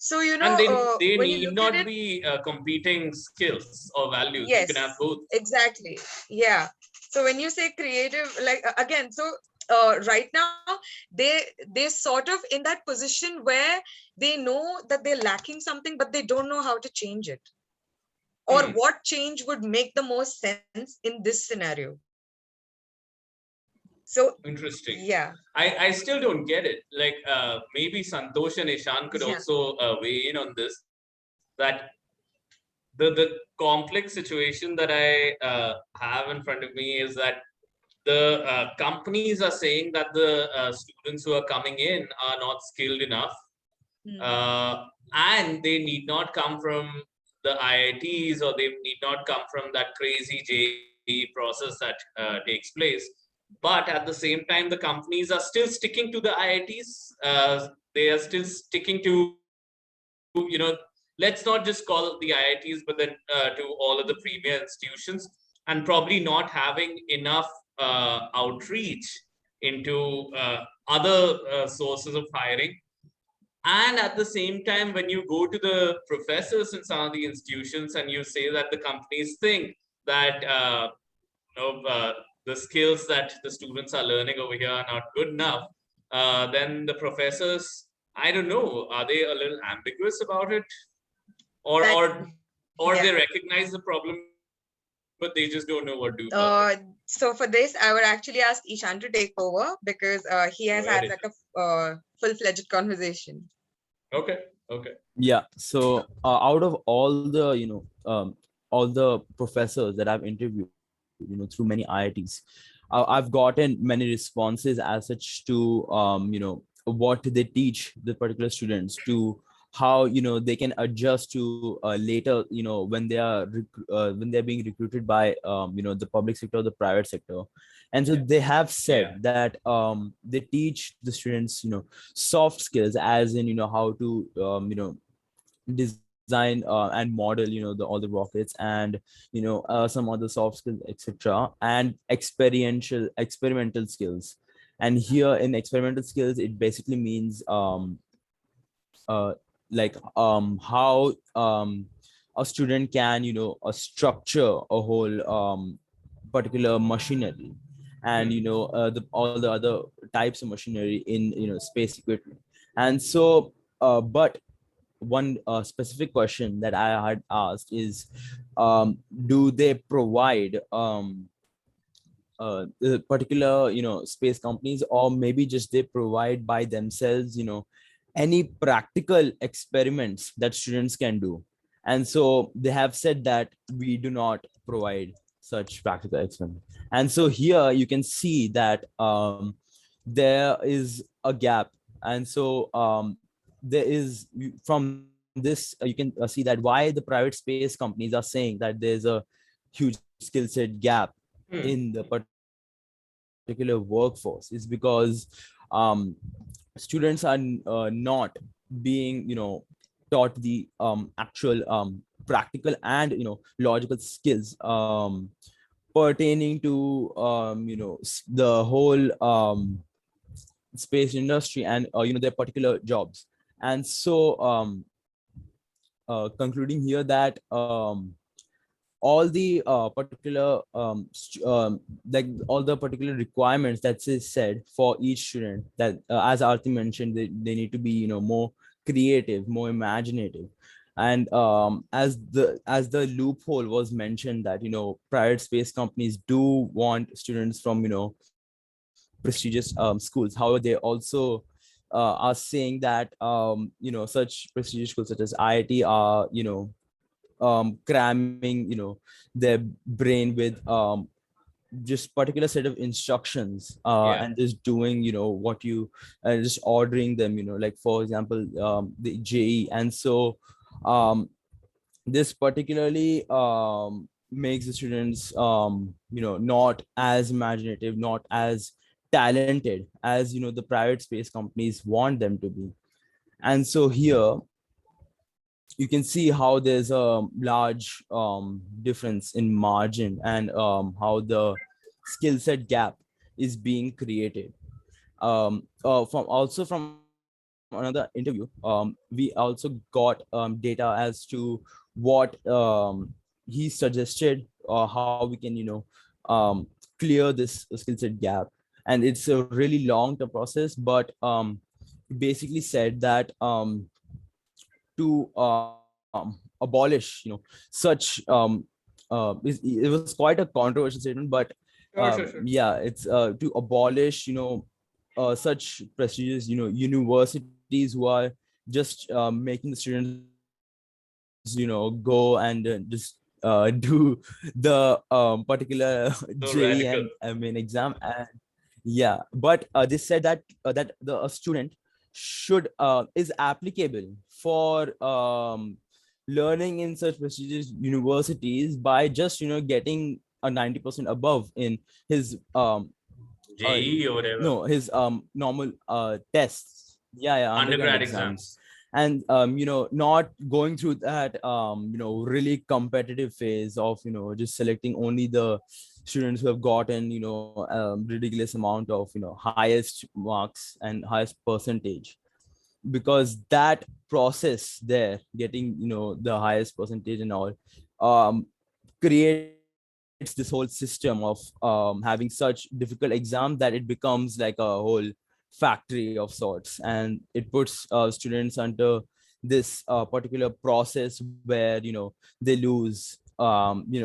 So, you And know, they when you need look at not it, be competing skills or values. You yes, can have both. exactly. Yeah. So when you say creative, like again, so right now they're sort of in that position where they know that they're lacking something, but they don't know how to change it, or what change would make the most sense in this scenario. So Interesting. yeah, I still don't get it. Like maybe Santosh and Ishan could yeah, also weigh in on this. That the complex situation that I have in front of me is that the companies are saying that the students who are coming in are not skilled enough, and they need not come from the IITs, or they need not come from that crazy JEE process that takes place. But at the same time, the companies are still sticking to the IITs. They are still sticking to, let's not just call the IITs, but then to all of the premier institutions, and probably not having enough outreach into other sources of hiring. And at the same time, when you go to the professors in some of the institutions and you say that the companies think that the skills that the students are learning over here are not good enough, then the professors, I don't know, are they a little ambiguous about it, or that, or they yeah. recognize the problem, but they just don't know what to do? So for this, I would actually ask Ishan to take over because he has Go had ahead. like a full-fledged conversation. Okay. Okay. Yeah. So out of all the all the professors that I've interviewed, through many IITs, I've gotten many responses as such to what they teach the particular students, to how they can adjust to later, when they are when they're being recruited by the public sector or the private sector. And so they have said that they teach the students soft skills, as in how to design and model all the rockets, and some other soft skills, etc., and experimental skills. And here in experimental skills, it basically means uh how a student can structure a whole particular machinery, and all the other types of machinery in space equipment. And so but one specific question that I had asked is, do they provide the particular space companies, or maybe just they provide by themselves any practical experiments that students can do? And so they have said that we do not provide such practical experiments. And so here you can see that there is a gap. And so there is, from this you can see that why the private space companies are saying that there's a huge skill set gap in the particular workforce, is because students are not being taught the actual practical and logical skills pertaining to the whole space industry, and their particular jobs. And so concluding here that all the particular like all the particular requirements that is said for each student, that as Aarti mentioned, they need to be more creative, more imaginative. And as the loophole was mentioned, that private space companies do want students from prestigious schools. However, they also are saying that such prestigious schools such as IIT are cramming their brain with just particular set of instructions, and just doing what you just ordering them, like for example the JE. And so this particularly makes the students not as imaginative, not as talented as the private space companies want them to be. And so here you can see how there's a large difference in margin, and how the skill set gap is being created from also from IITs. another interview, we also got data as to what he suggested how we can, clear this skill set gap. And it's a really long-term process, but he basically said that to abolish, such it was quite a controversial statement, but Sure. yeah, it's to abolish, such prestigious, universities who are just making the students, go and just do the particular So JEE radical. and I mean exam. And yeah, but they said that a student should is applicable for learning in such prestigious universities by just getting a 90% above in his JEE or whatever. no, his normal tests. Yeah, undergrad Undergrad exams. exams. And not going through that really competitive phase of just selecting only the students who have gotten ridiculous amount of highest marks and highest percentage. Because that process there, getting the highest percentage and all, creates this whole system of having such difficult exam that it becomes like a whole factory of sorts, and it puts students under this particular process where they lose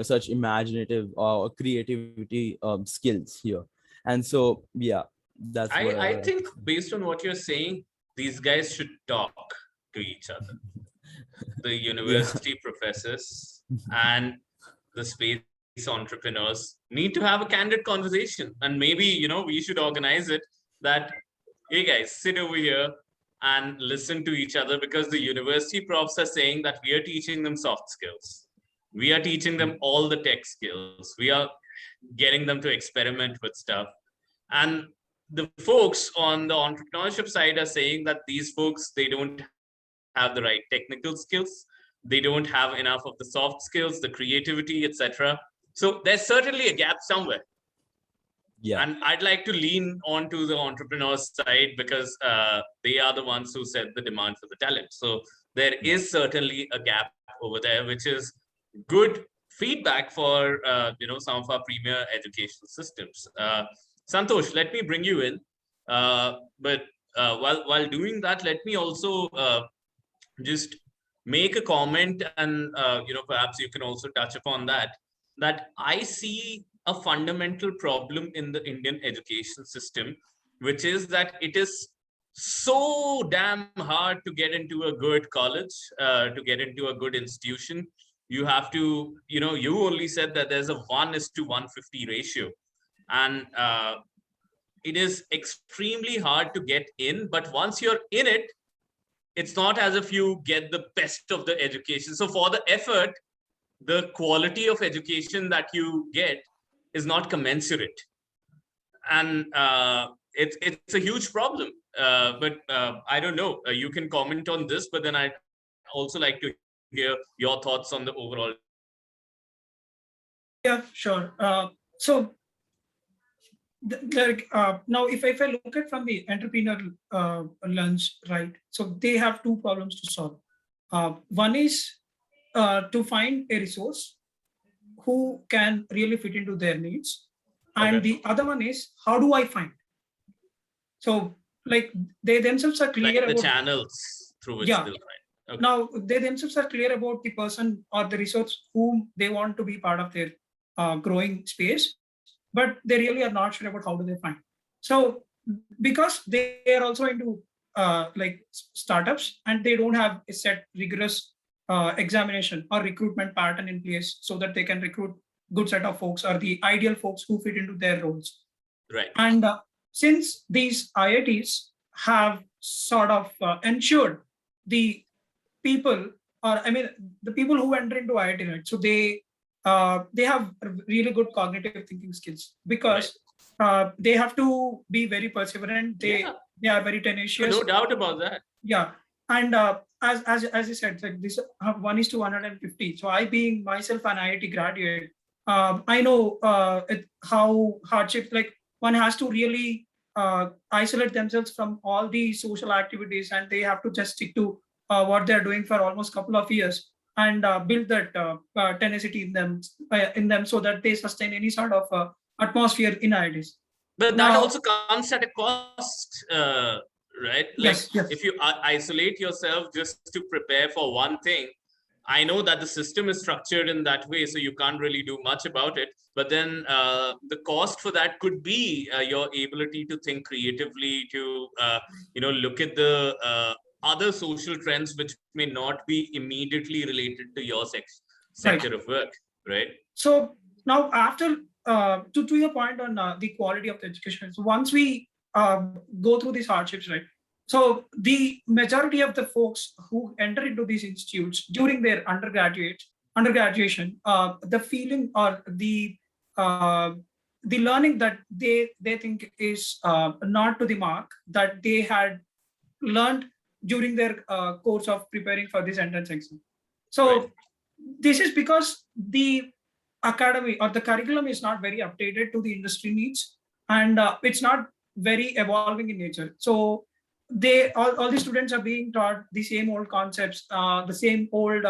such imaginative or creativity skills here. And so yeah, that's what I think based on what you're saying, these guys should talk to each other. The university professors and the space entrepreneurs need to have a candid conversation. And maybe, we should organize it that, hey guys, sit over here and listen to each other, because the university profs are saying that we are teaching them soft skills. We are teaching them all the tech skills. We are getting them to experiment with stuff. And the folks on the entrepreneurship side are saying that these folks, they don't have the right technical skills. They don't have enough of the soft skills, the creativity, etc. So there's certainly a gap somewhere. Yeah. And I'd like to lean onto the entrepreneurs side, because they are the ones who set the demand for the talent. So there is certainly a gap over there, which is good feedback for some of our premier educational systems. Santosh, let me bring you in. But while doing that, let me also just make a comment, and perhaps you can also touch upon that I see a fundamental problem in the Indian education system, which is that it is so damn hard to get into a good college, to get into a good institution. You have to, you only said that there's a 1:150 ratio, and it is extremely hard to get in. But once you're in it, it's not as if you get the best of the education. So for the effort, the quality of education that you get is not commensurate. And it's a huge problem. But I don't know, you can comment on this, but then I'd also like to hear your thoughts on the overall. Yeah, sure. So now if I look at from the entrepreneur lens, right? So they have two problems to solve. One is to find a resource who can really fit into their needs. And the other one is, how do I find? So like they themselves are clear like the about channels through which they'll find. Okay. Now they themselves are clear about the person or the resource whom they want to be part of their growing space, but they really are not sure about how do they find. So because they are also into like startups, and they don't have a set rigorous examination or recruitment pattern in place so that they can recruit good set of folks or the ideal folks who fit into their roles. Right. And since these IITs have sort of ensured the people, or I mean the people who enter into IIT, right? So they have really good cognitive thinking skills, because they have to be very perseverant. They are very tenacious. No doubt about that. Yeah, and as you said, like this 1:150. So I, being myself an IIT graduate, I know how hardship, like one has to really isolate themselves from all the social activities, and they have to just stick to what they're doing for almost a couple of years, and build that tenacity in them so that they sustain any sort of atmosphere in IITs. But that also comes at a cost, right? Like Yes, yes. if you isolate yourself just to prepare for one thing, I know that the system is structured in that way, so you can't really do much about it. But then the cost for that could be your ability to think creatively, to look at the other social trends which may not be immediately related to your sector of work, right? So now, after to your point on the quality of the education, so once we go through these hardships, right? So the majority of the folks who enter into these institutes during their undergraduation, the feeling or the learning that they think is not to the mark that they had learned during their course of preparing for this entrance exam. So this is because the academy or the curriculum is not very updated to the industry needs, and it's not very evolving in nature. So all the students are being taught the same old concepts, the same old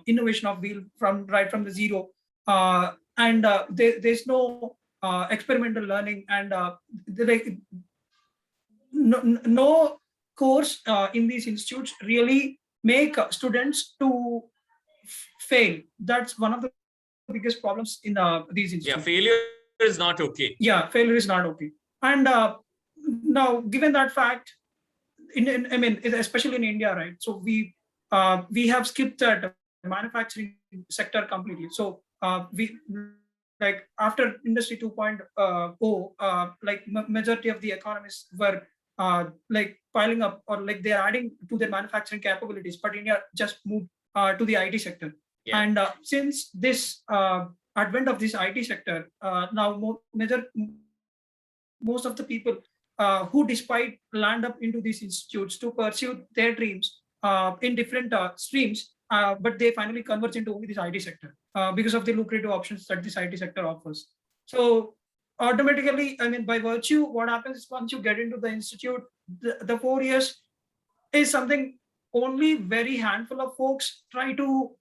innovation of wheel right from the zero, and there's no experimental learning, and no course in these institutes really make students to fail. That's one of the biggest problems in these institutes. Yeah, failure is not okay. Yeah, failure is not okay. And now, given that fact, I mean, especially in India, right? So we have skipped that manufacturing sector completely. So we like after Industry 2.0, like majority of the economists were like piling up, or like they're adding to their manufacturing capabilities, but India just moved to the IT sector. Yeah. And since this advent of this IT sector, now most of the people who despite land up into these institutes to pursue their dreams in different streams, but they finally converge into only this IT sector because of the lucrative options that this IT sector offers. So automatically, I mean, by virtue, what happens is once you get into the institute, the 4 years is something only very handful of folks try to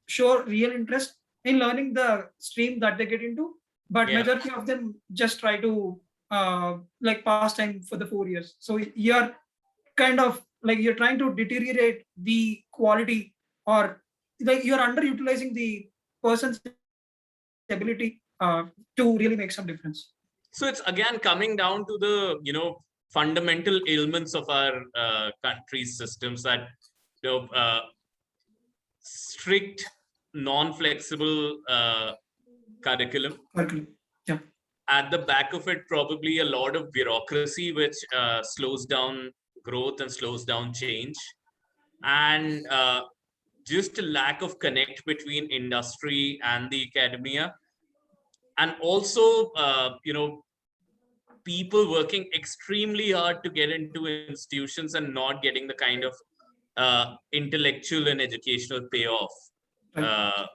show real interest in learning the stream that they get into, but majority of them just try to like pass time for the 4 years. So you're kind of like you're trying to deteriorate the quality, or like you're underutilizing the person's ability to really make some difference. So it's again coming down to the fundamental ailments of our country's systems, that strict, non-flexible curriculum. Yeah. At the back of it, probably a lot of bureaucracy, which slows down growth and slows down change, and just a lack of connect between industry and the academia, and also people working extremely hard to get into institutions and not getting the kind of intellectual and educational payoff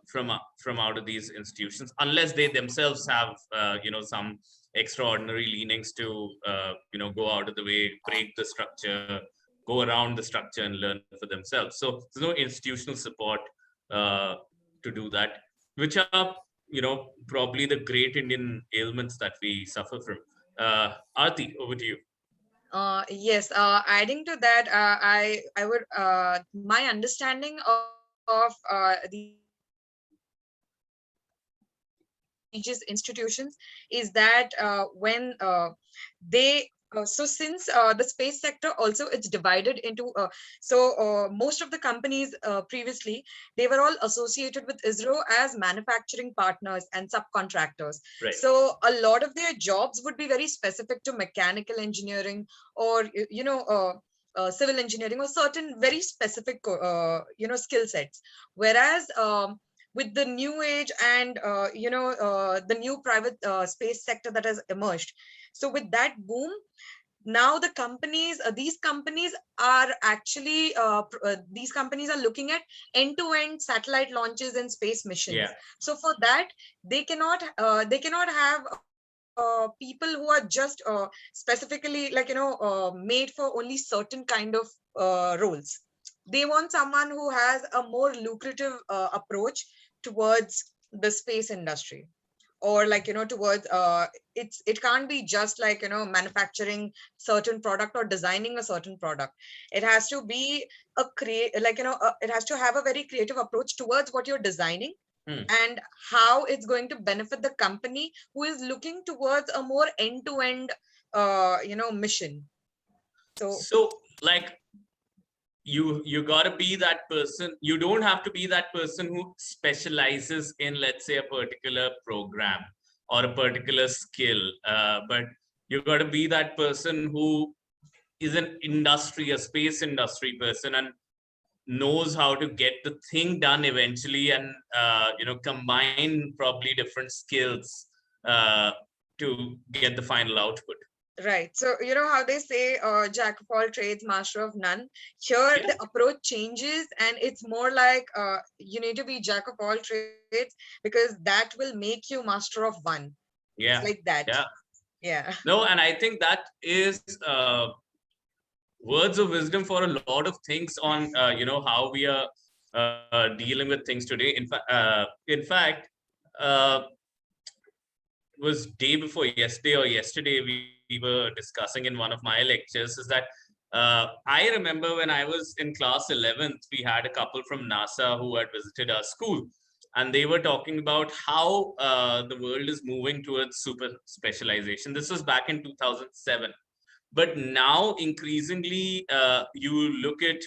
from out of these institutions, unless they themselves have some extraordinary leanings to go out of the way, break the structure, go around the structure and learn for themselves. So there's no institutional support to do that, which are probably the great Indian ailments that we suffer from. Aarti, over to you. Yes, adding to that, I would my understanding of the prestigious institutions is that when they so since the space sector also it's divided into most of the companies previously, they were all associated with ISRO as manufacturing partners and subcontractors. Right. So a lot of their jobs would be very specific to mechanical engineering, or civil engineering, or certain very specific skill sets. Whereas with the new age and the new private space sector that has emerged, so with that boom, now the companies, these companies are actually these companies are looking at end-to-end satellite launches and space missions. Yeah. So for that, they cannot have people who are just specifically made for only certain kind of roles. They want someone who has a more lucrative approach towards the space industry, or towards it can't be just manufacturing certain product or designing a certain product. It has to be it has to have a very creative approach towards what you're designing, and how it's going to benefit the company who is looking towards a more end-to-end mission. So like you gotta be that person. You don't have to be that person who specializes in, let's say, a particular program or a particular skill, but you gotta be that person who is an industry, a space industry person, and knows how to get the thing done eventually, and combine probably different skills to get the final output. Right. So, how they say, jack of all trades, master of none. Here, the approach changes, and it's more like you need to be jack of all trades, because that will make you master of one. Yeah. It's like that. Yeah. Yeah. No, and I think that is words of wisdom for a lot of things on, how we are dealing with things today. In fact, was day before yesterday or yesterday, we were discussing in one of my lectures, is that I remember when I was in class 11th, we had a couple from NASA who had visited our school, and they were talking about how the world is moving towards super specialization. This was back in 2007. But now increasingly, you look at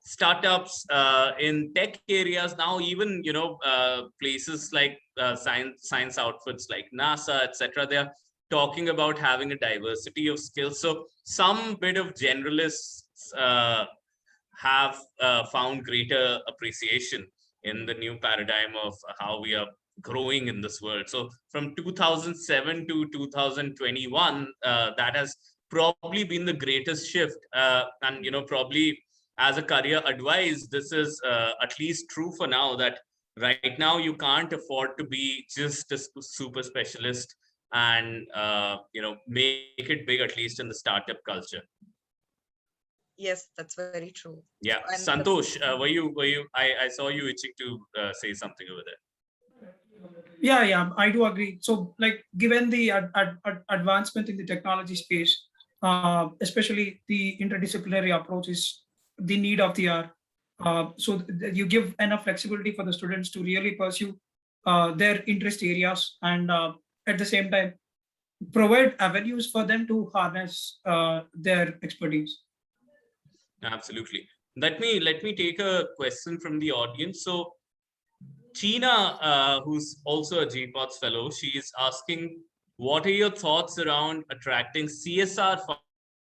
startups in tech areas now, even places like science outfits like NASA, etc. They are talking about having a diversity of skills. So some bit of generalists have found greater appreciation in the new paradigm of how we are growing in this world. So from 2007 to 2021, that has probably been the greatest shift, and probably as a career advice, this is at least true for now, that right now you can't afford to be just a super specialist and make it big, at least in the startup culture. Yes, that's very true. Yeah. And Santosh, were you I saw you itching to say something over there. Yeah, I do agree. So, like, given the advancement in the technology space, especially the interdisciplinary approach is the need of the hour. So you give enough flexibility for the students to really pursue their interest areas, and at the same time provide avenues for them to harness their expertise. Absolutely. Let me take a question from the audience. So Tina, who's also a GPODS fellow, she is asking, what are your thoughts around attracting CSR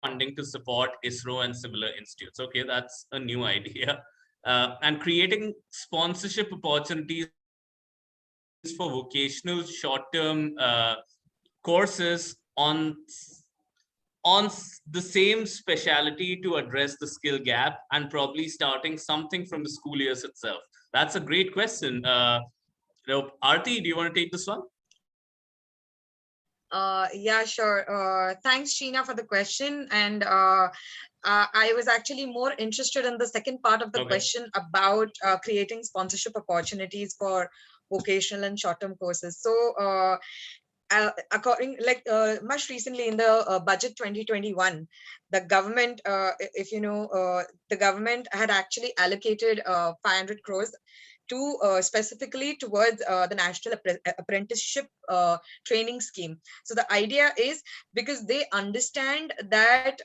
funding to support ISRO and similar institutes? Okay, that's a new idea. And creating sponsorship opportunities for vocational short-term courses on the same specialty to address the skill gap, and probably starting something from the school years itself. That's a great question. Aarti, do you want to take this one? Yeah, sure. Thanks, Sheena, for the question. And I was actually more interested in the second part of the question about creating sponsorship opportunities for vocational and short-term courses. So much recently in the budget 2021, the government, if you know, the government had actually allocated 500 crores to specifically towards the National Apprenticeship Training Scheme. So the idea is, because they understand that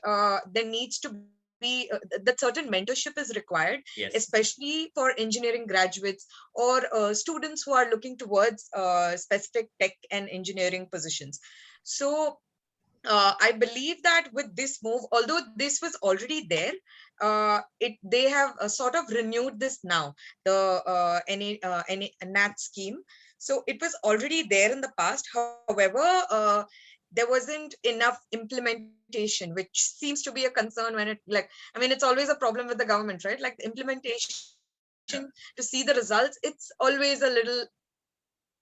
there needs to be that certain mentorship is required, especially for engineering graduates or students who are looking towards specific tech and engineering positions. So I believe that with this move, although this was already there, they have sort of renewed this now, the NAT scheme. So it was already there in the past. However, there wasn't enough implementation, which seems to be a concern when it's always a problem with the government, right? Like the implementation to see the results, it's always a little,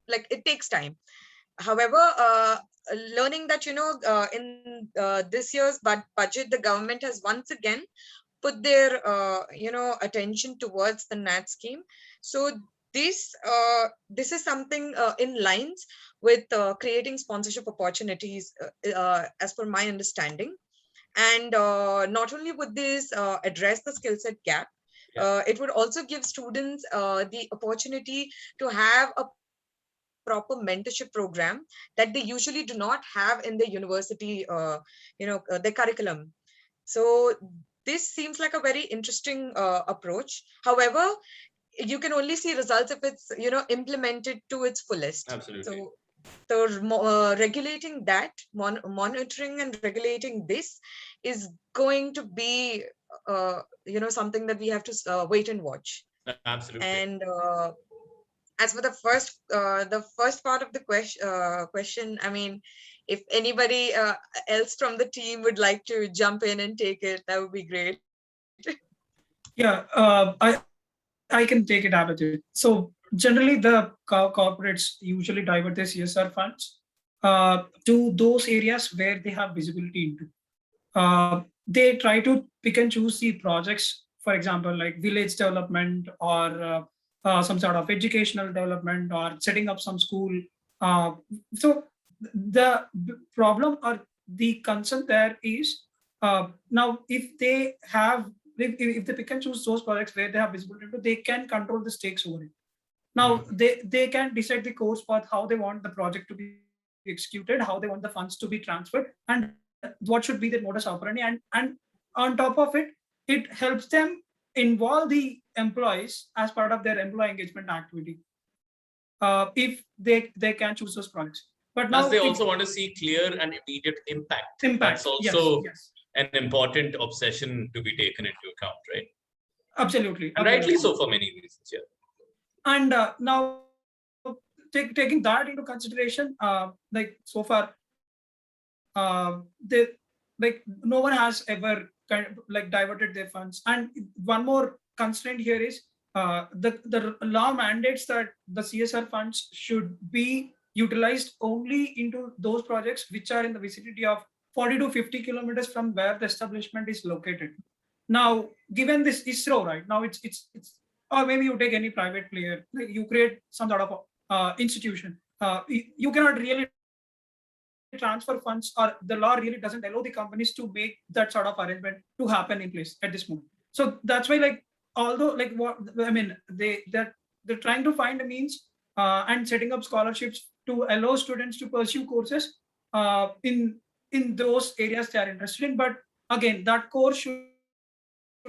like, it takes time. However, learning that, in this year's budget, the government has once again put their, attention towards the NAT scheme. So this is something in lines with creating sponsorship opportunities, as per my understanding. And not only would this address the skill set gap, it would also give students the opportunity to have a proper mentorship program that they usually do not have in the university, the curriculum. So this seems like a very interesting approach. However, you can only see results if it's, implemented to its fullest. Absolutely. So regulating that, monitoring and regulating this is going to be, something that we have to wait and watch. Absolutely. And as for the first part of the question, I mean, if anybody else from the team would like to jump in and take it, that would be great. Yeah, I can take it out of it. So generally, the corporates usually divert their CSR funds to those areas where they have visibility into. They try to pick and choose the projects, for example, like village development or some sort of educational development or setting up some school. So the problem or the concern there is, now if they have, if they pick and choose those projects where they have visibility into, they can control the stakes over it. Now they can decide the course path, how they want the project to be executed, how they want the funds to be transferred, and what should be the modus operandi. And on top of it, it helps them involve the employees as part of their employee engagement activity, if they can choose those projects. But now plus they also want to see clear and immediate impact. That's also an important obsession to be taken into account, right? Absolutely. And rightly so for many reasons. Yeah. And now taking that into consideration, like so far, they, like no one has ever kind of like diverted their funds. And one more constraint here is the law mandates that the CSR funds should be utilized only into those projects which are in the vicinity of 40 to 50 kilometers from where the establishment is located. Now, given this ISRO, right now it's or maybe you take any private player, like you create some sort of institution. You cannot really transfer funds, or the law really doesn't allow the companies to make that sort of arrangement to happen in place at this moment. So that's why, like, although like what I mean, they're trying to find a means and setting up scholarships to allow students to pursue courses in those areas they are interested in. But again, that course should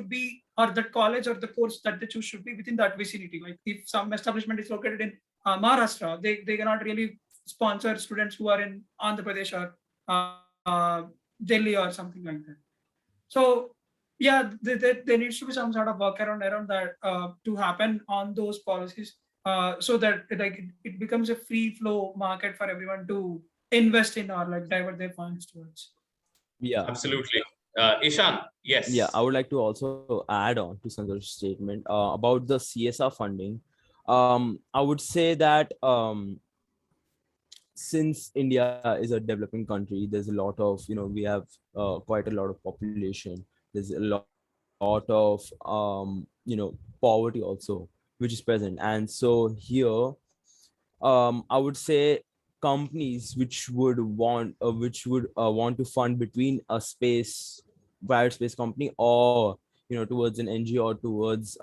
be, or that college or the course that they choose should be within that vicinity. Like if some establishment is located in Maharashtra, they cannot really sponsor students who are in Andhra Pradesh or Delhi or something like that. So yeah, there needs to be some sort of workaround around that to happen on those policies, so that it becomes a free flow market for everyone to invest in or like divert their funds towards. Yeah, absolutely. Ishan, yes. Yeah, I would like to also add on to Sanjay's statement about the CSR funding. I would say that since India is a developing country, there's a lot of, we have quite a lot of population. There's a lot of, poverty also, which is present. And so here, I would say companies which would want to fund between a private space company, or towards an NGO, or towards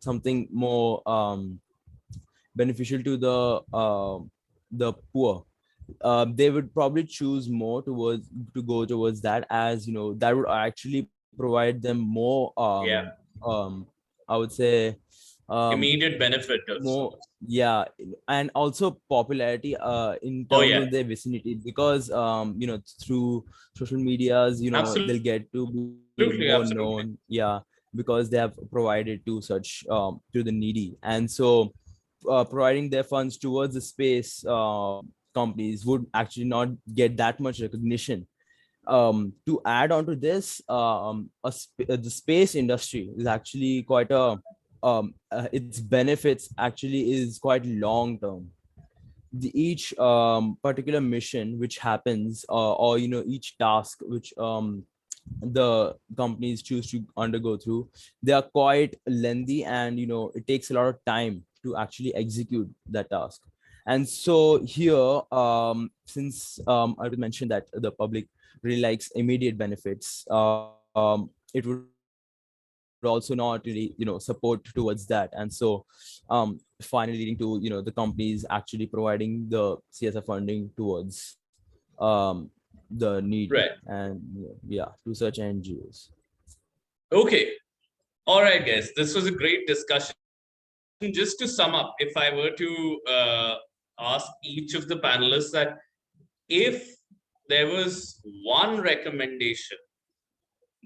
something more beneficial to the poor, they would probably choose more to go towards that, as that would actually provide them more I would say immediate benefit more, yeah, and also popularity in terms of their vicinity, because through social medias, they'll get to be more known, yeah, because they have provided to such to the needy. And so providing their funds towards the space companies would actually not get that much recognition. To add on to this, the space industry is actually quite its benefits actually is quite long term, each particular mission which happens, or each task which the companies choose to undergo through, they are quite lengthy, and it takes a lot of time to actually execute that task. And so here, since I would mention that the public really likes immediate benefits, it would also not really support towards that. And so finally leading to the companies actually providing the CSR funding towards the need, Right. and yeah, to such NGOs. Okay. All right, guys. This was a great discussion. Just to sum up, if I were to ask each of the panelists that if there was one recommendation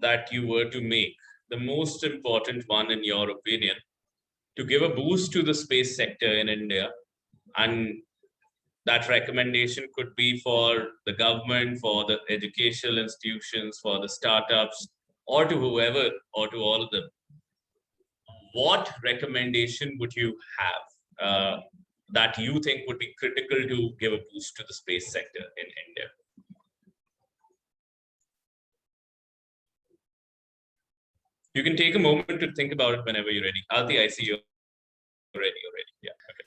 that you were to make, the most important one in your opinion, to give a boost to the space sector in India, and that recommendation could be for the government, for the educational institutions, for the startups, or to whoever, or to all of them, what recommendation would you have that you think would be critical to give a boost to the space sector in India? You can take a moment to think about it whenever you're ready. Aarti, I see you're ready already. Yeah. Okay.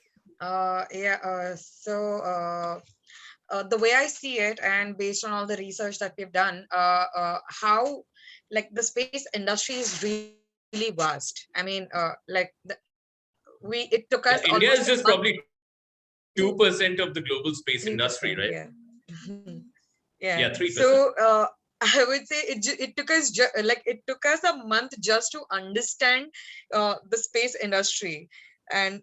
The way I see it, and based on all the research that we've done, how like the space industry is really vast. I mean, it took us India is almost just probably 2% of the global space industry, right? Yeah. Yeah, 3%. So I would say it took us it took us a month just to understand the space industry, and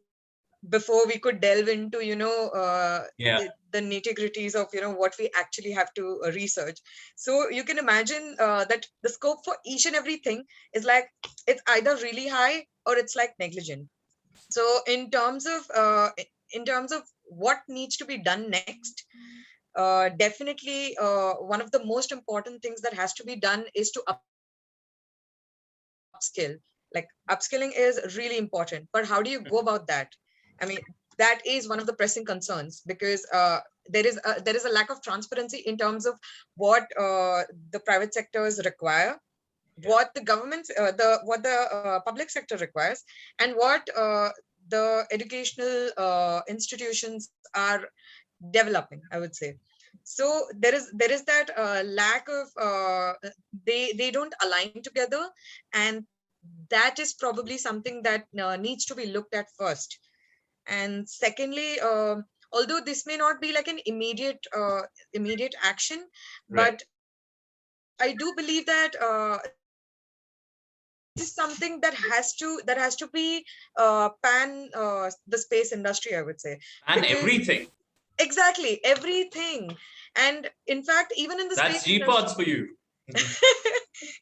before we could delve into the nitty-gritties of what we actually have to research. So you can imagine that the scope for each and everything is like it's either really high or it's like negligent. So in terms of what needs to be done next, definitely one of the most important things that has to be done is to upskill. Like upskilling is really important, but how do you go about that? I mean, that is one of the pressing concerns, because there is a lack of transparency in terms of what the private sectors require, what the government, what the public sector requires, and what the educational institutions are developing, I would say. So there is that lack of they don't align together, and that is probably something that needs to be looked at first. And secondly, although this may not be like an immediate action, but I do believe that this is something that has to be pan the space industry, I would say. And everything. Exactly, everything. And in fact, even in the That's space GPODS for you.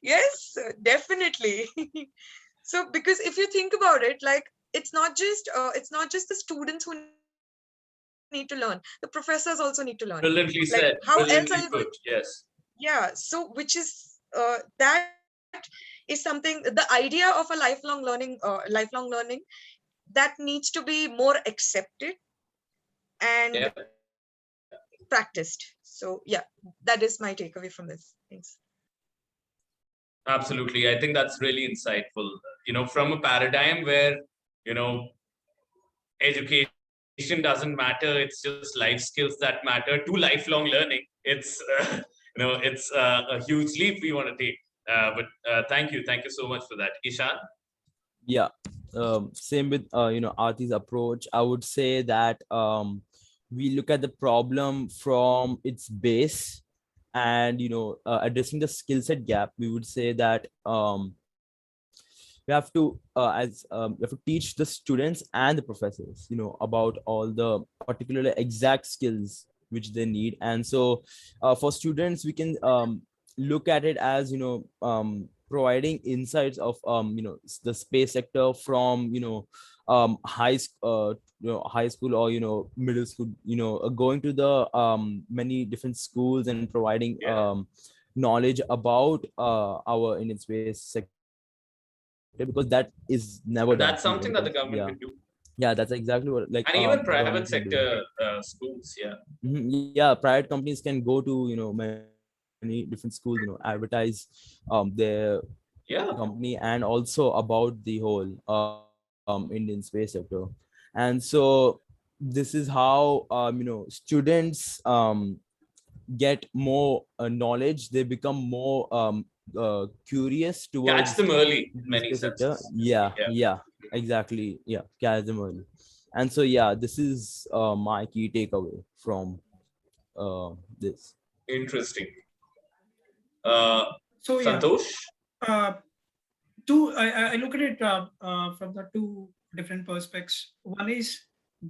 Yes, definitely. So because if you think about it, like it's not just the students who need to learn, the professors also need to learn. Brilliantly Like, said. how else Brilliantly are you going? put. Yes. Yeah, so which is that is something, the idea of a lifelong learning that needs to be more accepted and practiced. So yeah, that is my takeaway from this. Thanks. Absolutely. I think that's really insightful. From a paradigm where, education doesn't matter, it's just life skills that matter, to lifelong learning. It's, it's a huge leap we want to take. But thank you so much for that, Ishan. Yeah, same with Aarti's approach. I would say that we look at the problem from its base, and addressing the skill set gap. We would say that we have to we have to teach the students and the professors about all the particular exact skills which they need. And so for students, we can look at it as providing insights of the space sector from high school, or middle school, going to the many different schools and providing knowledge about our Indian space sector, because that is never done. That's something that the government can do. Yeah, that's exactly what like And even private governments are doing. sector schools, yeah. Yeah, private companies can go to many different schools, advertise their Yeah. company and also about the whole Indian space sector. And so this is how students get more knowledge. They become more curious Catch towards them early in the many space sector. senses. Yeah, Yeah. yeah, exactly. Yeah, catch them early. And so yeah, this is my key takeaway from this. Interesting. So yeah, Santosh? uh, I look at it from the two different perspectives. One is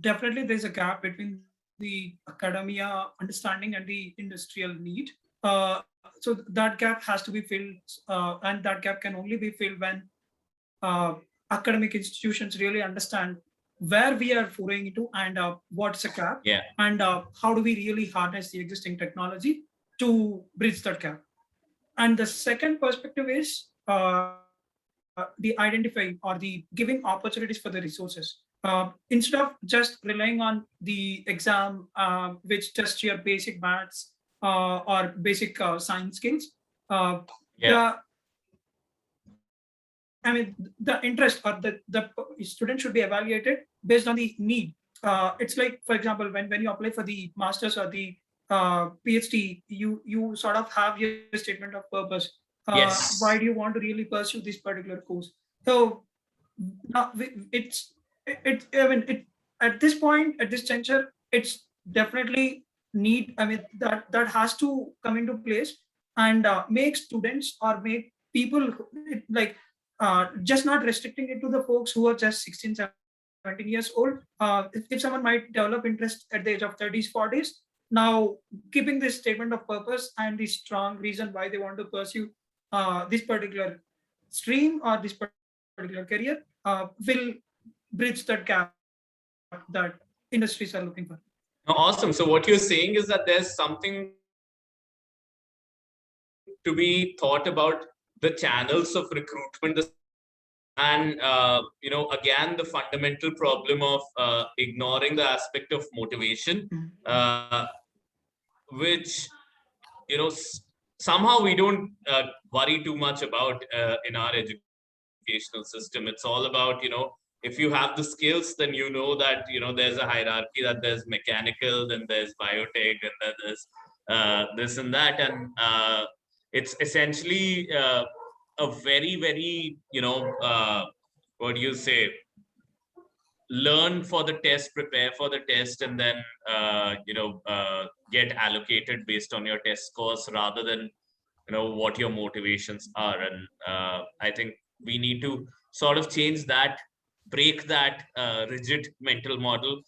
definitely there's a gap between the academia understanding and the industrial need. So that gap has to be filled, and that gap can only be filled when academic institutions really understand where we are foraying into and what's a gap, Yeah. and how do we really harness the existing technology to bridge that gap. And the second perspective is the identifying or the giving opportunities for the resources. Instead of just relying on the exam, which tests your basic maths or basic science skills, Yeah. I mean, the interest or the student should be evaluated based on the need. It's like, for example, when you apply for the masters or the PhD, you sort of have your statement of purpose. Why do you Yes. want to really pursue this particular course? So now I mean, at this point, at this juncture, it's definitely need. I mean, that has to come into place and make students or make people like just not restricting it to the folks who are just 16, 17 years old. If someone might develop interest at the age of 30s, 40s, now keeping this statement of purpose and the strong reason why they want to pursue this particular stream or this particular career will bridge that gap that industries are looking for. Awesome. So what you're saying is that there's something to be thought about the channels of recruitment, and again, the fundamental problem of ignoring the aspect of motivation, which somehow we don't worry too much about in our educational system. It's all about, if you have the skills, then that there's a hierarchy, that there's mechanical, then there's biotech, and then there's this and that, and it's essentially a very, very what do you say, learn for the test, prepare for the test, and then get allocated based on your test scores, rather than what your motivations are. And I think we need to sort of change that, break that rigid mental model,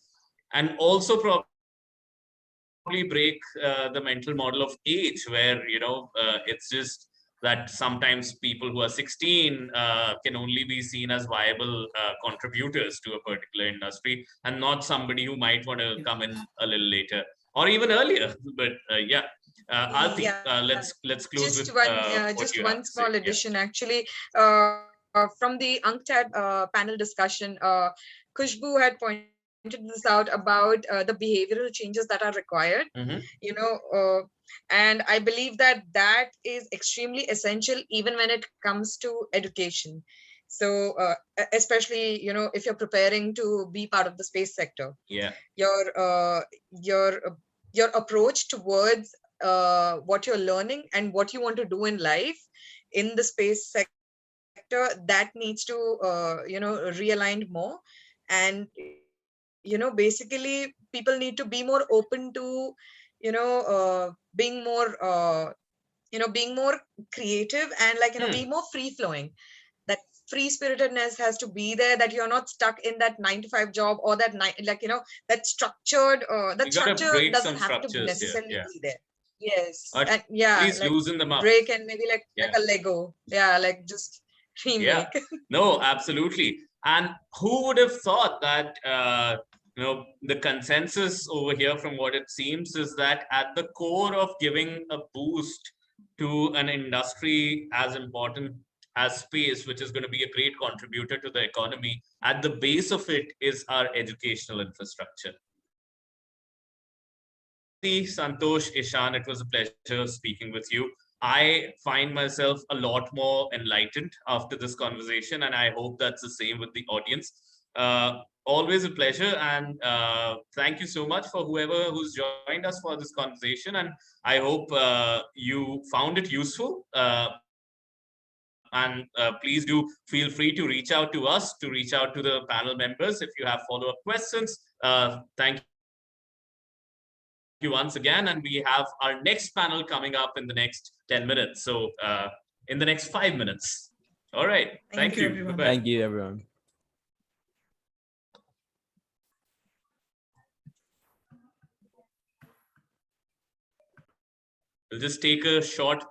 and also probably break the mental model of age, where it's just that sometimes people who are 16 can only be seen as viable contributors to a particular industry, and not somebody who might want to come in a little later or even earlier. But yeah, Aarti, let's close with what you have One to say. small Yeah. addition, actually, from the UNCTAD panel discussion, Khushbu had pointed this out about the behavioral changes that are required. And I believe that that is extremely essential even when it comes to education. So especially if you're preparing to be part of the space sector, Yeah. your approach towards what you're learning and what you want to do in life in the space sector, that needs to realigned more. And basically people need to be more open to being more being more creative, and be more free flowing. That free spiritedness has to be there, that you're not stuck in that 9 to 5 job, or that that structured You gotta structure break doesn't some have to structures here. necessarily Yeah. be there. Yes. Or And at least loosen them up. break, and maybe like Yeah. a Lego, just remake. Yeah, no, absolutely. And who would have thought that the consensus over here, from what it seems, is that at the core of giving a boost to an industry as important as space, which is going to be a great contributor to the economy. At the base of it is our educational infrastructure. Santosh, Ishan, it was a pleasure speaking with you. I find myself a lot more enlightened after this conversation, and I hope that's the same with the audience. Always a pleasure, and thank you so much for who's joined us for this conversation, and I hope you found it useful. And please do feel free to reach out to us, to reach out to the panel members if you have follow-up questions. Thank you once again, and we have our next panel coming up in the next 10 minutes. So in the next 5 minutes. All right. Thank you. Everyone. Thank you, everyone. We'll just take a short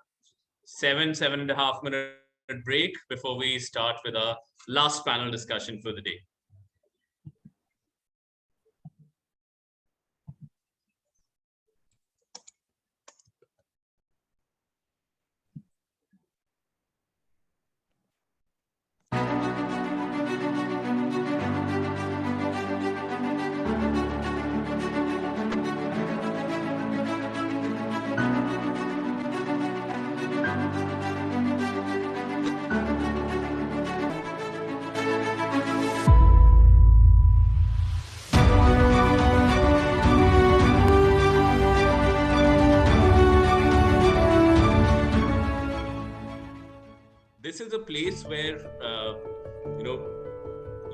7.5 minute break before we start with our last panel discussion for the day. This is a place where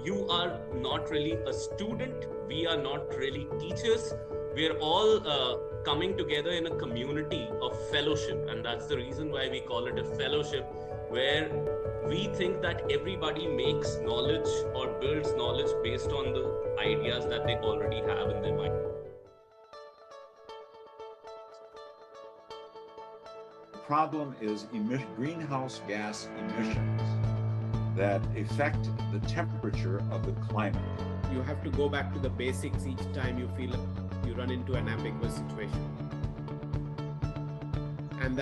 you are not really a student, we are not really teachers, we're all coming together in a community of fellowship, and that's the reason why we call it a fellowship, where we think that everybody makes knowledge or builds knowledge based on the ideas that they already have in their mind. Problem is greenhouse gas emissions that affect the temperature of the climate. You have to go back to the basics each time you feel you run into an ambiguous situation. And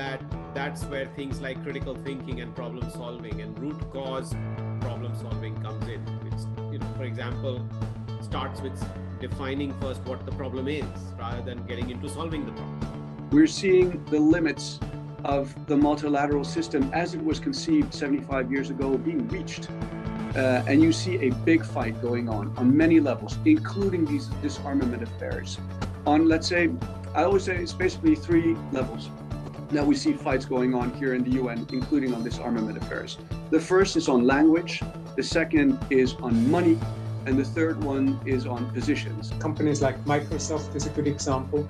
that's where things like critical thinking and problem solving and root cause problem solving comes in. It's, for example, starts with defining first what the problem is rather than getting into solving the problem. We're seeing the limits of the multilateral system as it was conceived 75 years ago being reached. And you see a big fight going on many levels, including these disarmament affairs. On, let's say, I always say it's basically 3 levels that we see fights going on here in the UN, including on disarmament affairs. The first is on language, the second is on money, and the third one is on positions. Companies like Microsoft is a good example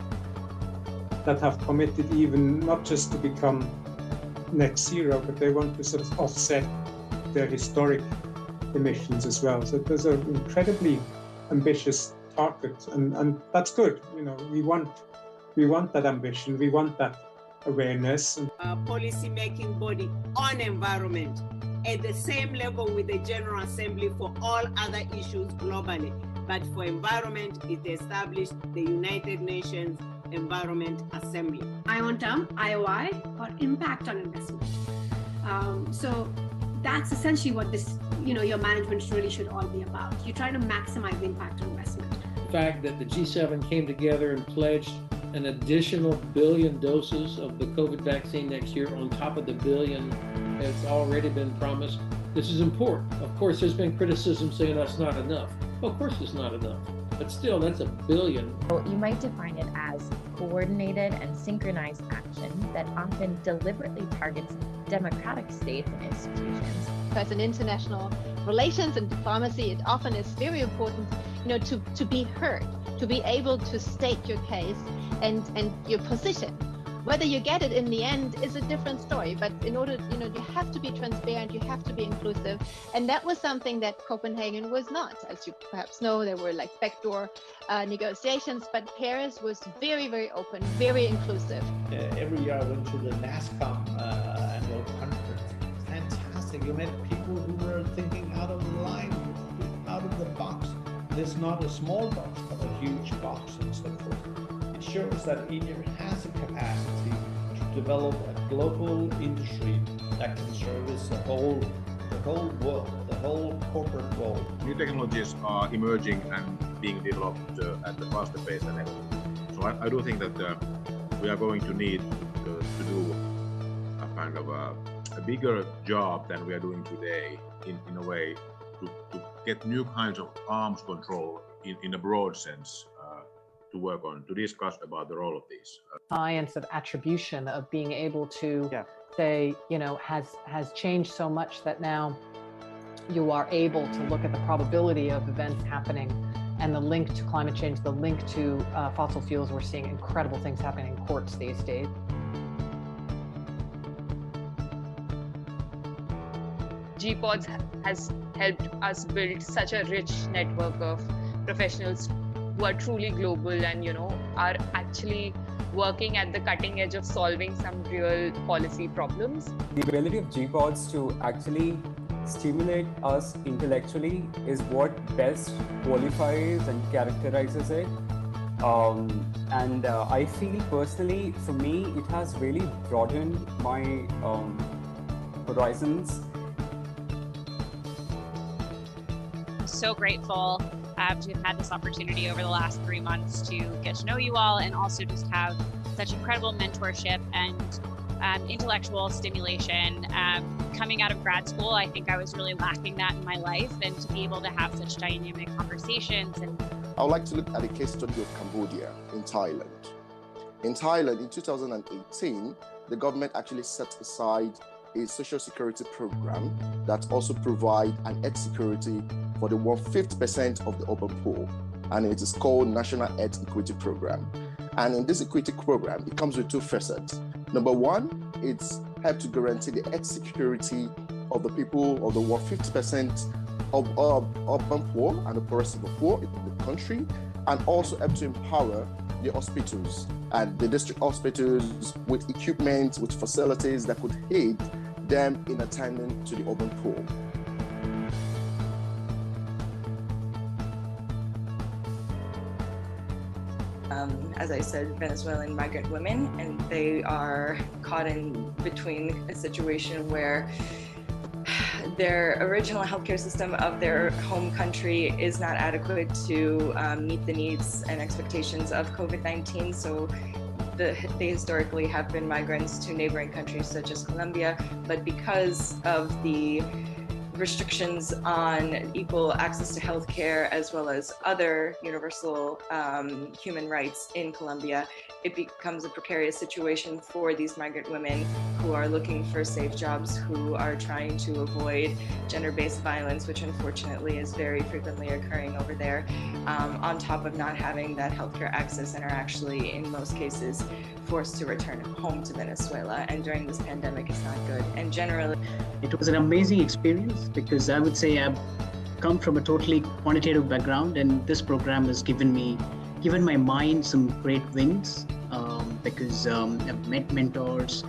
that have committed even not just to become net zero, but they want to sort of offset their historic emissions as well. So those are incredibly ambitious targets, and that's good. We want that ambition, we want that awareness. Policy making body on environment at the same level with the General Assembly for all other issues globally. But for environment, it established the United Nations Environment Assembly. ION term, IOI, or impact on investment. So that's essentially what this, your management really should all be about. You try to maximize the impact on investment. The fact that the G7 came together and pledged an additional 1 billion doses of the COVID vaccine next year on top of the 1 billion that's already been promised. This is important. Of course, there's been criticism saying that's not enough. Of course it's not enough, but still that's 1 billion. You might define it as coordinated and synchronized action that often deliberately targets democratic states and institutions. As an international relations and diplomacy, it often is very important, to be heard, to be able to state your case and your position. Whether you get it in the end is a different story, but in order, you have to be transparent, you have to be inclusive. And that was something that Copenhagen was not. As you perhaps know, there were like backdoor negotiations, but Paris was very, very open, very inclusive. Every year I went to the NASCOM annual conference. Fantastic. You met people who were thinking out of the line, out of the box. This is not a small box, but a huge box and so forth. It shows that India has a capacity to develop a global industry that can service the whole world, the whole corporate world. New technologies are emerging and being developed at a faster pace than ever. So I do think that we are going to need to do a kind of a bigger job than we are doing today in a way to get new kinds of arms control in a broad sense to work on, to discuss about the role of these. Science of attribution, of being able to say, has changed so much that now you are able to look at the probability of events happening and the link to climate change, the link to fossil fuels. We're seeing incredible things happening in courts these days. GPODS has helped us build such a rich network of professionals who are truly global and are actually working at the cutting edge of solving some real policy problems. The ability of GPODS to actually stimulate us intellectually is what best qualifies and characterizes it. And I feel personally, for me, it has really broadened my horizons. So grateful to have had this opportunity over the last 3 months to get to know you all and also just have such incredible mentorship and intellectual stimulation. Coming out of grad school, I think I was really lacking that in my life, and to be able to have such dynamic conversations. And I would like to look at a case study of Cambodia in Thailand. In Thailand, in 2018, the government actually set aside a social security program that also provides an health security for the 1/5% of the urban poor, and it is called National Health Equity Program. And in this equity program, it comes with two facets. Number one, it's helped to guarantee the health security of the people of the 1/5% of urban poor and the poorest of the poor in the country, and also help to empower the hospitals and the district hospitals with equipment, with facilities that could aid them in attending to the urban poor. As I said, Venezuelan migrant women, and they are caught in between a situation where their original healthcare system of their home country is not adequate to meet the needs and expectations of COVID-19. So they historically have been migrants to neighboring countries such as Colombia, but because of the restrictions on equal access to healthcare as well as other universal human rights in Colombia, it becomes a precarious situation for these migrant women who are looking for safe jobs, who are trying to avoid gender-based violence, which unfortunately is very frequently occurring over there, on top of not having that healthcare access, and are actually, in most cases, forced to return home to Venezuela. And during this pandemic, it's not good. And generally, it was an amazing experience because I would say I've come from a totally quantitative background, and this program has given my mind some great wings because I've met mentors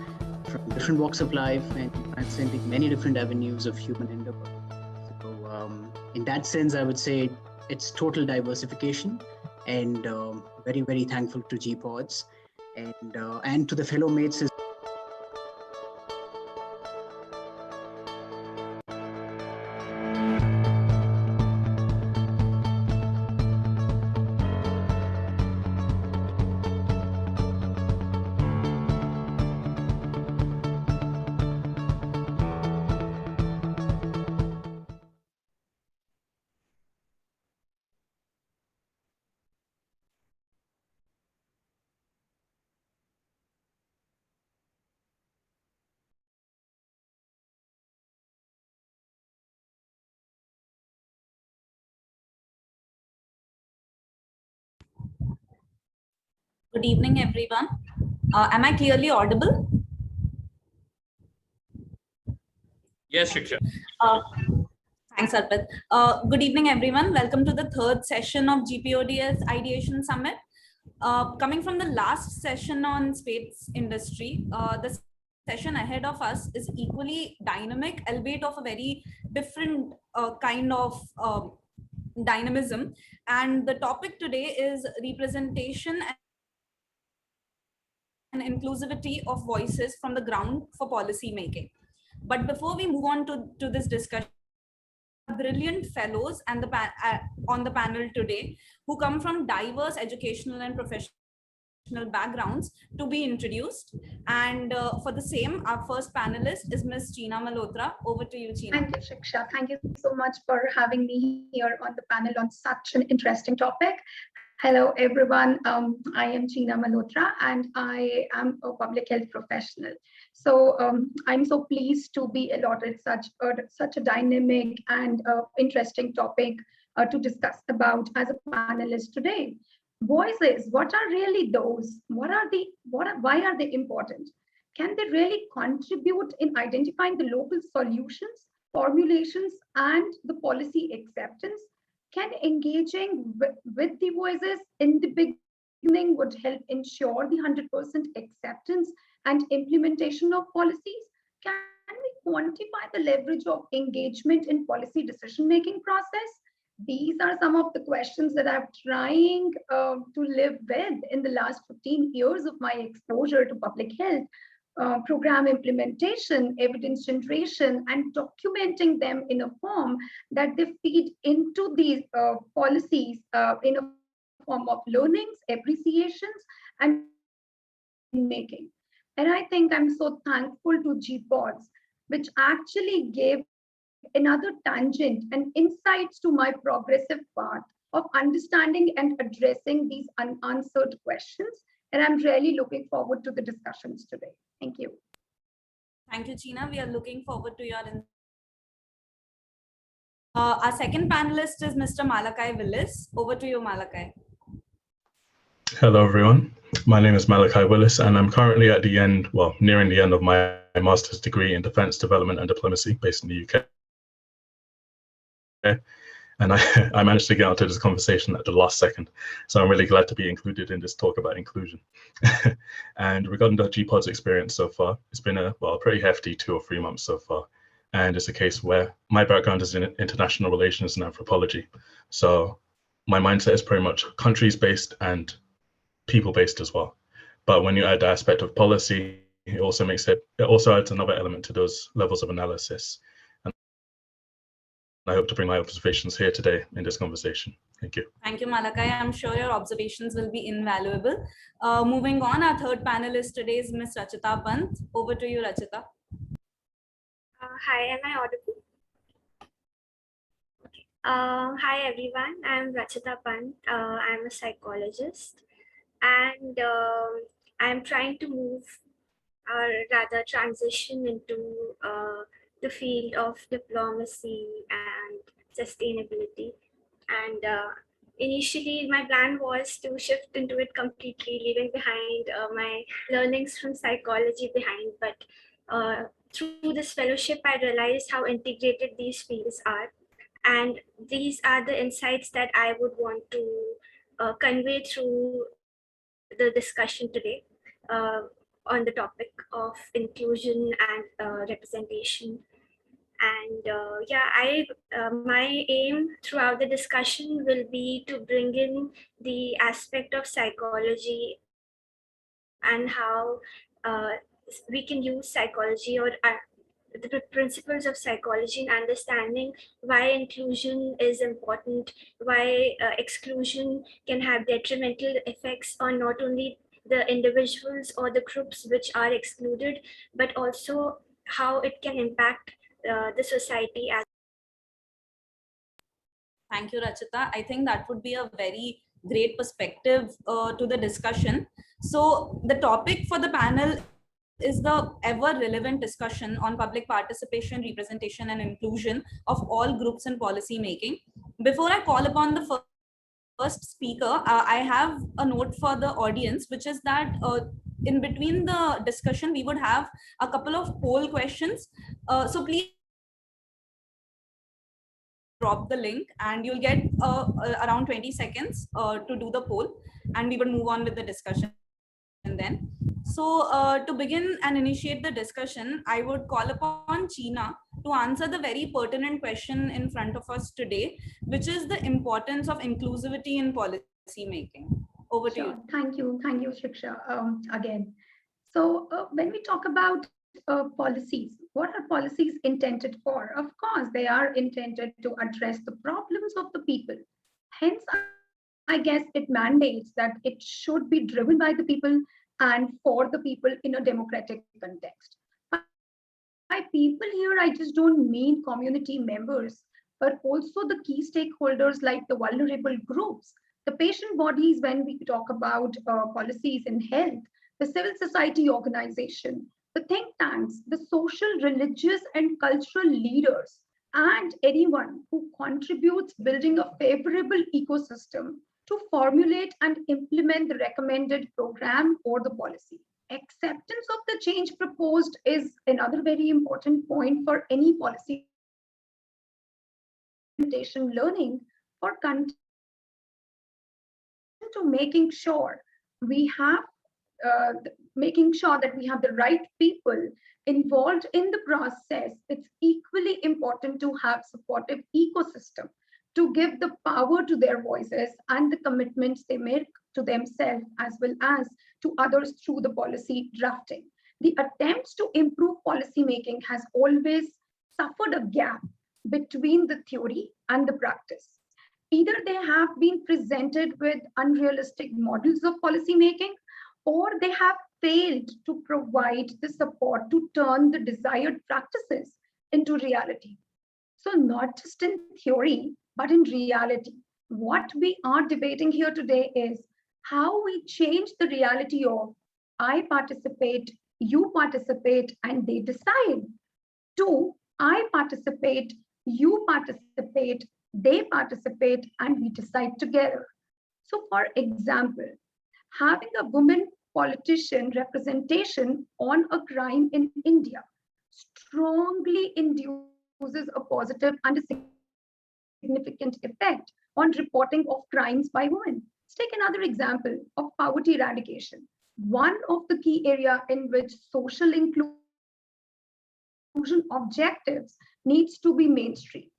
from different walks of life and transcending many different avenues of human endeavor. So in that sense, I would say it's total diversification, and very, very thankful to GPODS and to the fellow mates. Good evening, everyone. Am I clearly audible? Yes, Shiksha. Thanks, Arpit. Good evening, everyone. Welcome to the third session of GPODS Ideation Summit. Coming from the last session on space industry, the session ahead of us is equally dynamic, albeit of a very different kind of dynamism. And the topic today is representation and inclusivity of voices from the ground for policy making. But before we move on to this discussion, brilliant fellows and on the panel today who come from diverse educational and professional backgrounds to be introduced. And for the same, our first panelist is Ms. Cheena Malhotra. Over to you, Cheena. Thank you, Shiksha. Thank you so much for having me here on the panel on such an interesting topic. Hello, everyone. I am Cheena Malhotra, and I am a public health professional. So I'm so pleased to be allotted such a dynamic and interesting topic to discuss about as a panelist today. Voices, what are really those? Why are they important? Can they really contribute in identifying the local solutions, formulations, and the policy acceptance? Can engaging with the voices in the beginning would help ensure the 100% acceptance and implementation of policies? Can we quantify the leverage of engagement in policy decision-making process? These are some of the questions that I'm trying to live with in the last 15 years of my exposure to public health. Program implementation, evidence generation, and documenting them in a form that they feed into these policies in a form of learnings, appreciations, and making. And I think I'm so thankful to GPODS, which actually gave another tangent and insights to my progressive path of understanding and addressing these unanswered questions. And I'm really looking forward to the discussions today. Thank you. Thank you, Cheena. We are looking forward to your our second panelist is Mr. Malakai Willis. Over to you, Malakai. Hello, everyone. My name is Malakai Willis, and I'm currently at the end, well, nearing the end of my master's degree in Defence Development and Diplomacy based in the UK. And I managed to get onto this conversation at the last second. So I'm really glad to be included in this talk about inclusion. And regarding the GPODS experience so far, it's been a pretty hefty 2 or 3 months so far. And it's a case where my background is in international relations and anthropology. So my mindset is pretty much countries-based and people-based as well. But when you add the aspect of policy, it also adds another element to those levels of analysis. I hope to bring my observations here today in this conversation. Thank you. Thank you, Malakai. I'm sure your observations will be invaluable. Moving on, our third panelist today is Ms. Rachita Pant. Over to you, Rachita. Hi, am I audible? Okay. Hi, everyone. I'm Rachita Pant. I'm a psychologist, and I'm trying to move, or rather transition into the field of diplomacy and sustainability. And initially, my plan was to shift into it completely, leaving behind my learnings from psychology behind. But through this fellowship, I realized how integrated these fields are. And these are the insights that I would want to convey through the discussion today on the topic of inclusion and representation. And my aim throughout the discussion will be to bring in the aspect of psychology and how we can use psychology or the principles of psychology in understanding why inclusion is important, why exclusion can have detrimental effects on not only the individuals or the groups which are excluded, but also how it can impact the society as. Thank you, Rachita. I think that would be a very great perspective to the discussion. So the topic for the panel is the ever relevant discussion on public participation, representation, and inclusion of all groups in policy making. Before I call upon the first speaker, I have a note for the audience, which is that in between the discussion, we would have a couple of poll questions. So please drop the link and you'll get around 20 seconds to do the poll, and we will move on with the discussion then. So to begin and initiate the discussion, I would call upon Cheena to answer the very pertinent question in front of us today, which is the importance of inclusivity in policy making. Over to you. Thank you, Shiksha. Again, So when we talk about policies, what are policies intended for? Of course, they are intended to address the problems of the people. Hence, I guess it mandates that it should be driven by the people and for the people in a democratic context. By people here, I just don't mean community members, but also the key stakeholders like the vulnerable groups, the patient bodies when we talk about policies in health, the civil society organization, the think tanks, the social, religious, and cultural leaders, and anyone who contributes building a favorable ecosystem to formulate and implement the recommended program or the policy. Acceptance of the change proposed is another very important point for any policy implementation learning for content to making sure we have making sure that we have the right people involved in the process. It's equally important to have supportive ecosystem to give the power to their voices and the commitments they make to themselves as well as to others through the policy drafting. The attempts to improve policy making has always suffered a gap between the theory and the practice. Either they have been presented with unrealistic models of policy making, or they have failed to provide the support to turn the desired practices into reality. So not just in theory, but in reality. What we are debating here today is how we change the reality of I participate, you participate, and they decide, to I participate, you participate, they participate, and we decide together. So for example, having a woman politician representation on a crime in India strongly induces a positive and a significant effect on reporting of crimes by women. Let's take another example of poverty eradication. One of the key areas in which social inclusion objectives needs to be mainstreamed.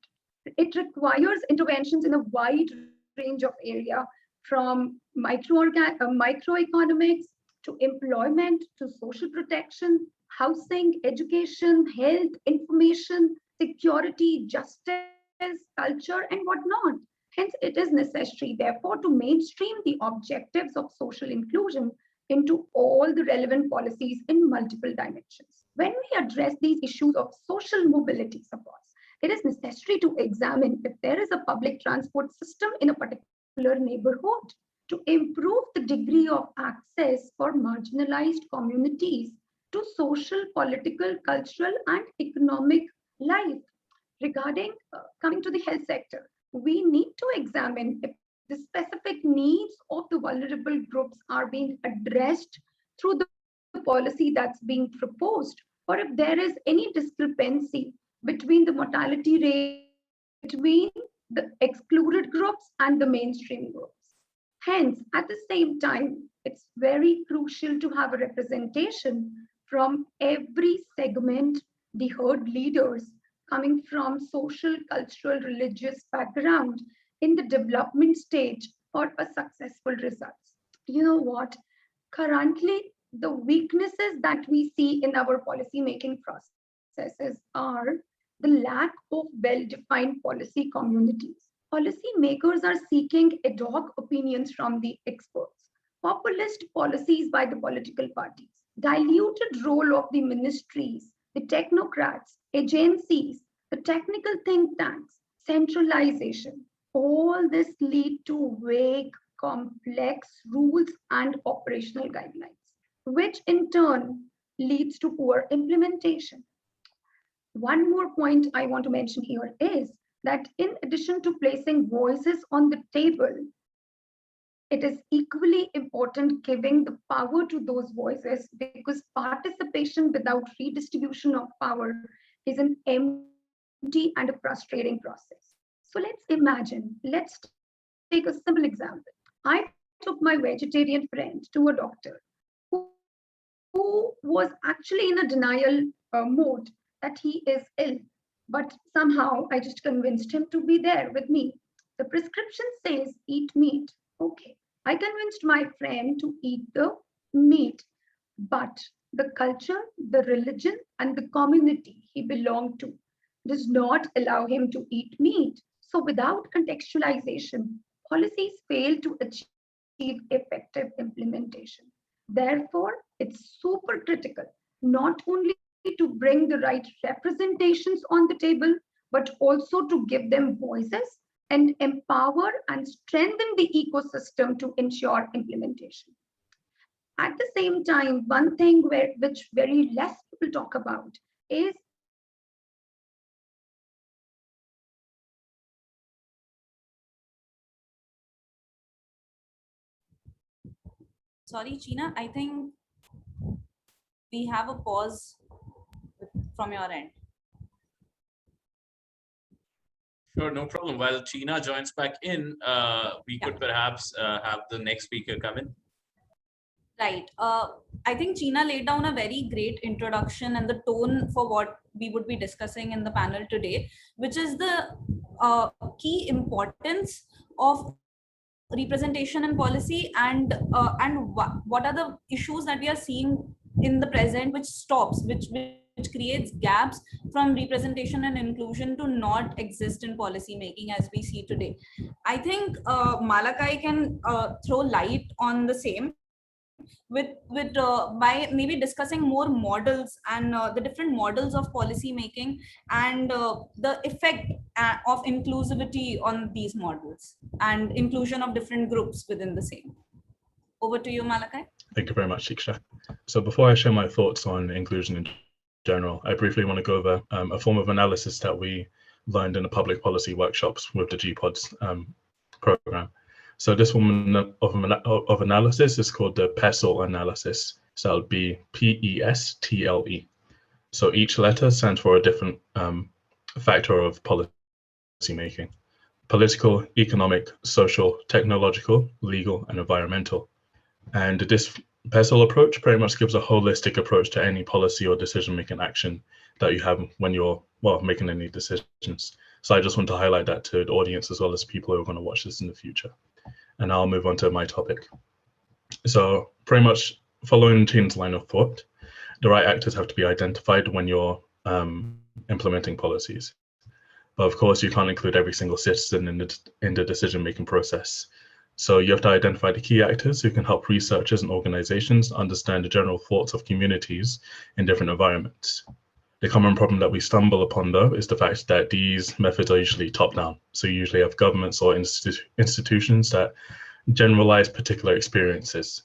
It requires interventions in a wide range of area, from microeconomics to employment to social protection, housing, education, health, information, security, justice, culture, and whatnot. Hence, it is necessary, therefore, to mainstream the objectives of social inclusion into all the relevant policies in multiple dimensions. When we address these issues of social mobility, suppose, it is necessary to examine if there is a public transport system in a particular neighborhood to improve the degree of access for marginalized communities to social, political, cultural, and economic life. Regarding coming to the health sector, we need to examine if the specific needs of the vulnerable groups are being addressed through the policy that's being proposed, or if there is any discrepancy between the mortality rate between the excluded groups and the mainstream groups. Hence, at the same time, it's very crucial to have a representation from every segment, the herd leaders coming from social, cultural, religious background in the development stage for a successful results. You know what? Currently, the weaknesses that we see in our policy making processes are the lack of well-defined policy communities. Policymakers are seeking ad hoc opinions from the experts, populist policies by the political parties, diluted role of the ministries, the technocrats, agencies, the technical think tanks, centralization. All this lead to vague, complex rules and operational guidelines, which in turn leads to poor implementation. One more point I want to mention here is that in addition to placing voices on the table, it is equally important giving the power to those voices, because participation without redistribution of power is an empty and a frustrating process. So let's take a simple example. I took my vegetarian friend to a doctor who was actually in a denial mode that he is ill, but somehow I just convinced him to be there with me. The prescription says eat meat. Okay, I convinced my friend to eat the meat, but the culture, the religion, and the community he belonged to does not allow him to eat meat. So without contextualization, policies fail to achieve effective implementation. Therefore, it's super critical not only to bring the right representations on the table, but also to give them voices and empower and strengthen the ecosystem to ensure implementation. At the same time, one thing which very less people talk about is Sorry, China, I think we have a pause from your end. Sure, no problem. While China joins back in, we could perhaps have the next speaker come in. Right. I think China laid down a very great introduction and the tone for what we would be discussing in the panel today, which is the key importance of representation and policy, and what are the issues that we are seeing in the present which creates gaps from representation and inclusion to not exist in policy making as we see today. I think Malakai can throw light on the same by maybe discussing more models and the different models of policy making and the effect of inclusivity on these models and inclusion of different groups within the same. Over to you, Malakai. Thank you very much, Shiksha. So before I share my thoughts on inclusion in general, I briefly want to go over a form of analysis that we learned in the public policy workshops with the GPODS program. So this form of analysis is called the PESTLE analysis. So that would be PESTLE. So each letter stands for a different factor of policy making: political, economic, social, technological, legal, and environmental. And this PESTLE approach pretty much gives a holistic approach to any policy or decision-making action that you have when you're, well, making any decisions. So I just want to highlight that to the audience as well as people who are going to watch this in the future. And I'll move on to my topic. So pretty much following Tina's line of thought, the right actors have to be identified when you're implementing policies. But of course, you can't include every single citizen in the decision-making process. So you have to identify the key actors who can help researchers and organizations understand the general thoughts of communities in different environments. The common problem that we stumble upon, though, is the fact that these methods are usually top-down. So you usually have governments or institutions that generalize particular experiences.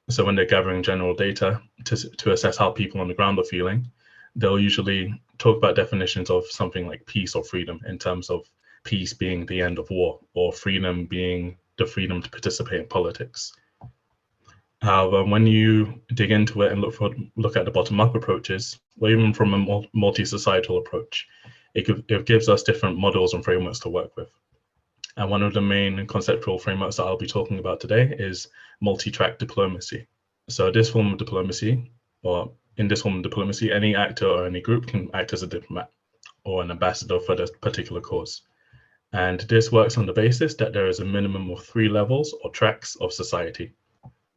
So when they're gathering general data to assess how people on the ground are feeling, they'll usually talk about definitions of something like peace or freedom, in terms of peace being the end of war, or freedom being the freedom to participate in politics. However, when you dig into it and look at the bottom-up approaches, or even from a multi-societal approach, it gives us different models and frameworks to work with. And one of the main conceptual frameworks that I'll be talking about today is multi-track diplomacy. So this form of diplomacy, or in this form of diplomacy, any actor or any group can act as a diplomat or an ambassador for the particular cause. And this works on the basis that there is a minimum of 3 levels or tracks of society.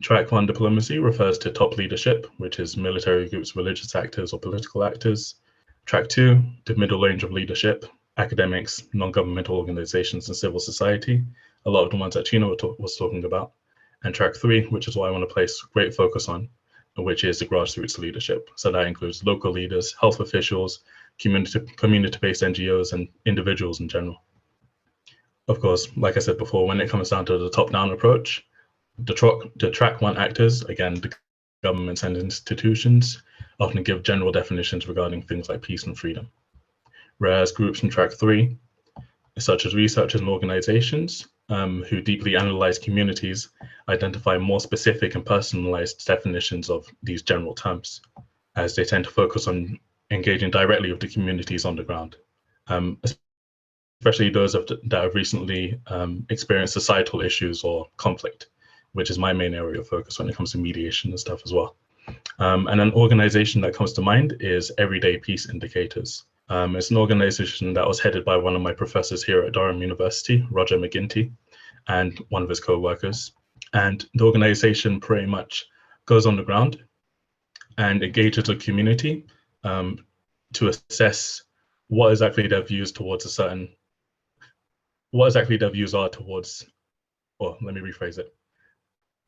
Track 1 diplomacy refers to top leadership, which is military groups, religious actors, or political actors. Track 2, the middle range of leadership, academics, non-governmental organizations, and civil society, a lot of the ones that Chino was talking about. And track 3, which is what I want to place great focus on, which is the grassroots leadership. So that includes local leaders, health officials, community-based NGOs, and individuals in general. Of course, like I said before, when it comes down to the top-down approach, the track 1 actors, again, the governments and institutions, often give general definitions regarding things like peace and freedom. Whereas groups in track 3, such as researchers and organizations who deeply analyze communities, identify more specific and personalized definitions of these general terms, as they tend to focus on engaging directly with the communities on the ground, especially those that have recently experienced societal issues or conflict, which is my main area of focus when it comes to mediation and stuff as well. And an organization that comes to mind is Everyday Peace Indicators. It's an organization that was headed by one of my professors here at Durham University, Roger McGinty, and one of his co-workers. And the organization pretty much goes on the ground and engages a community to assess what exactly their views towards a certain, what exactly their views are towards, or let me rephrase it.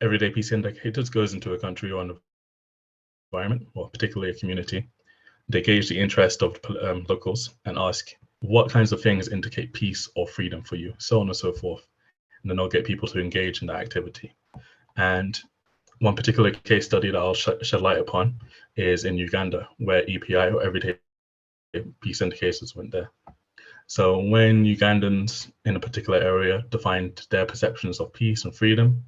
Everyday peace indicators goes into a country or an environment, or particularly a community. They gauge the interest of locals and ask what kinds of things indicate peace or freedom for you, so on and so forth. And then they'll get people to engage in that activity. And one particular case study that I'll shed light upon is in Uganda, where EPI, or Everyday Peace Indicators, went there. So when Ugandans in a particular area defined their perceptions of peace and freedom,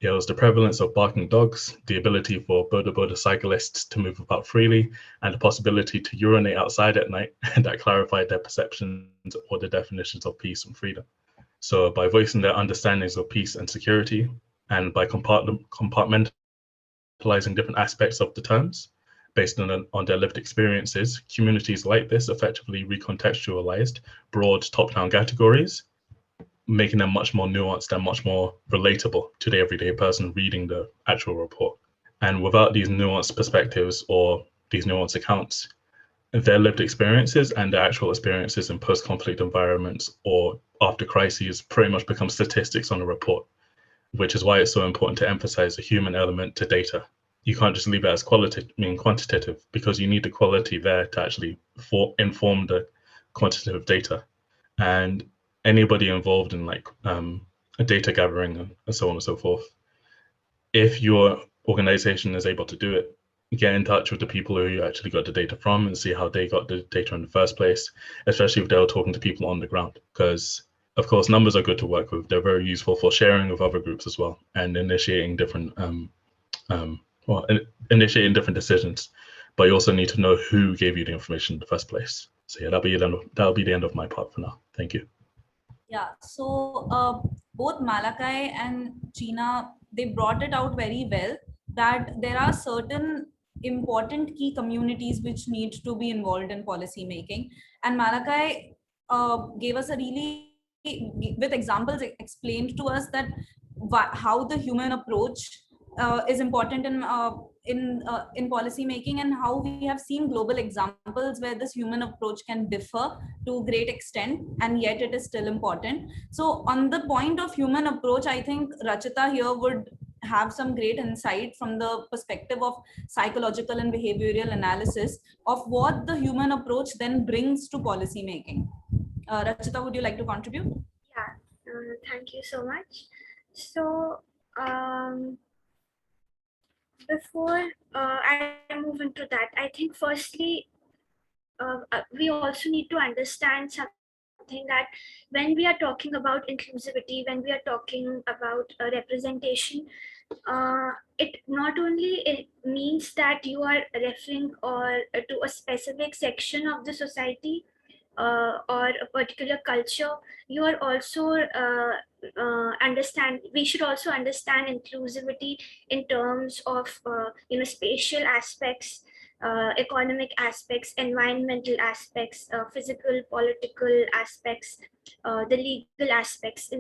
it was the prevalence of barking dogs, the ability for boda cyclists to move about freely, and the possibility to urinate outside at night that clarified their perceptions or the definitions of peace and freedom. So by voicing their understandings of peace and security, and by compartmentalizing different aspects of the terms based on their lived experiences, communities like this effectively recontextualized broad top-down categories, making them much more nuanced and much more relatable to the everyday person reading the actual report. And without these nuanced perspectives or these nuanced accounts, their lived experiences and their actual experiences in post-conflict environments or after crises pretty much become statistics on a report, which is why it's so important to emphasize the human element to data. You can't just leave it as quantitative, because you need the quality there to actually inform the quantitative data. And anybody involved in like data gathering and so on and so forth, if your organization is able to do it, get in touch with the people who you actually got the data from and see how they got the data in the first place, especially if they were talking to people on the ground. Because of course, numbers are good to work with. They're very useful for sharing with other groups as well and initiating different initiating different decisions. But you also need to know who gave you the information in the first place. So yeah, that'll be the end of my part for now. Thank you. Yeah, so both Malakai and China, they brought it out very well that there are certain important key communities which need to be involved in policy making. And Malakai gave us a really, with examples, explained to us that how the human approach is important in policy making, and how we have seen global examples where this human approach can differ to a great extent, and yet it is still important. So on the point of human approach, I think Rachita here would have some great insight from the perspective of psychological and behavioral analysis of what the human approach then brings to policy making. Rachita, would you like to contribute? Yeah, thank you so much. So before I move into that, I think firstly, we also need to understand something, that when we are talking about inclusivity, when we are talking about representation, it not only it means that you are referring to a specific section of the society or a particular culture. You are also we should also understand inclusivity in terms of spatial aspects, economic aspects, environmental aspects, physical, political aspects, the legal aspects.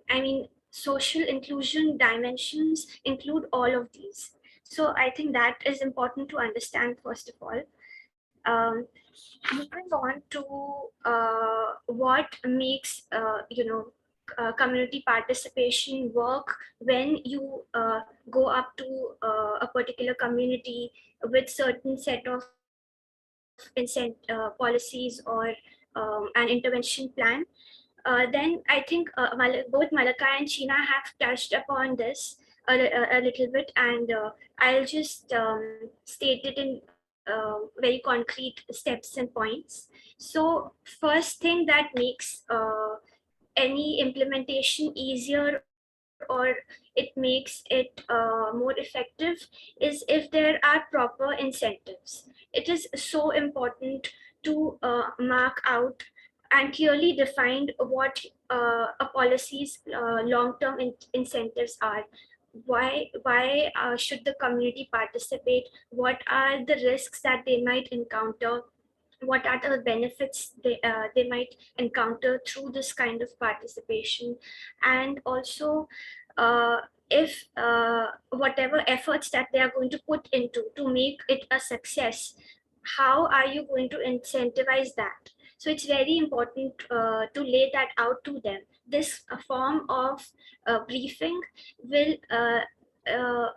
I mean, social inclusion dimensions include all of these. So I think that is important to understand first of all. Moving on to what makes community participation work when you go up to a particular community with certain set of policies or an intervention plan. Then I think both Malakai and China have touched upon this a little bit, and I'll just state it in very concrete steps and points. So first thing that makes any implementation easier, or it makes it more effective, is if there are proper incentives. It is so important to mark out and clearly defined what a policy's long-term incentives are. Why should the community participate? What are the risks that they might encounter? What are the benefits they might encounter through this kind of participation? And also if whatever efforts that they are going to put into to make it a success, how are you going to incentivize that? So it's very important to lay that out to them. This form of briefing will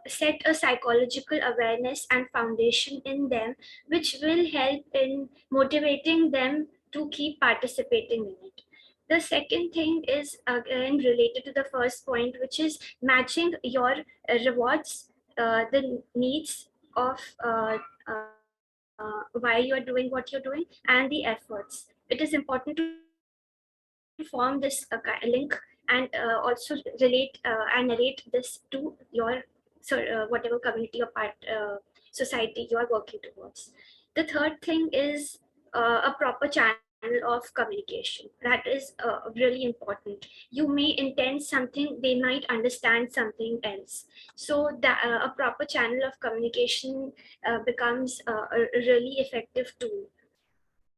set a psychological awareness and foundation in them, which will help in motivating them to keep participating in it. The second thing is again related to the first point, which is matching your rewards, the needs of why you are doing what you're doing, and the efforts. It is important to form this link and also relate and narrate this to your whatever community or part society you are working towards. The third thing is a proper channel of communication. That is really important. You may intend something, they might understand something else. So that a proper channel of communication becomes a really effective tool.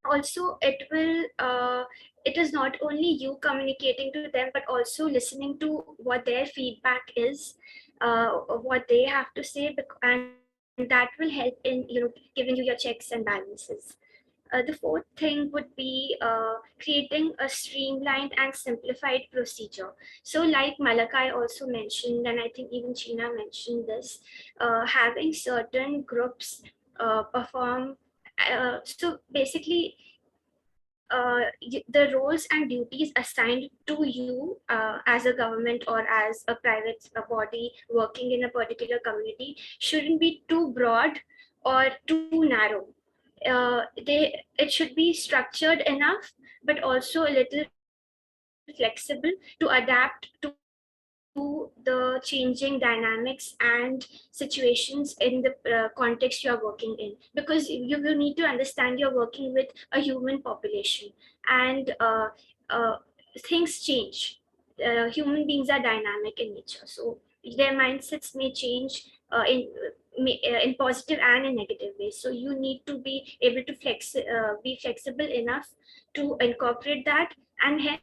Also, it is not only you communicating to them, but also listening to what their feedback is, what they have to say, and that will help in giving you your checks and balances. The fourth thing would be creating a streamlined and simplified procedure. So like Malakai also mentioned, and I think even China mentioned this, having certain groups perform. So basically, the roles and duties assigned to you as a government or as a private body working in a particular community shouldn't be too broad or too narrow. It should be structured enough, but also a little flexible to adapt to the changing dynamics and situations in the context you are working in, because you will need to understand you're working with a human population, and things change. Human beings are dynamic in nature, so their mindsets may change in positive and in negative ways. So you need to be able to be flexible enough to incorporate that, and hence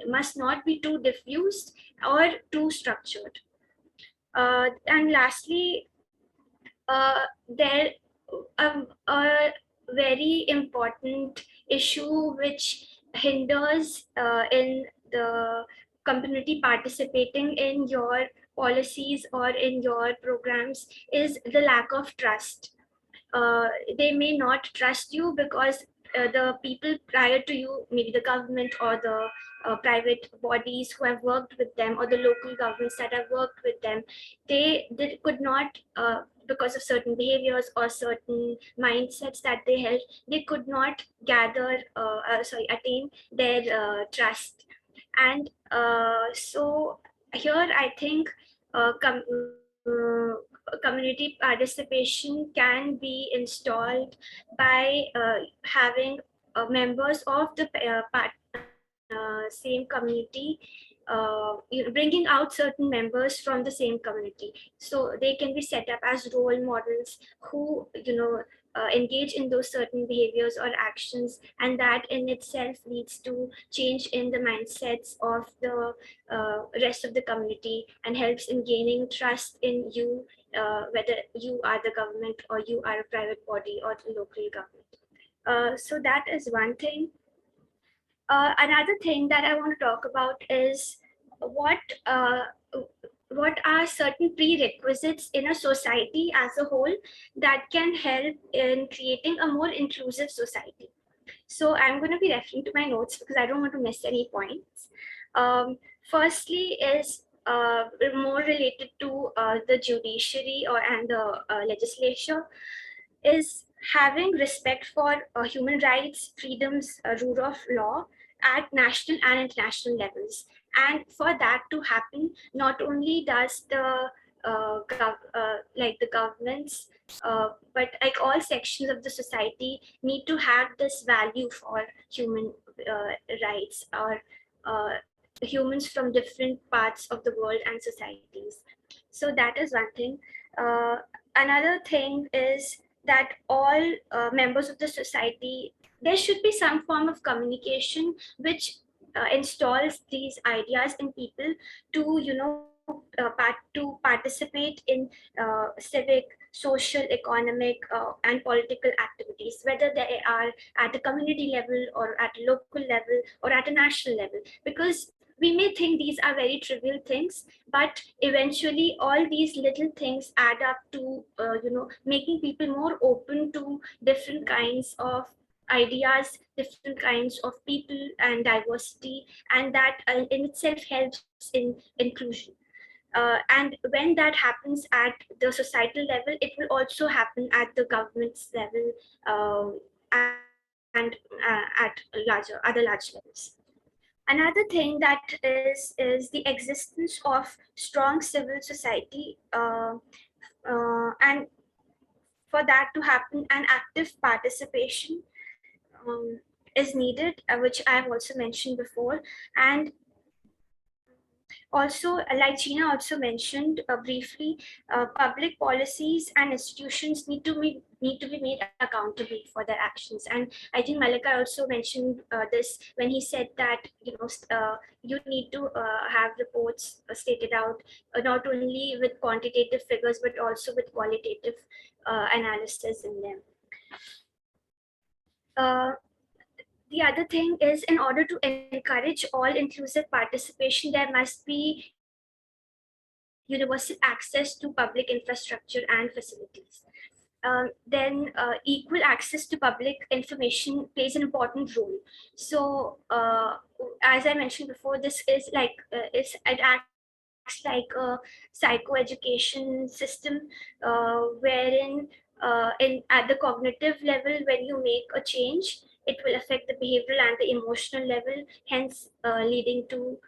must not be too diffused or too structured. And lastly, there a very important issue which hinders in the community participating in your policies or in your programs is the lack of trust. They may not trust you because the people prior to you, maybe the government or the private bodies who have worked with them, or the local governments that have worked with them, they could not, because of certain behaviors or certain mindsets that they held, they could not attain their trust. And so here I think community participation can be installed by having members of the same community, bringing out certain members from the same community, so they can be set up as role models who engage in those certain behaviors or actions, and that in itself leads to change in the mindsets of the rest of the community and helps in gaining trust in you, whether you are the government or you are a private body or the local government. So that is one thing. Another thing that I want to talk about is what are certain prerequisites in a society as a whole that can help in creating a more inclusive society. So I'm going to be referring to my notes because I don't want to miss any points. Firstly is more related to the judiciary and the legislature, is having respect for human rights, freedoms, rule of law at national and international levels. And for that to happen, not only does the the governments, but like all sections of the society need to have this value for human rights, or humans from different parts of the world and societies. So that is one thing. Another thing is that all members of the society, there should be some form of communication which installs these ideas in people to to participate in civic, social, economic, and political activities, whether they are at a community level or at a local level or at a national level. Because we may think these are very trivial things, but eventually all these little things add up to making people more open to different kinds of ideas, different kinds of people and diversity, and that in itself helps in inclusion. And when that happens at the societal level, it will also happen at the government's level, and at other large levels. Another thing that is the existence of strong civil society, and for that to happen, an active participation is needed, which I have also mentioned before. And also, like Gina also mentioned briefly, public policies and institutions need to be made accountable for their actions. And I think Malika also mentioned this when he said that you need to have reports stated out not only with quantitative figures but also with qualitative analysis in them. The other thing is, in order to encourage all inclusive participation, there must be universal access to public infrastructure and facilities. Then equal access to public information plays an important role. So as I mentioned before, this is like it acts like a psychoeducation system, wherein at the cognitive level, when you make a change, it will affect the behavioral and the emotional level, hence leading to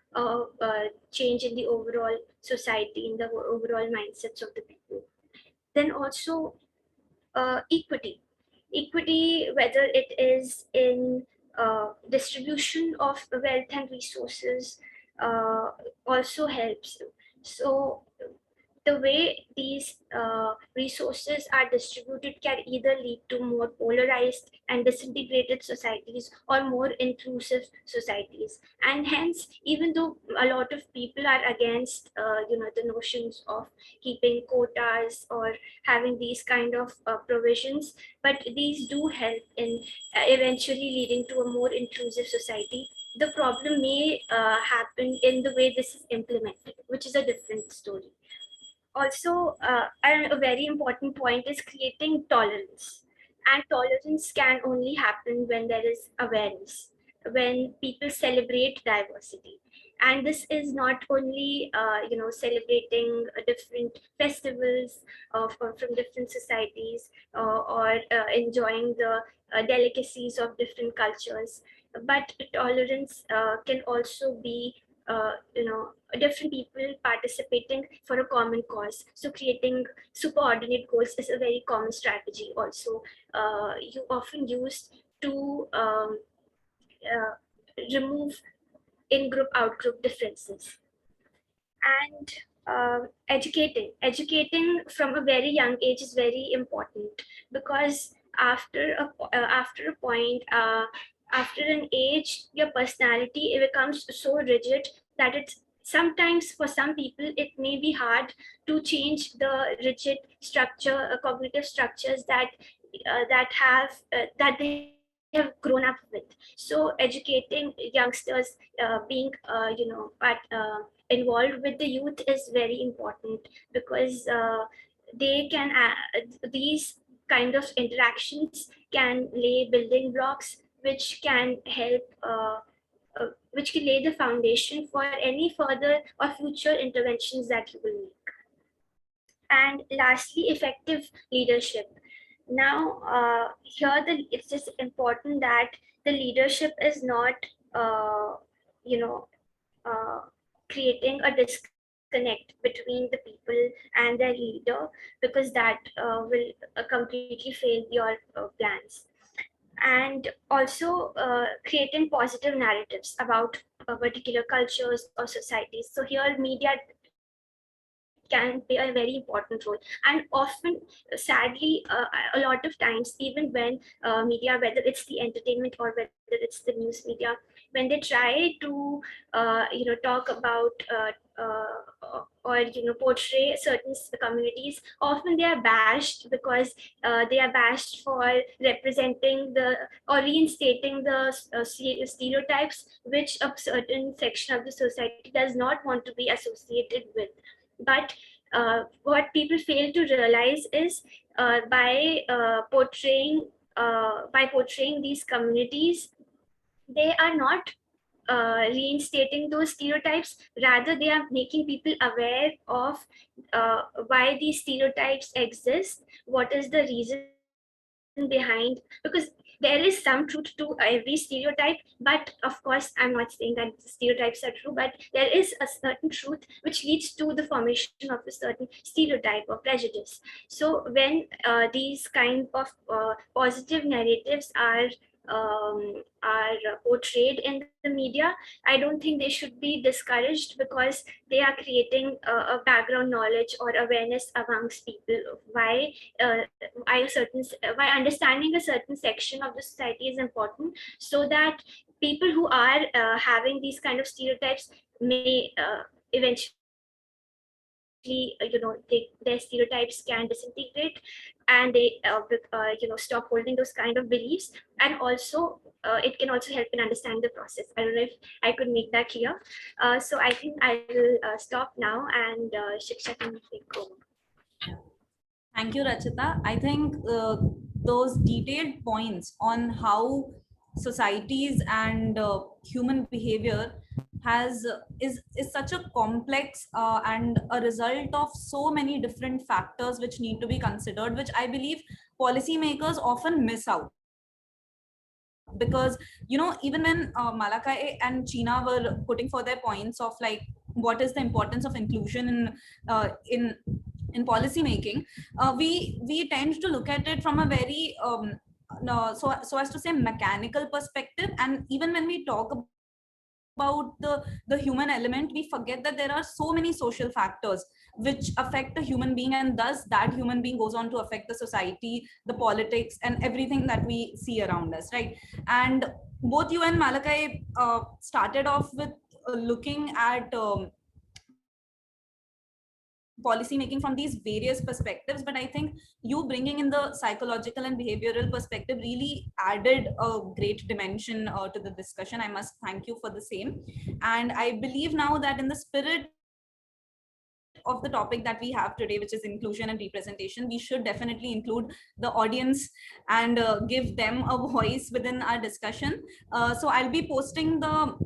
change in the overall society, in the overall mindsets of the people. Then also equity, whether it is in distribution of wealth and resources, also helps. So the way these resources are distributed can either lead to more polarized and disintegrated societies or more inclusive societies. And hence, even though a lot of people are against the notions of keeping quotas or having these kind of provisions, but these do help in eventually leading to a more inclusive society. The problem may happen in the way this is implemented, which is a different story. Also, a very important point is creating tolerance. And tolerance can only happen when there is awareness, when people celebrate diversity. And this is not only, celebrating different festivals from different societies, or enjoying the delicacies of different cultures, but tolerance can also be different people participating for a common cause. So creating superordinate goals is a very common strategy also. You often use to remove in-group, out-group differences. And educating from a very young age is very important, because after a point, after an age, your personality, it becomes so rigid that it's sometimes, for some people, it may be hard to change the rigid structure, cognitive structures that they have grown up with. So educating youngsters, being involved with the youth is very important, because they can these kind of interactions can lay building blocks which can help, which can lay the foundation for any further or future interventions that you will make. And lastly, effective leadership. Now, here it's just important that the leadership is not, creating a disconnect between the people and their leader, because that will completely fail your plans. And also creating positive narratives about particular cultures or societies. So here media can play a very important role. And often, sadly, a lot of times, even when media, whether it's the entertainment or whether it's the news media, when they try to talk about or portray certain communities, often they are bashed because they are bashed for representing the or reinstating the stereotypes which a certain section of the society does not want to be associated with. But what people fail to realize is by portraying these communities, they are not reinstating those stereotypes. Rather, they are making people aware of why these stereotypes exist, what is the reason behind, because there is some truth to every stereotype, but of course I'm not saying that stereotypes are true, but there is a certain truth which leads to the formation of a certain stereotype or prejudice. So when these kind of positive narratives are portrayed in the media, I don't think they should be discouraged, because they are creating a background knowledge or awareness amongst people of why understanding a certain section of the society is important, so that people who are having these kind of stereotypes may eventually their stereotypes can disintegrate, and they stop holding those kind of beliefs. And also it can also help in understanding the process. I don't know if I could make that clear. So I think I will stop now, and Shiksha can take over. Thank you, Rachita. I think those detailed points on how societies and human behavior is such a complex and a result of so many different factors which need to be considered, which I believe policymakers often miss out. Because even when Malakai and China were putting for their points of like what is the importance of inclusion in policy making, we tend to look at it from a very so as to say mechanical perspective. And even when we talk about the human element, we forget that there are so many social factors which affect a human being, and thus that human being goes on to affect the society, the politics, and everything that we see around us, right? And both you and Malakai started off with looking at policy making from these various perspectives, but I think you bringing in the psychological and behavioral perspective really added a great dimension to the discussion. I must thank you for the same. And I believe now that in the spirit of the topic that we have today, which is inclusion and representation, we should definitely include the audience and give them a voice within our discussion. So I'll be posting the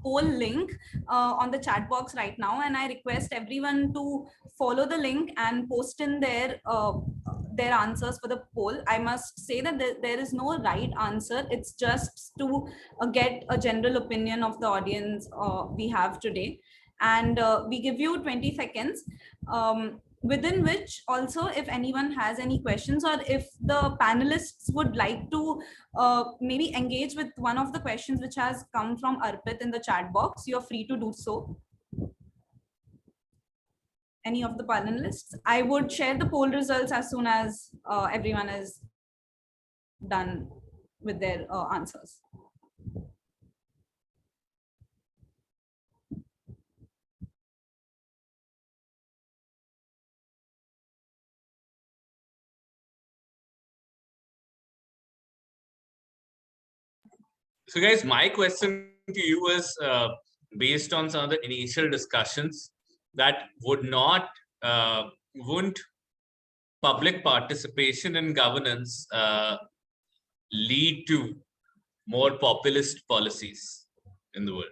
poll link on the chat box right now, and I request everyone to follow the link and post in their answers for the poll. I must say that there is no right answer. It's just to get a general opinion of the audience we have today. And we give you 20 seconds within which also, if anyone has any questions, or if the panelists would like to maybe engage with one of the questions which has come from Arpit in the chat box, you're free to do so. Any of the panelists? I would share the poll results as soon as everyone is done with their answers. So guys, my question to you is based on some of the initial discussions, that wouldn't public participation in governance lead to more populist policies in the world?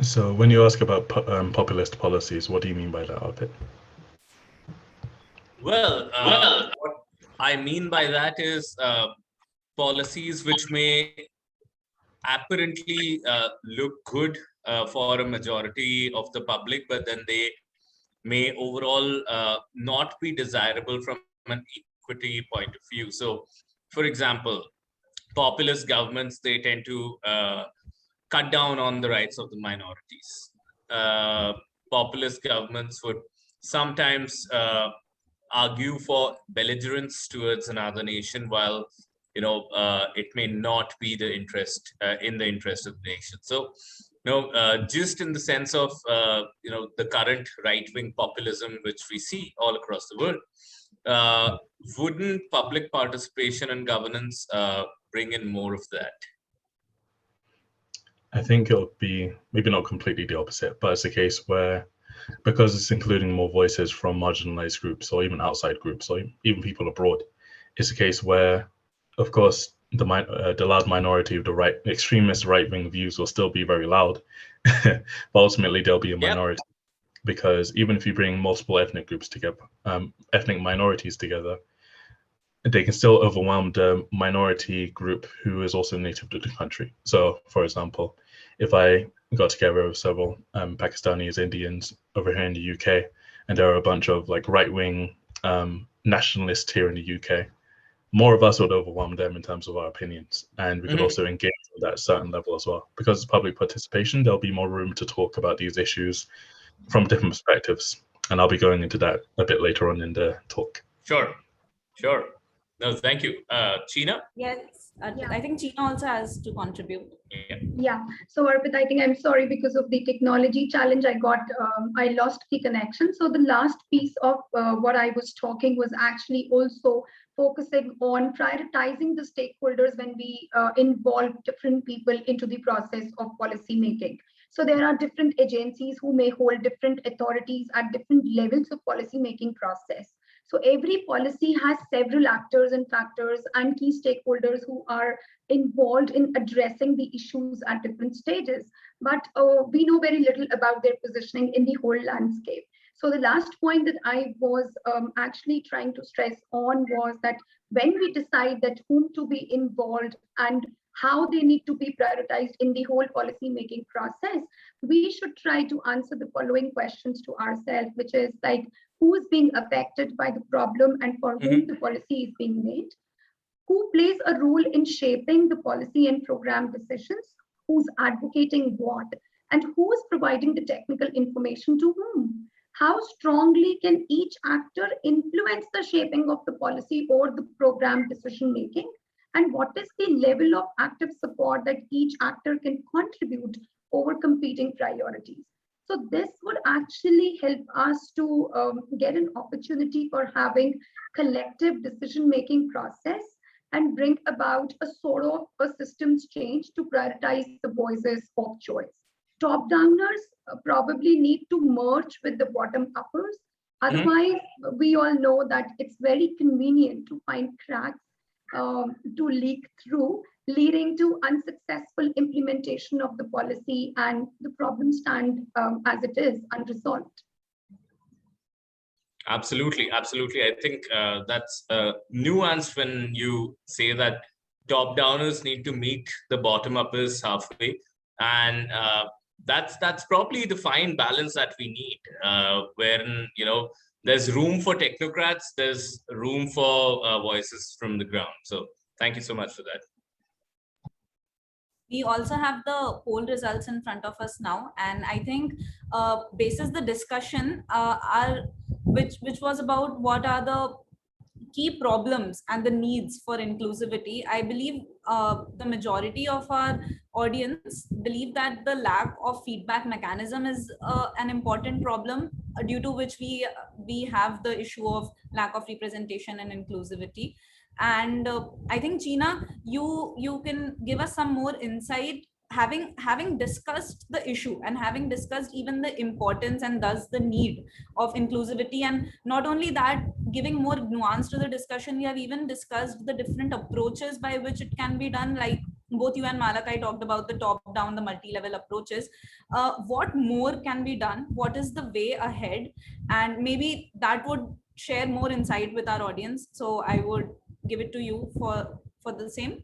So when you ask about populist policies, what do you mean by that, Arpit? Well, what I mean by that is policies which may apparently look good for a majority of the public, but then they may overall not be desirable from an equity point of view. So, for example, populist governments, they tend to cut down on the rights of the minorities. Populist governments would sometimes argue for belligerence towards another nation, while it may not be the interest in the interest of the nation. So, just in the sense of the current right-wing populism which we see all across the world, wouldn't public participation and governance bring in more of that? I think it'll be maybe not completely the opposite, but it's a case where, because it's including more voices from marginalized groups or even outside groups or even people abroad, it's a case where, of course, the loud minority of the extremist right-wing views will still be very loud, but ultimately there'll be a minority. Because even if you bring multiple ethnic groups together, ethnic minorities together, they can still overwhelm the minority group who is also native to the country. So, for example, if I got together with several Pakistanis, Indians over here in the UK, and there are a bunch of like right-wing nationalists here in the UK, more of us would overwhelm them in terms of our opinions. And we could also engage at that certain level as well. Because it's public participation, there'll be more room to talk about these issues from different perspectives. And I'll be going into that a bit later on in the talk. Sure. No, thank you. Cheena? Yes, I think Cheena also has to contribute. Yeah. So Arpit, I think I'm sorry because of the technology challenge I got, I lost the connection. So the last piece of what I was talking was actually also focusing on prioritizing the stakeholders when we involve different people into the process of policy making. So there are different agencies who may hold different authorities at different levels of policy making process. So every policy has several actors and factors and key stakeholders who are involved in addressing the issues at different stages. But we know very little about their positioning in the whole landscape. So the last point that I was actually trying to stress on was that when we decide that whom to be involved and how they need to be prioritized in the whole policy making process, we should try to answer the following questions to ourselves, which is like, who is being affected by the problem and for whom the policy is being made? Who plays a role in shaping the policy and program decisions? Who's advocating what? And who is providing the technical information to whom? How strongly can each actor influence the shaping of the policy or the program decision making? And what is the level of active support that each actor can contribute over competing priorities? So this would actually help us to get an opportunity for having collective decision-making process and bring about a sort of a systems change to prioritize the voices of choice. Top-downers probably need to merge with the bottom-uppers. Otherwise, we all know that it's very convenient to find cracks to leak through, leading to unsuccessful implementation of the policy, and the problem stand as it is, unresolved. Absolutely. I think that's nuanced when you say that top-downers need to meet the bottom-uppers halfway, and that's probably the fine balance that we need, wherein there's room for technocrats, there's room for voices from the ground. So thank you so much for that. We also have the poll results in front of us now, and I think basis the discussion which was about what are the key problems and the needs for inclusivity. I believe the majority of our audience believe that the lack of feedback mechanism is an important problem, due to which we have the issue of lack of representation and inclusivity. And I think, Cheena, you can give us some more insight, having discussed the issue and having discussed even the importance and thus the need of inclusivity. And not only that, giving more nuance to the discussion, we have even discussed the different approaches by which it can be done, like both you and Malakai talked about the top-down, the multi-level approaches. What more can be done? What is the way ahead? And maybe that would share more insight with our audience. So I would give it to you for the same.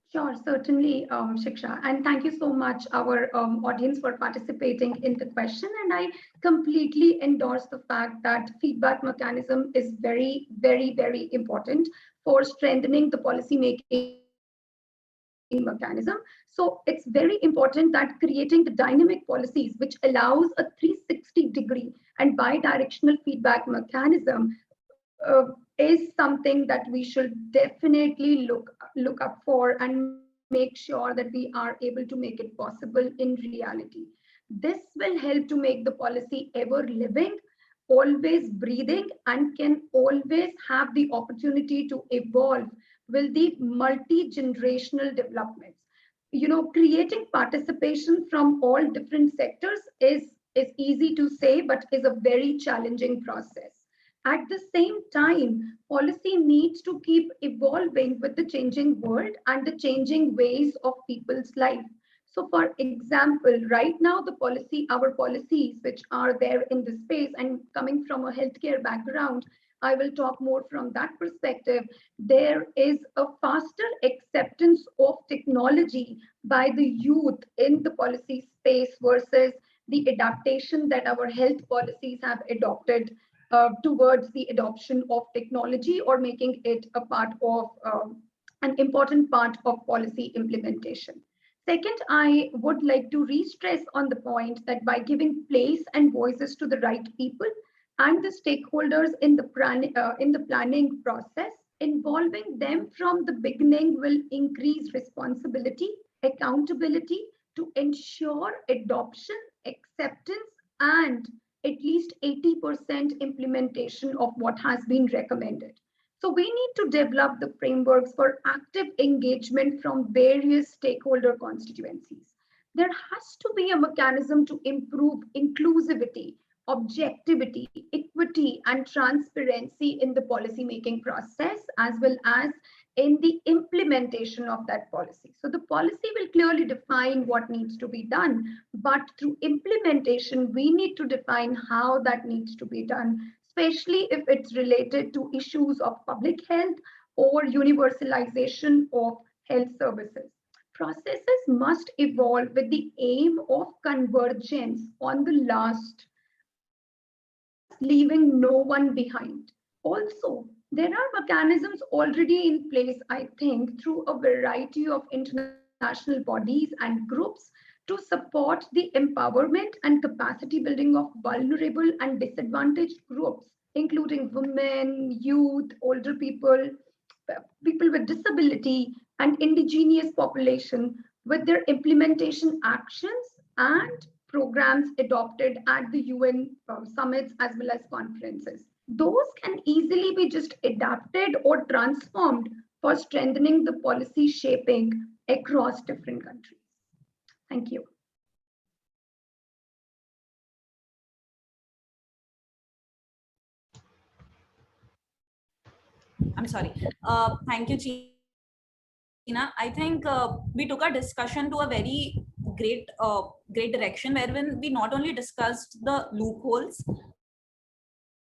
Sure, certainly, Shiksha. And thank you so much, our audience, for participating in the question. And I completely endorse the fact that feedback mechanism is very, very, very important for strengthening the policy making mechanism. So it's very important that creating the dynamic policies, which allows a 360-degree and bi-directional feedback mechanism, is something that we should definitely look up for and make sure that we are able to make it possible in reality. This will help to make the policy ever living, always breathing, and can always have the opportunity to evolve with the multi-generational developments. Creating participation from all different sectors is easy to say, but is a very challenging process. At the same time, policy needs to keep evolving with the changing world and the changing ways of people's life. So for example, right now, our policies which are there in this space, and coming from a healthcare background, I will talk more from that perspective. There is a faster acceptance of technology by the youth in the policy space versus the adaptation that our health policies have adopted towards the adoption of technology or making it a part of an important part of policy implementation. Second, I would like to re-stress on the point that by giving place and voices to the right people and the stakeholders in the planning process, involving them from the beginning will increase responsibility, accountability to ensure adoption, acceptance, and at least 80% implementation of what has been recommended. So we need to develop the frameworks for active engagement from various stakeholder constituencies. There has to be a mechanism to improve inclusivity, objectivity, equity, and transparency in the policy-making process, as well as in the implementation of that policy. So the policy will clearly define what needs to be done, but through implementation, we need to define how that needs to be done, especially if it's related to issues of public health or universalization of health services. Processes must evolve with the aim of convergence on the last, leaving no one behind. Also, there are mechanisms already in place, I think, through a variety of international bodies and groups to support the empowerment and capacity building of vulnerable and disadvantaged groups, including women, youth, older people, people with disability, and indigenous population, with their implementation actions and programs adopted at the UN summits as well as conferences. Those can easily be just adapted or transformed for strengthening the policy shaping across different countries. Thank you. I'm sorry. Thank you, China. I think we took our discussion to a very great direction, wherein we not only discussed the loopholes,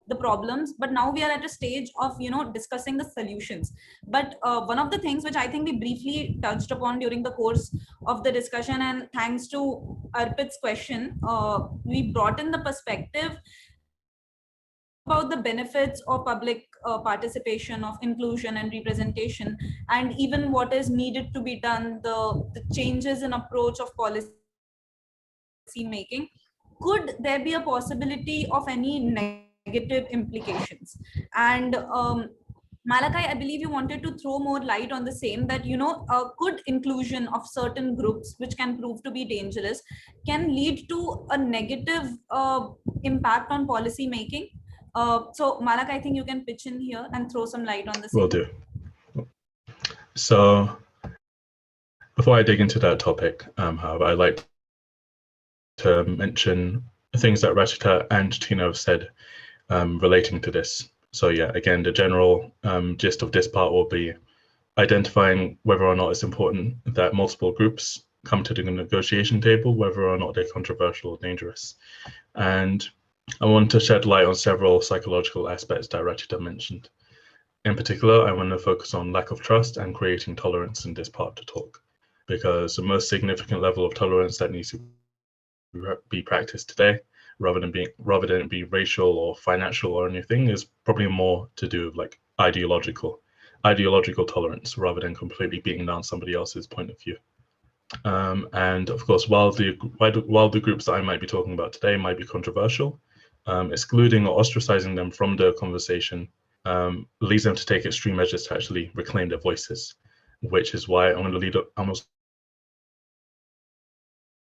the problems, but now we are at a stage of discussing the solutions. But one of the things which I think we briefly touched upon during the course of the discussion, and thanks to Arpit's question, we brought in the perspective about the benefits of public participation, of inclusion and representation, and even what is needed to be done, the changes in approach of policy making. Could there be a possibility of any negative implications? And Malakai, I believe you wanted to throw more light on the same, that could inclusion of certain groups which can prove to be dangerous can lead to a negative impact on policy making. So Malak, I think you can pitch in here and throw some light on this. Will do. So before I dig into that topic, however, I'd like to mention things that Rachita and Tina have said relating to this. So yeah, again, the general gist of this part will be identifying whether or not it's important that multiple groups come to the negotiation table, whether or not they're controversial or dangerous. And I want to shed light on several psychological aspects that Rachita mentioned. In particular, I want to focus on lack of trust and creating tolerance in this part of the talk, because the most significant level of tolerance that needs to be practiced today, rather than it be racial or financial or anything, is probably more to do with like ideological tolerance, rather than completely beating down somebody else's point of view. And of course, while the groups that I might be talking about today might be controversial, excluding or ostracizing them from the conversation leads them to take extreme measures to actually reclaim their voices, which is why I'm going to lead up. I'm also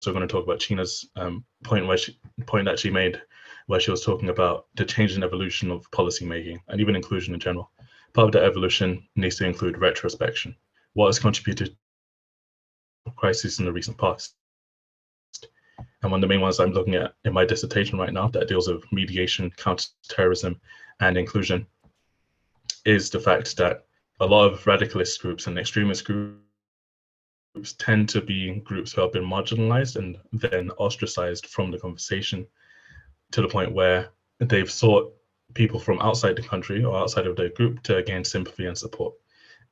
going to talk about China's point that she made, where she was talking about the change and evolution of policy making and even inclusion in general. Part of that evolution needs to include retrospection. What has contributed to crises in the recent past? And one of the main ones I'm looking at in my dissertation right now that deals with mediation, counterterrorism, and inclusion is the fact that a lot of radicalist groups and extremist groups tend to be groups who have been marginalized and then ostracized from the conversation, to the point where they've sought people from outside the country or outside of their group to gain sympathy and support.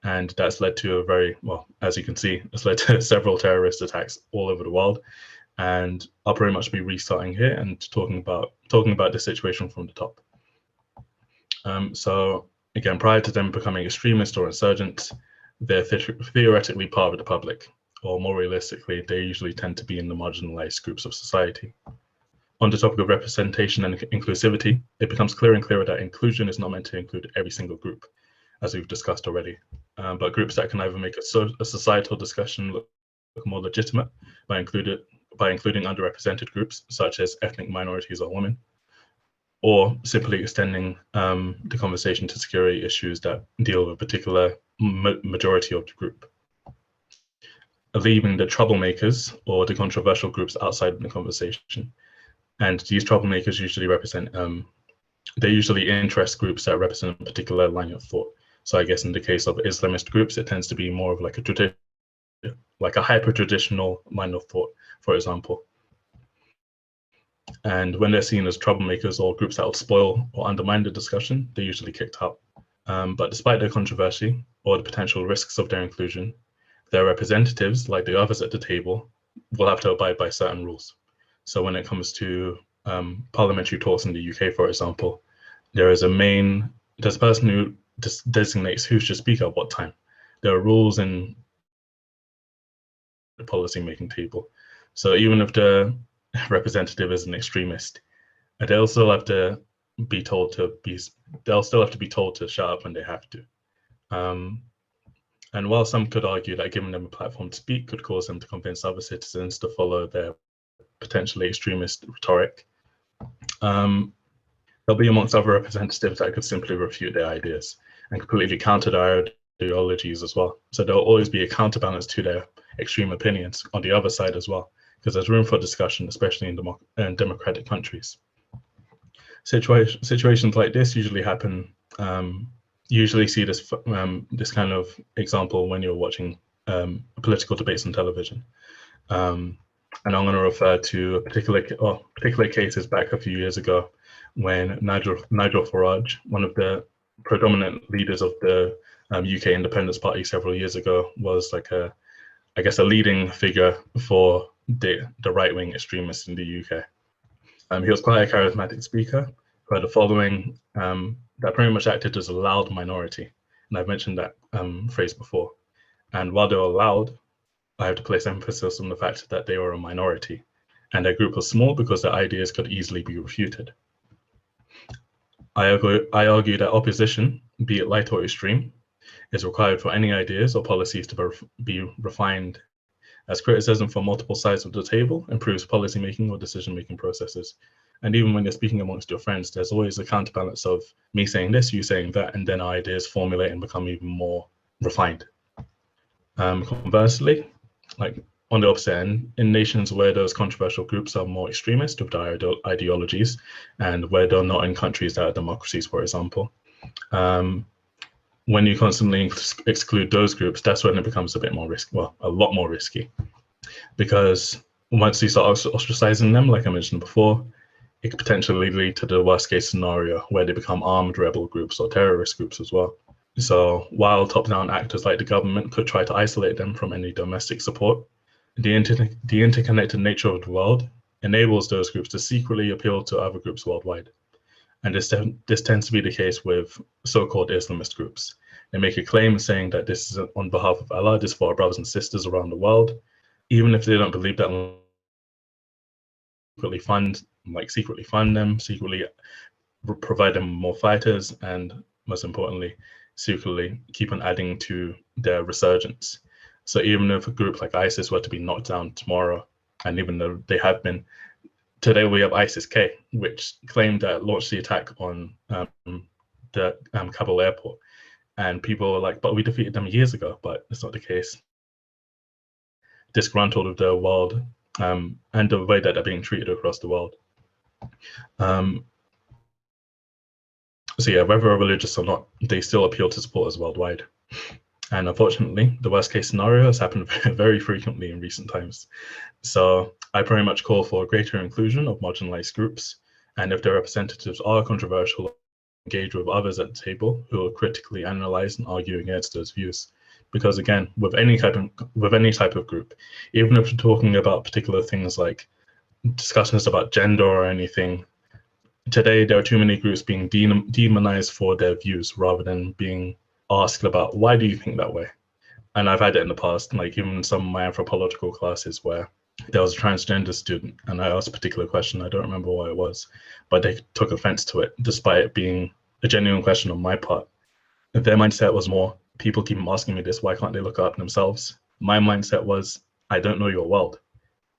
And that's led to a very, well, as you can see, it's led to several terrorist attacks all over the world. And I'll pretty much be restarting here and talking about the situation from the top. So again, prior to them becoming extremists or insurgents, they're theoretically part of the public, or more realistically, they usually tend to be in the marginalized groups of society. On the topic of representation and inclusivity, it becomes clearer and clearer that inclusion is not meant to include every single group, as we've discussed already, but groups that can either make a societal discussion look more legitimate by including underrepresented groups, such as ethnic minorities or women, or simply extending the conversation to security issues that deal with a particular majority of the group, leaving the troublemakers or the controversial groups outside the conversation. And these troublemakers usually represent, they usually interest groups that represent a particular line of thought. So I guess in the case of Islamist groups, it tends to be more of like a hyper-traditional line of thought, for example. And when they're seen as troublemakers or groups that will spoil or undermine the discussion, they're usually kicked out. But despite their controversy or the potential risks of their inclusion, their representatives, like the others at the table, will have to abide by certain rules. So when it comes to parliamentary talks in the UK, for example, there's a person who designates who should speak at what time. There are rules in the policy-making table. So even if the representative is an extremist, they'll still have to be told to shut up when they have to. And while some could argue that giving them a platform to speak could cause them to convince other citizens to follow their potentially extremist rhetoric, there'll be amongst other representatives that could simply refute their ideas and completely counter their ideologies as well. So there'll always be a counterbalance to their extreme opinions on the other side as well, because there's room for discussion, especially in democratic countries. Situations like this usually happen. Usually see this kind of example when you're watching political debates on television. And I'm going to refer to particular cases back a few years ago when Nigel Farage, one of the predominant leaders of the UK Independence Party several years ago, was like a leading figure for the right-wing extremists in the UK. He was quite a charismatic speaker who had a following that pretty much acted as a loud minority. And I've mentioned that phrase before. And while they were loud, I have to place emphasis on the fact that they were a minority, and their group was small because their ideas could easily be refuted. I argue that opposition, be it light or extreme, is required for any ideas or policies to be refined, as criticism from multiple sides of the table improves policymaking or decision-making processes. And even when you're speaking amongst your friends, there's always a counterbalance of me saying this, you saying that, and then our ideas formulate and become even more refined. Conversely, like on the opposite end, in nations where those controversial groups are more extremist with their ideologies, and where they're not in countries that are democracies, for example, when you constantly exclude those groups, that's when it becomes a bit more risky, well, a lot more risky, because once you start ostracizing them, like I mentioned before, it could potentially lead to the worst case scenario where they become armed rebel groups or terrorist groups as well. So while top-down actors like the government could try to isolate them from any domestic support, the interconnected nature of the world enables those groups to secretly appeal to other groups worldwide. And this tends to be the case with so-called Islamist groups. They make a claim saying that this is on behalf of Allah, this is for our brothers and sisters around the world, even if they don't believe that. Secretly fund them, secretly provide them more fighters, and most importantly, secretly keep on adding to their resurgence. So even if a group like ISIS were to be knocked down tomorrow, and even though they have been, today we have ISIS-K, which claimed that launched the attack on the Kabul airport. And people were like, but we defeated them years ago, but it's not the case. Disgruntled with the world and the way that they're being treated across the world. So yeah, whether they're religious or not, they still appeal to supporters worldwide. And unfortunately, the worst case scenario has happened very frequently in recent times. So I very much call for greater inclusion of marginalized groups. And if their representatives are controversial, engage with others at the table who will critically analyze and argue against those views. Because again, with any type of group, even if we're talking about particular things like discussions about gender or anything, today there are too many groups being demonized for their views rather than being asked about why do you think that way. And I've had it in the past, like even some of my anthropological classes where there was a transgender student and I asked a particular question, I don't remember what it was, but they took offense to it despite it being a genuine question on my part. Their mindset was more, people keep asking me this, why can't they look up themselves? My mindset was, I don't know your world.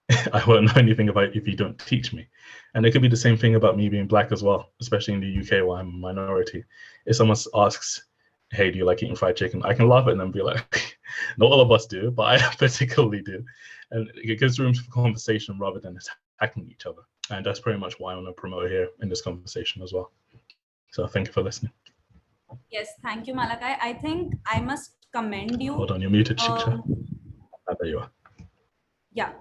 I won't know anything about it if you don't teach me. And it could be the same thing about me being Black as well, especially in the UK where I'm a minority. If someone asks, hey, do you like eating fried chicken? I can laugh at them and be like, not all of us do, but I particularly do. And it gives room for conversation rather than attacking each other. And that's pretty much why I want to promote here in this conversation as well. So thank you for listening. Yes, thank you, Malakai. I think I must commend you. Hold on, you're muted, Shiksha. There you are. Yeah,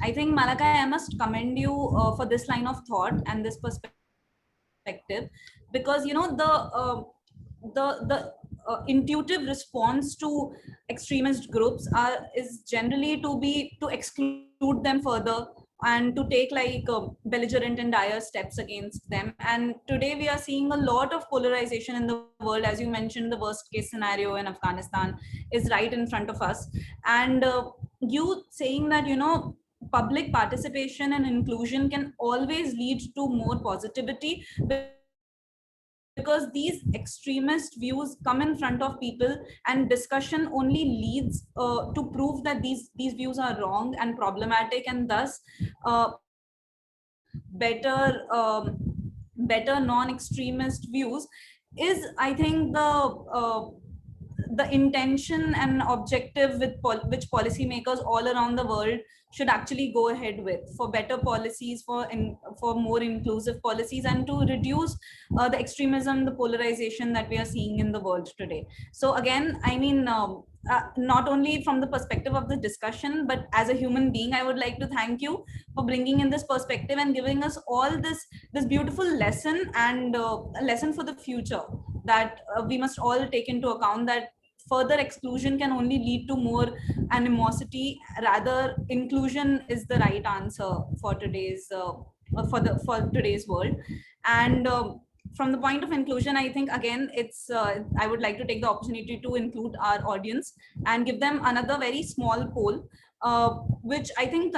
I think, Malakai, I must commend you for this line of thought and this perspective, because you know the intuitive response to extremist groups is generally to exclude them further and to take like belligerent and dire steps against them. And today we are seeing a lot of polarization in the world. As you mentioned, the worst case scenario in Afghanistan is right in front of us. And you saying that, you know, public participation and inclusion can always lead to more positivity, because these extremist views come in front of people and discussion only leads to prove that these views are wrong and problematic, and thus better non-extremist views is, I think, the intention and objective with which policymakers all around the world should actually go ahead with, for better policies, for more inclusive policies, and to reduce the extremism, the polarization that we are seeing in the world today. So again, I mean, not only from the perspective of the discussion, but as a human being, I would like to thank you for bringing in this perspective and giving us all this beautiful lesson, and a lesson for the future, that we must all take into account, that further exclusion can only lead to more animosity. Rather, inclusion is the right answer for today's for today's world. And from the point of inclusion, I think again it's I would like to take the opportunity to include our audience and give them another very small poll, which I think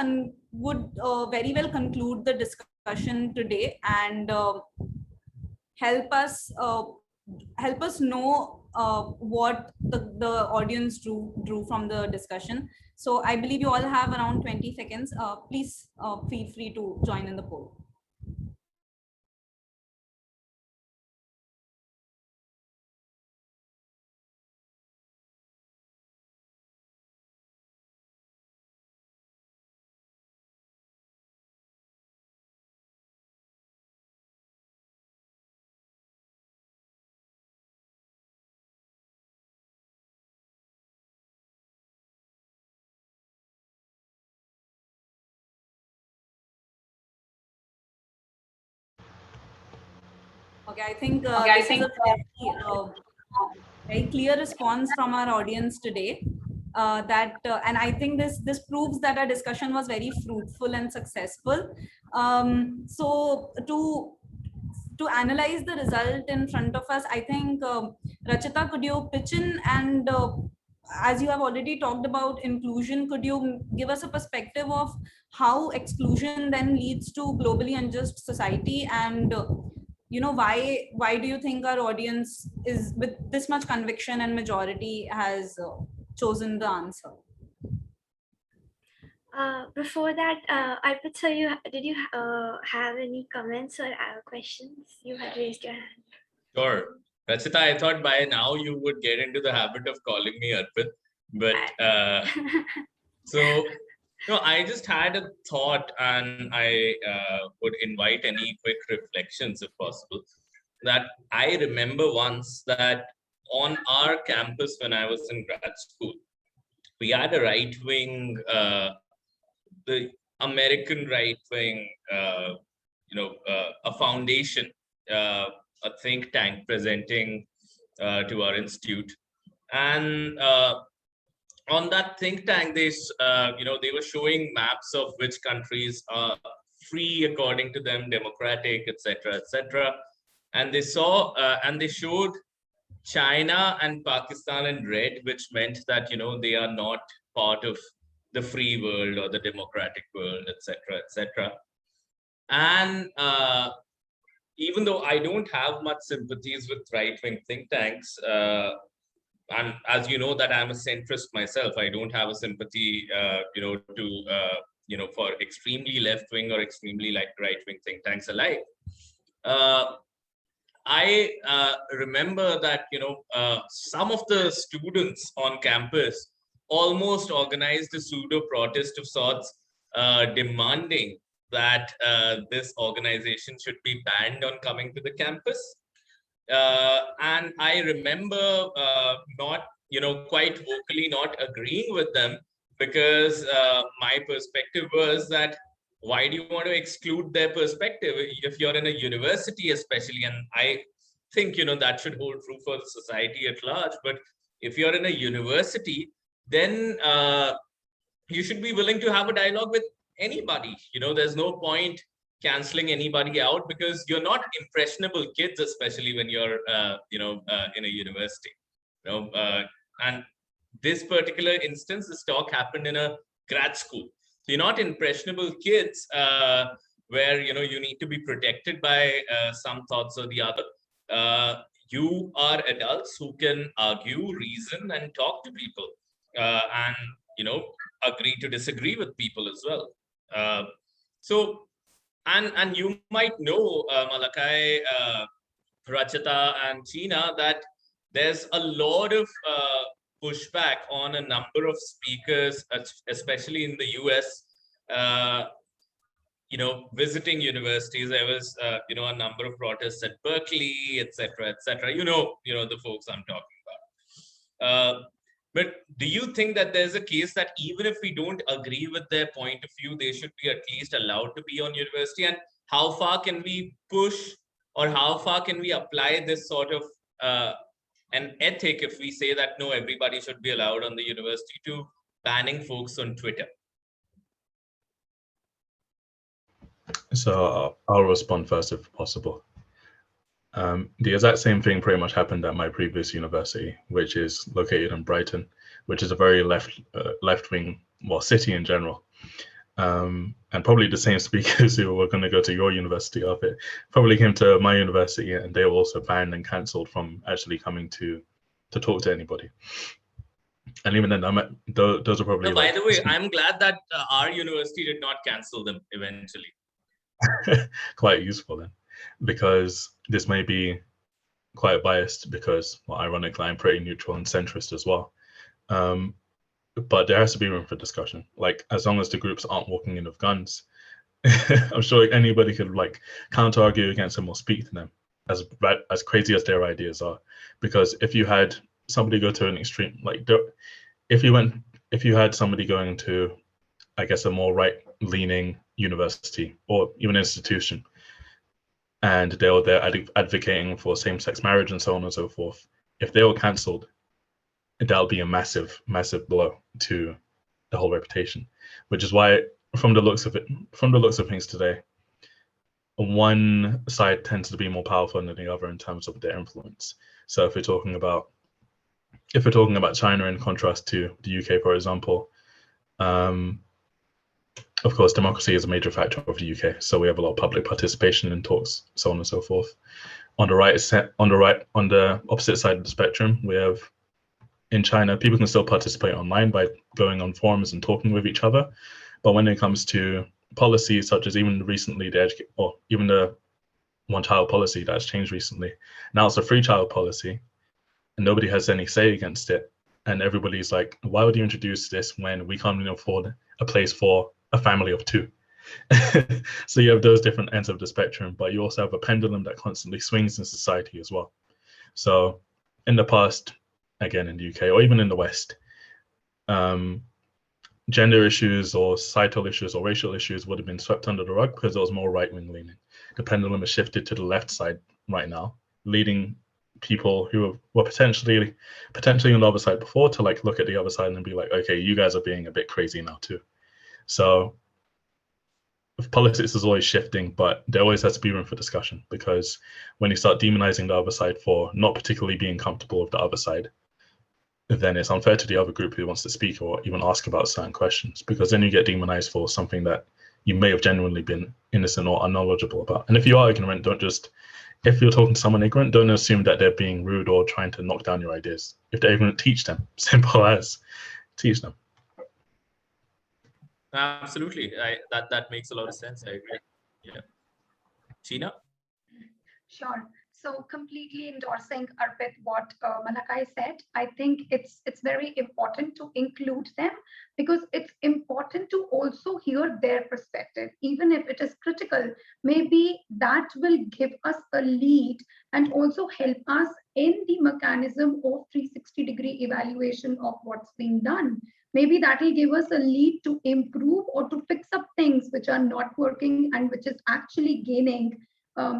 would very well conclude the discussion today, and help us know what the audience drew from the discussion. So I believe you all have around 20 seconds. Please feel free to join in the poll. Okay, I think this is a very clear response from our audience today. And I think this proves that our discussion was very fruitful and successful. So to analyze the result in front of us, I think Rachita, could you pitch in, and as you have already talked about inclusion, could you give us a perspective of how exclusion then leads to globally unjust society, and why do you think our audience is with this much conviction and majority has chosen the answer? Before that, Arpit sir, did you have any comments or questions? You had raised your hand. Sure. Rachita, I thought by now you would get into the habit of calling me Arpit, but so no, I just had a thought, and I would invite any quick reflections if possible. That I remember once that on our campus when I was in grad school, we had a right-wing, the American right-wing, a foundation, a think tank presenting to our institute, and on that think tank, they were showing maps of which countries are free according to them, democratic, etc., etc. And they saw and they showed China and Pakistan in red, which meant that they are not part of the free world or the democratic world, etc., etc. And even though I don't have much sympathies with right-wing think tanks, and as you know that I'm a centrist myself, I don't have a sympathy, for extremely left-wing or extremely right-wing think tanks alike. I remember that some of the students on campus almost organized a pseudo protest of sorts, demanding that this organization should be banned on coming to the campus. And I remember not, quite vocally not agreeing with them, because my perspective was that why do you want to exclude their perspective if you're in a university, especially? And I think, that should hold true for the society at large. But if you're in a university, then you should be willing to have a dialogue with anybody. There's no point canceling anybody out, because you're not impressionable kids, especially when you're in a university. And this particular instance, this talk happened in a grad school. So you're not impressionable kids where you need to be protected by some thoughts or the other. You are adults who can argue, reason, and talk to people, and agree to disagree with people as well. And you might know, Malakai, Rachita, and China, that there's a lot of pushback on a number of speakers, especially in the US, visiting universities. There was, a number of protests at Berkeley, etc., etc. The folks I'm talking about. But do you think that there's a case that even if we don't agree with their point of view, they should be at least allowed to be on university? And how far can we push, or how far can we apply this sort of an ethic if we say that no, everybody should be allowed on the university, to banning folks on Twitter? So I'll respond first if possible. The exact same thing pretty much happened at my previous university, which is located in Brighton, which is a very left-wing, city in general. And probably the same speakers who were going to go to your university of it probably came to my university, and they were also banned and cancelled from actually coming to talk to anybody. And even then, those are probably. No, by the way, I'm glad that our university did not cancel them eventually. Quite useful then, because this may be quite biased, because, ironically, I'm pretty neutral and centrist as well. But there has to be room for discussion. As long as the groups aren't walking in with guns, I'm sure anybody could counter argue against them or speak to them, as crazy as their ideas are. Because if you had somebody go to an extreme, if you had somebody going to, I guess, a more right-leaning university or even institution, and they were there advocating for same-sex marriage and so on and so forth, if they were cancelled, that'll be a massive, massive blow to the whole reputation. Which is why, from the looks of things today, one side tends to be more powerful than the other in terms of their influence. So if we're talking about China in contrast to the UK, for example, of course, democracy is a major factor of the UK, so we have a lot of public participation in talks, so on and so forth. On the opposite side of the spectrum, we have in China, people can still participate online by going on forums and talking with each other. But when it comes to policies such as even recently even the one-child policy that's changed recently, now it's a three-child policy, and nobody has any say against it. And everybody's like, why would you introduce this when we can't even afford a place for a family of two? So you have those different ends of the spectrum, but you also have a pendulum that constantly swings in society as well. So in the past, again in the UK or even in the West, gender issues or societal issues or racial issues would have been swept under the rug because it was more right-wing leaning. The pendulum has shifted to the left side right now, leading people who were potentially on the other side before to like look at the other side and be like, okay, you guys are being a bit crazy now too. So politics is always shifting, but there always has to be room for discussion, because when you start demonizing the other side for not particularly being comfortable with the other side, then it's unfair to the other group who wants to speak or even ask about certain questions, because then you get demonized for something that you may have genuinely been innocent or unknowledgeable about. And if you are ignorant, if you're talking to someone ignorant, don't assume that they're being rude or trying to knock down your ideas. If they're ignorant, teach them. Simple as teach them. Absolutely. That makes a lot of sense. I agree. Yeah. Sheena? Sure. So completely endorsing Arpit what Malakai said. I think it's very important to include them, because it's important to also hear their perspective, even if it is critical. Maybe that will give us a lead and also help us in the mechanism of 360-degree evaluation of what's being done. Maybe that will give us a lead to improve or to fix up things which are not working and which is actually gaining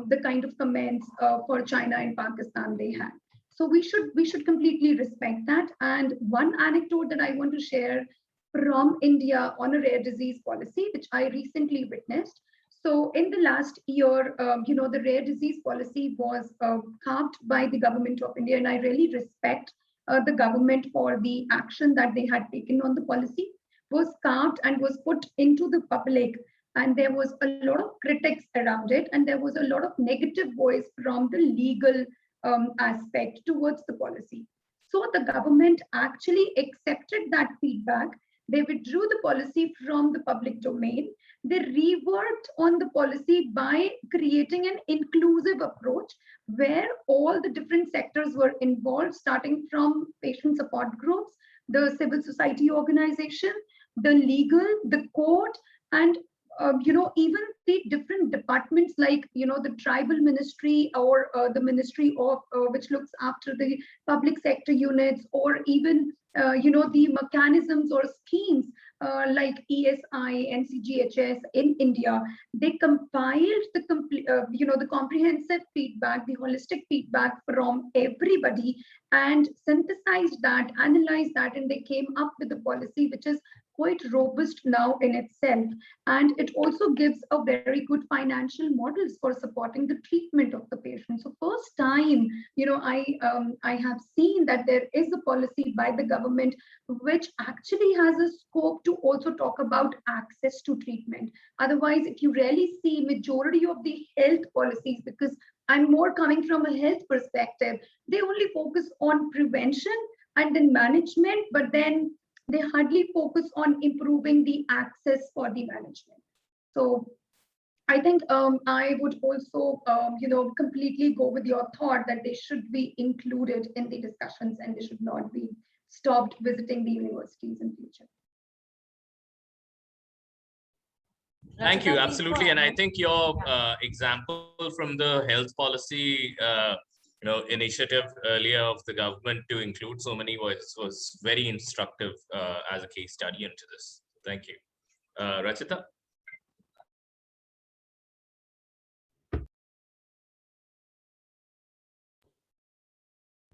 the kind of comments for China and Pakistan they had. So we should completely respect that. And one anecdote that I want to share from India on a rare disease policy, which I recently witnessed. So in the last year, the rare disease policy was carved by the government of India, and I really respect the government for the action that they had taken on the policy. Was carved and was put into the public, and there was a lot of critics around it, and there was a lot of negative voice from the legal aspect towards the policy. So the government actually accepted that feedback. They withdrew the policy from the public domain. They reworked on the policy by creating an inclusive approach where all the different sectors were involved, starting from patient support groups, the civil society organization, the legal, the court, and even the different departments like, the tribal ministry or the ministry of which looks after the public sector units, or even, the mechanisms or schemes like ESI and CGHS in India. They compiled the comprehensive feedback, the holistic feedback from everybody, and synthesized that, analyzed that, and they came up with a policy which is quite robust now in itself. And it also gives a very good financial models for supporting the treatment of the patient. So first time, I have seen that there is a policy by the government which actually has a scope to also talk about access to treatment. Otherwise, if you really see majority of the health policies, because I'm more coming from a health perspective, they only focus on prevention and then management, but then they hardly focus on improving the access for the management. So I think I would also, completely go with your thought that they should be included in the discussions and they should not be stopped visiting the universities in future. Thank you. Absolutely. And I think your example from the health policy initiative earlier of the government to include so many voices was very instructive as a case study into this. Thank you. Rachita?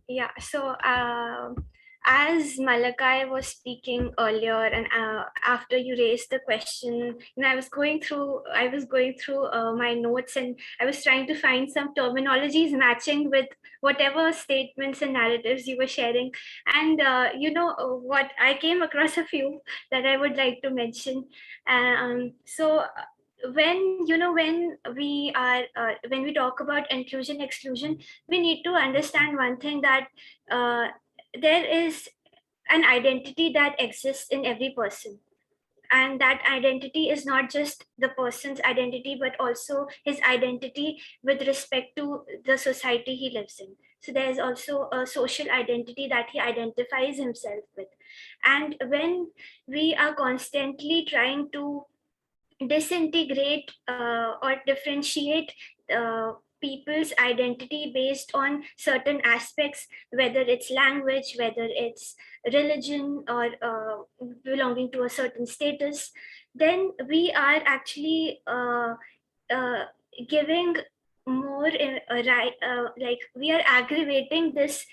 Yeah, so as Malakai was speaking earlier, and after you raised the question, I was going through my notes, and I was trying to find some terminologies matching with whatever statements and narratives you were sharing. And what I came across a few that I would like to mention. When we talk about inclusion exclusion, we need to understand one thing, that there is an identity that exists in every person, and that identity is not just the person's identity, but also his identity with respect to the society he lives in. So there is also a social identity that he identifies himself with. And when we are constantly trying to disintegrate or differentiate people's identity based on certain aspects, whether it's language, whether it's religion, or belonging to a certain status, then we are actually giving more like we are aggravating this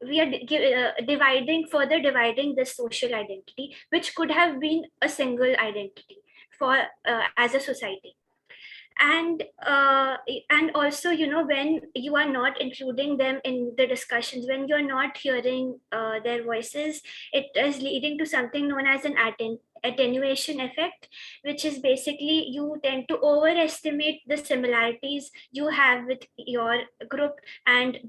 we are further dividing this social identity, which could have been a single identity for as a society. And also, when you are not including them in the discussions, when you're not hearing their voices, it is leading to something known as an attenuation effect, which is basically you tend to overestimate the similarities you have with your group, and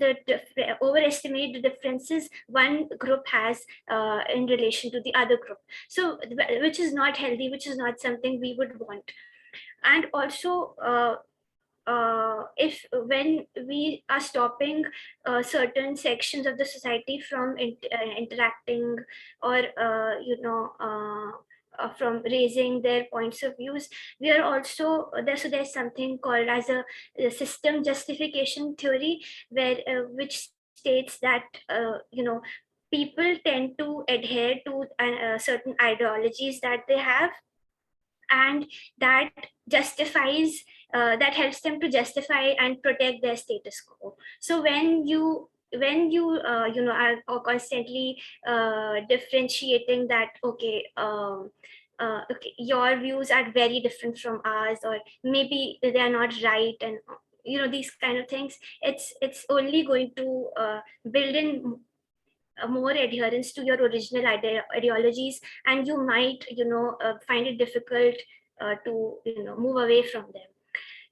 overestimate the differences one group has in relation to the other group. So which is not healthy, which is not something we would want. And also, if when we are stopping certain sections of the society from interacting, or from raising their points of views, we are also so there's something called as a system justification theory, where which states that people tend to adhere to certain ideologies that they have, and that justifies that helps them to justify and protect their status quo. So when you are constantly differentiating that, okay, your views are very different from ours, or maybe they are not right, and these kind of things, it's only going to build in more adherence to your original ideologies, and you might find it difficult to move away from them.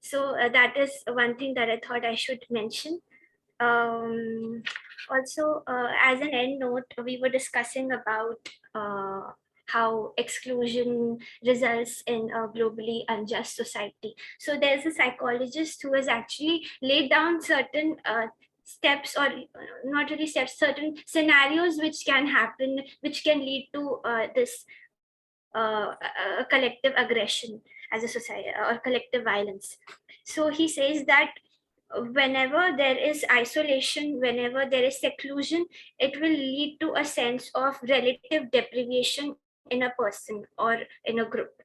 So that is one thing that I thought I should mention. Also, as an end note, we were discussing about how exclusion results in a globally unjust society. So there's a psychologist who has actually laid down certain steps, or not really steps, certain scenarios which can happen, which can lead to this collective aggression as a society, or collective violence. So he says that whenever there is isolation, whenever there is seclusion, it will lead to a sense of relative deprivation in a person or in a group.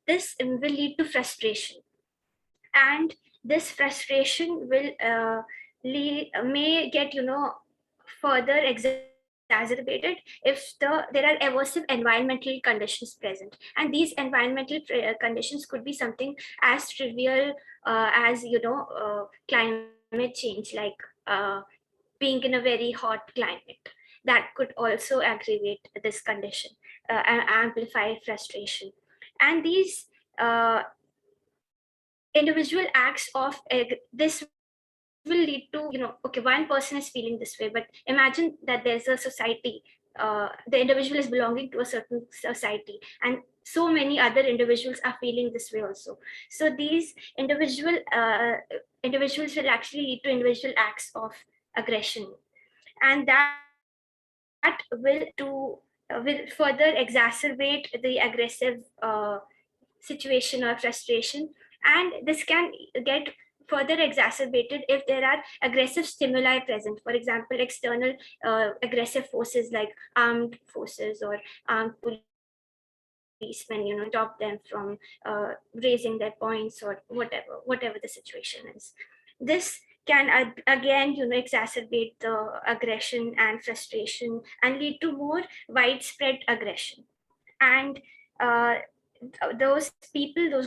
This will lead to frustration, and this frustration will may get further exacerbated if there are aversive environmental conditions present. And these environmental conditions could be something as trivial as climate change, like being in a very hot climate. That could also aggravate this condition and amplify frustration. And these individual acts of this will lead to, okay, one person is feeling this way, but imagine that there's a society, the individual is belonging to a certain society, and so many other individuals are feeling this way also. So these individuals will actually lead to individual acts of aggression, and that will further exacerbate the aggressive situation or frustration. And this can get further exacerbated if there are aggressive stimuli present. For example, external aggressive forces like armed forces or armed policemen, stop them from raising their points, or whatever the situation is. This can again, exacerbate the aggression and frustration and lead to more widespread aggression. And those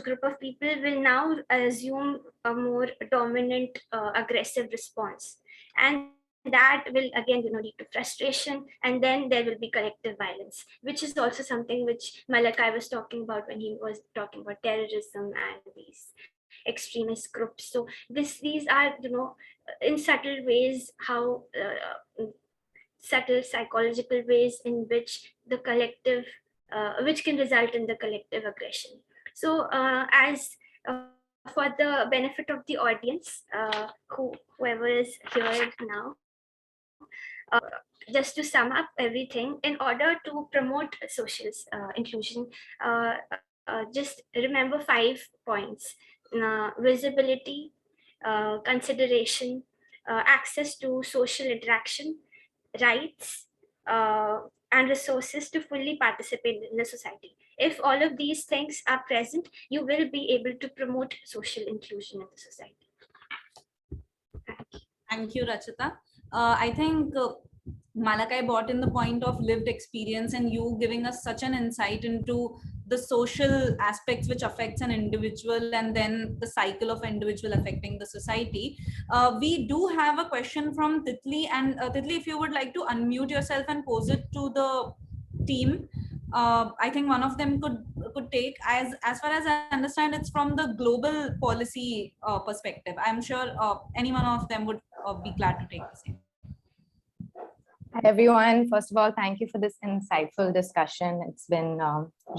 group of people will now assume a more dominant aggressive response. And that will again, lead to frustration, and then there will be collective violence, which is also something which Malakai was talking about when he was talking about terrorism and these extremist groups. So these are, in subtle ways, how subtle psychological ways in which the collective, which can result in the collective aggression. So as for the benefit of the audience, whoever is here now, just to sum up everything, in order to promote social inclusion, just remember 5 points: visibility, consideration, access to social interaction, rights, and resources to fully participate in the society. If all of these things are present, you will be able to promote social inclusion in the society. Thank you, Rachita. I think Malakai brought in the point of lived experience, and you giving us such an insight into the social aspects which affects an individual, and then the cycle of individual affecting the society. We do have a question from Titli, and Titli, if you would like to unmute yourself and pose it to the team. I think one of them could take, as far as I understand, it's from the global policy perspective. I'm sure any one of them would be glad to take the same. Hi, everyone. First of all, thank you for this insightful discussion. It's been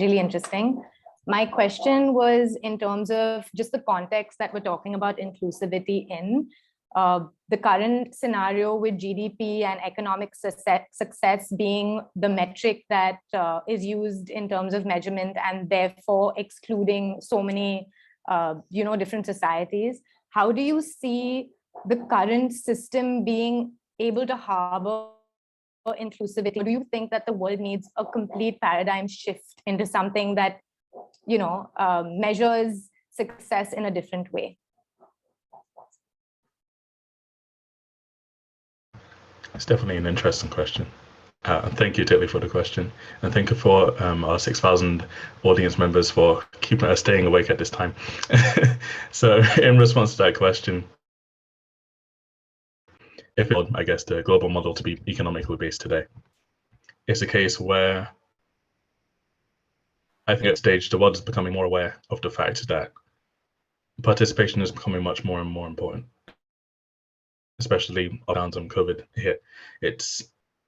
really interesting. My question was in terms of just the context that we're talking about inclusivity in. The current scenario with GDP and economic success being the metric that is used in terms of measurement, and therefore excluding so many different societies. How do you see the current system being able to harbor inclusivity? Do you think that the world needs a complete paradigm shift into something that measures success in a different way? It's definitely an interesting question. Thank you, Titli, for the question. And thank you for our 6,000 audience members for staying awake at this time. So in response to that question, if I guess the global model to be economically based today, it's a case where I think at stage the world is becoming more aware of the fact that participation is becoming much more and more important, especially around COVID hit. It's,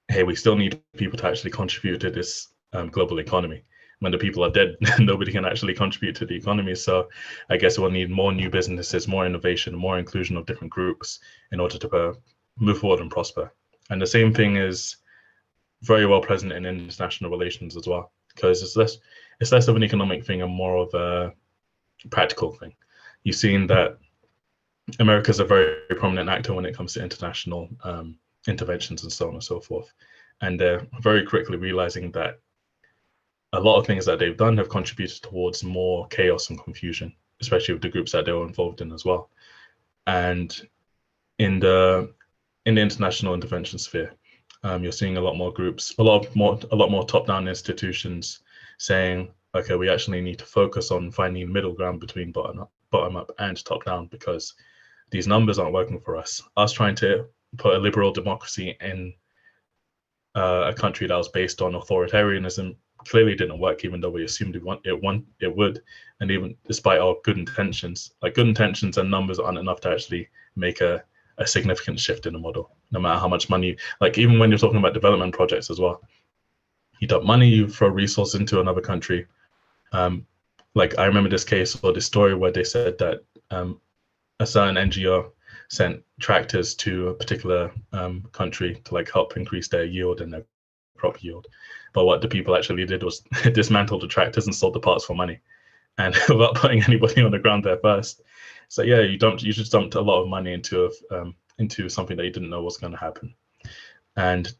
hey, we still need people to actually contribute to this global economy. When the people are dead, nobody can actually contribute to the economy. So I guess we'll need more new businesses, more innovation, more inclusion of different groups in order to move forward and prosper. And the same thing is very well present in international relations as well, because it's less of an economic thing and more of a practical thing. You've seen that America's a very prominent actor when it comes to international interventions and so on and so forth. And they're very quickly realizing that a lot of things that they've done have contributed towards more chaos and confusion, especially with the groups that they were involved in as well. And in the international intervention sphere, you're seeing a lot more groups, a lot more top-down institutions saying, okay, we actually need to focus on finding middle ground between bottom up and top down, because these numbers aren't working for us. Us trying to put a liberal democracy in a country that was based on authoritarianism clearly didn't work, even though we assumed it would. And even despite our good intentions, good intentions and numbers aren't enough to actually make a significant shift in the model, no matter how much money, even when you're talking about development projects as well. You dump money, you throw resources into another country. I remember this case or this story where they said that a certain NGO sent tractors to a particular country to help increase their yield and their crop yield. But what the people actually did was dismantle the tractors and sold the parts for money, and without putting anybody on the ground there first. So yeah, you just dumped a lot of money into something that you didn't know was going to happen. And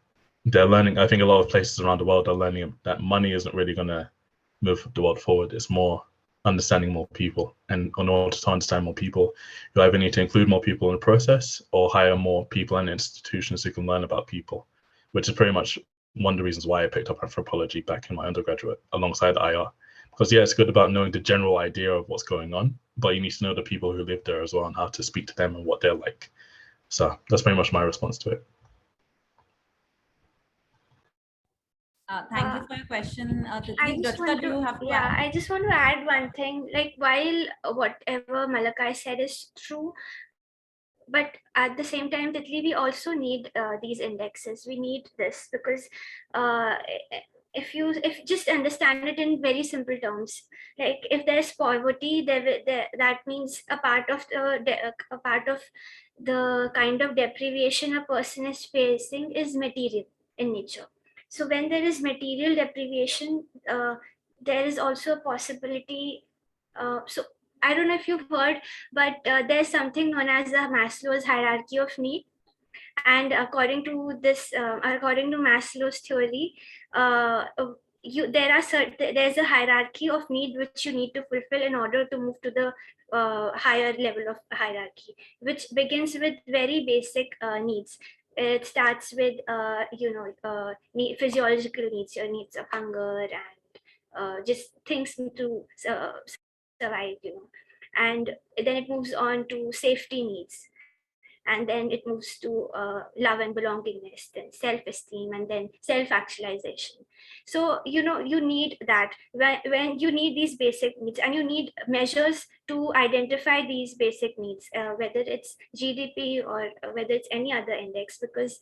they're learning, I think a lot of places around the world are learning that money isn't really going to move the world forward. It's more understanding more people. And in order to understand more people, you either need to include more people in the process or hire more people and institutions who can learn about people, which is pretty much one of the reasons why I picked up anthropology back in my undergraduate alongside IR. Because yeah, it's good about knowing the general idea of what's going on, but you need to know the people who live there as well and how to speak to them and what they're like. So that's pretty much my response to it. Thank you for your question. I Tatvik. just Rachita, want do you to, have to yeah, add? I just want to add one thing. Like, while whatever Malakai said is true, but at the same time, Titli, we also need these indexes. We need this because if just understand it in very simple terms, like if there's poverty, that means a part of the kind of deprivation a person is facing is material in nature. So when there is material deprivation, there is also a possibility. So I don't know if you've heard, but there's something known as the Maslow's hierarchy of need. And according to Maslow's theory, there's a hierarchy of need which you need to fulfill in order to move to the higher level of hierarchy, which begins with very basic needs. It starts with physiological needs, your needs of hunger and just things to survive, and then it moves on to safety needs, and then it moves to love and belongingness, then self-esteem, and then self-actualization. So you need that when you need these basic needs, and you need measures to identify these basic needs, whether it's GDP or whether it's any other index, because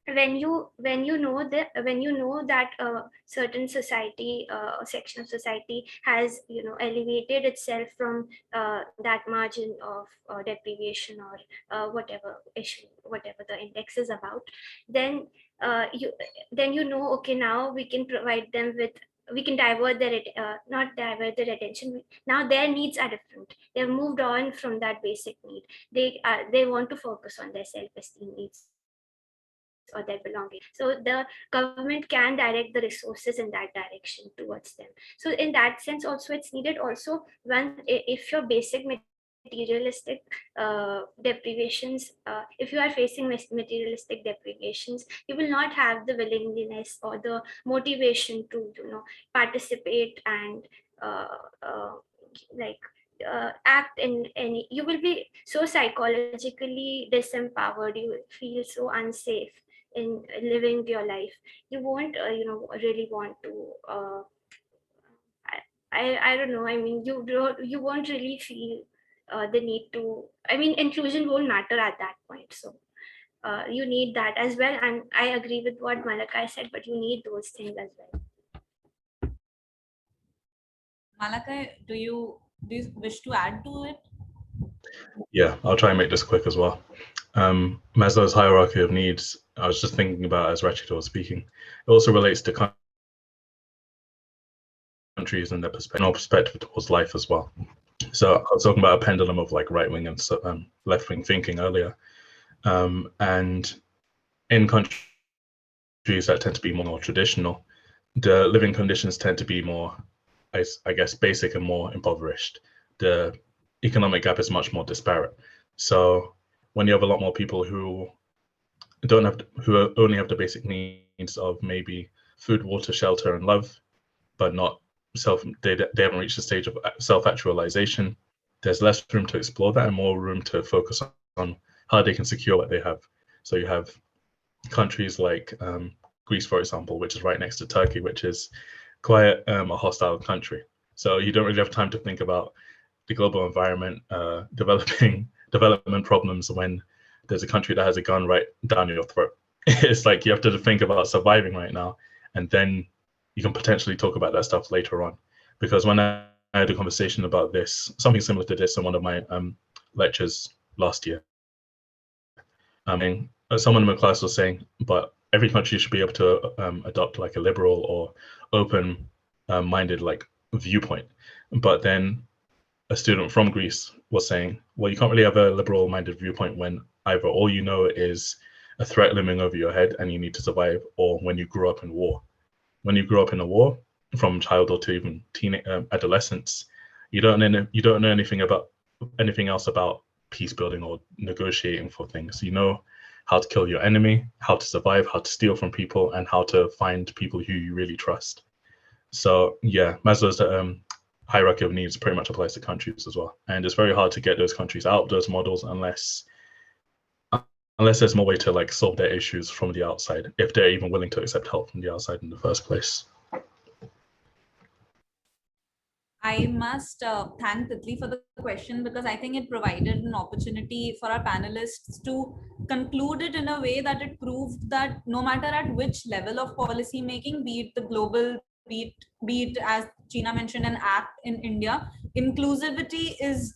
when you know that a certain society, a section of society has elevated itself from that margin of deprivation or whatever issue, whatever the index is about, then okay, now we can provide them with, we can divert their not divert their attention. Now their needs are different. They've moved on from that basic need. They want to focus on their self-esteem needs or their belonging. So the government can direct the resources in that direction towards them. So in that sense also it's needed. Also, if your basic materialistic deprivations, if you are facing materialistic deprivations, you will not have the willingness or the motivation to participate and act in any. You will be so psychologically disempowered, you will feel so unsafe in living your life. You won't really want to I don't know, I mean, you won't really feel the need to, I mean, inclusion won't matter at that point. So you need that as well, and I agree with what Malakai said, but you need those things as well. Malakai, do you wish to add to it? Yeah, I'll try and make this quick as well. Maslow's hierarchy of needs, I was just thinking about as Rachita was speaking, it also relates to countries and their perspective towards life as well. So I was talking about a pendulum of like right-wing and left-wing thinking earlier. And in countries that tend to be more traditional, the living conditions tend to be more, I guess, basic and more impoverished. The economic gap is much more disparate. So when you have a lot more people who only have the basic needs of maybe food, water, shelter, and love, but not they haven't reached the stage of self-actualization, there's less room to explore that and more room to focus on how they can secure what they have. So you have countries like Greece, for example, which is right next to Turkey, which is quite a hostile country. So you don't really have time to think about the global environment, development problems when there's a country that has a gun right down your throat. It's like you have to think about surviving right now, and then you can potentially talk about that stuff later on. Because when I had a conversation about this, something similar to this in one of my lectures last year, I mean, someone in my class was saying, but every country should be able to adopt like a liberal or open-minded like viewpoint. But then a student from Greece was saying, well, you can't really have a liberal-minded viewpoint when either all you know is a threat looming over your head and you need to survive, or when you grew up in war. When you grew up in a war, from childhood to even adolescence, You don't know anything else about peace building or negotiating for things. You know how to kill your enemy, how to survive, how to steal from people, and how to find people who you really trust. So yeah, Maslow's hierarchy of needs pretty much applies to countries as well. And it's very hard to get those countries out of those models unless there's more way to like solve their issues from the outside, if they're even willing to accept help from the outside in the first place. I must thank Titli for the question, because I think it provided an opportunity for our panelists to conclude it in a way that it proved that no matter at which level of policy making, be it the global, be it as China mentioned, an act in India, inclusivity is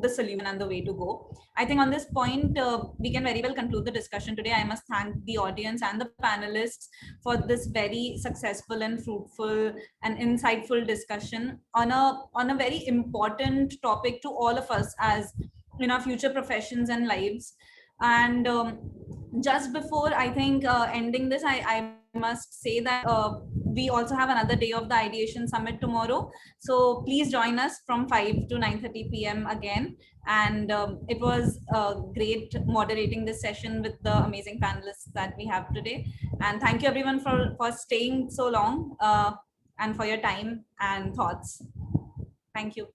the solution and the way to go. I think on this point, we can very well conclude the discussion today. I must thank the audience and the panelists for this very successful and fruitful and insightful discussion on a very important topic to all of us as in our future professions and lives. And just before I think ending this, I must say that we also have another day of the Ideation Summit tomorrow. So please join us from 5 to 9:30 p.m. again. And it was great moderating this session with the amazing panelists that we have today. And thank you everyone for staying so long and for your time and thoughts. Thank you.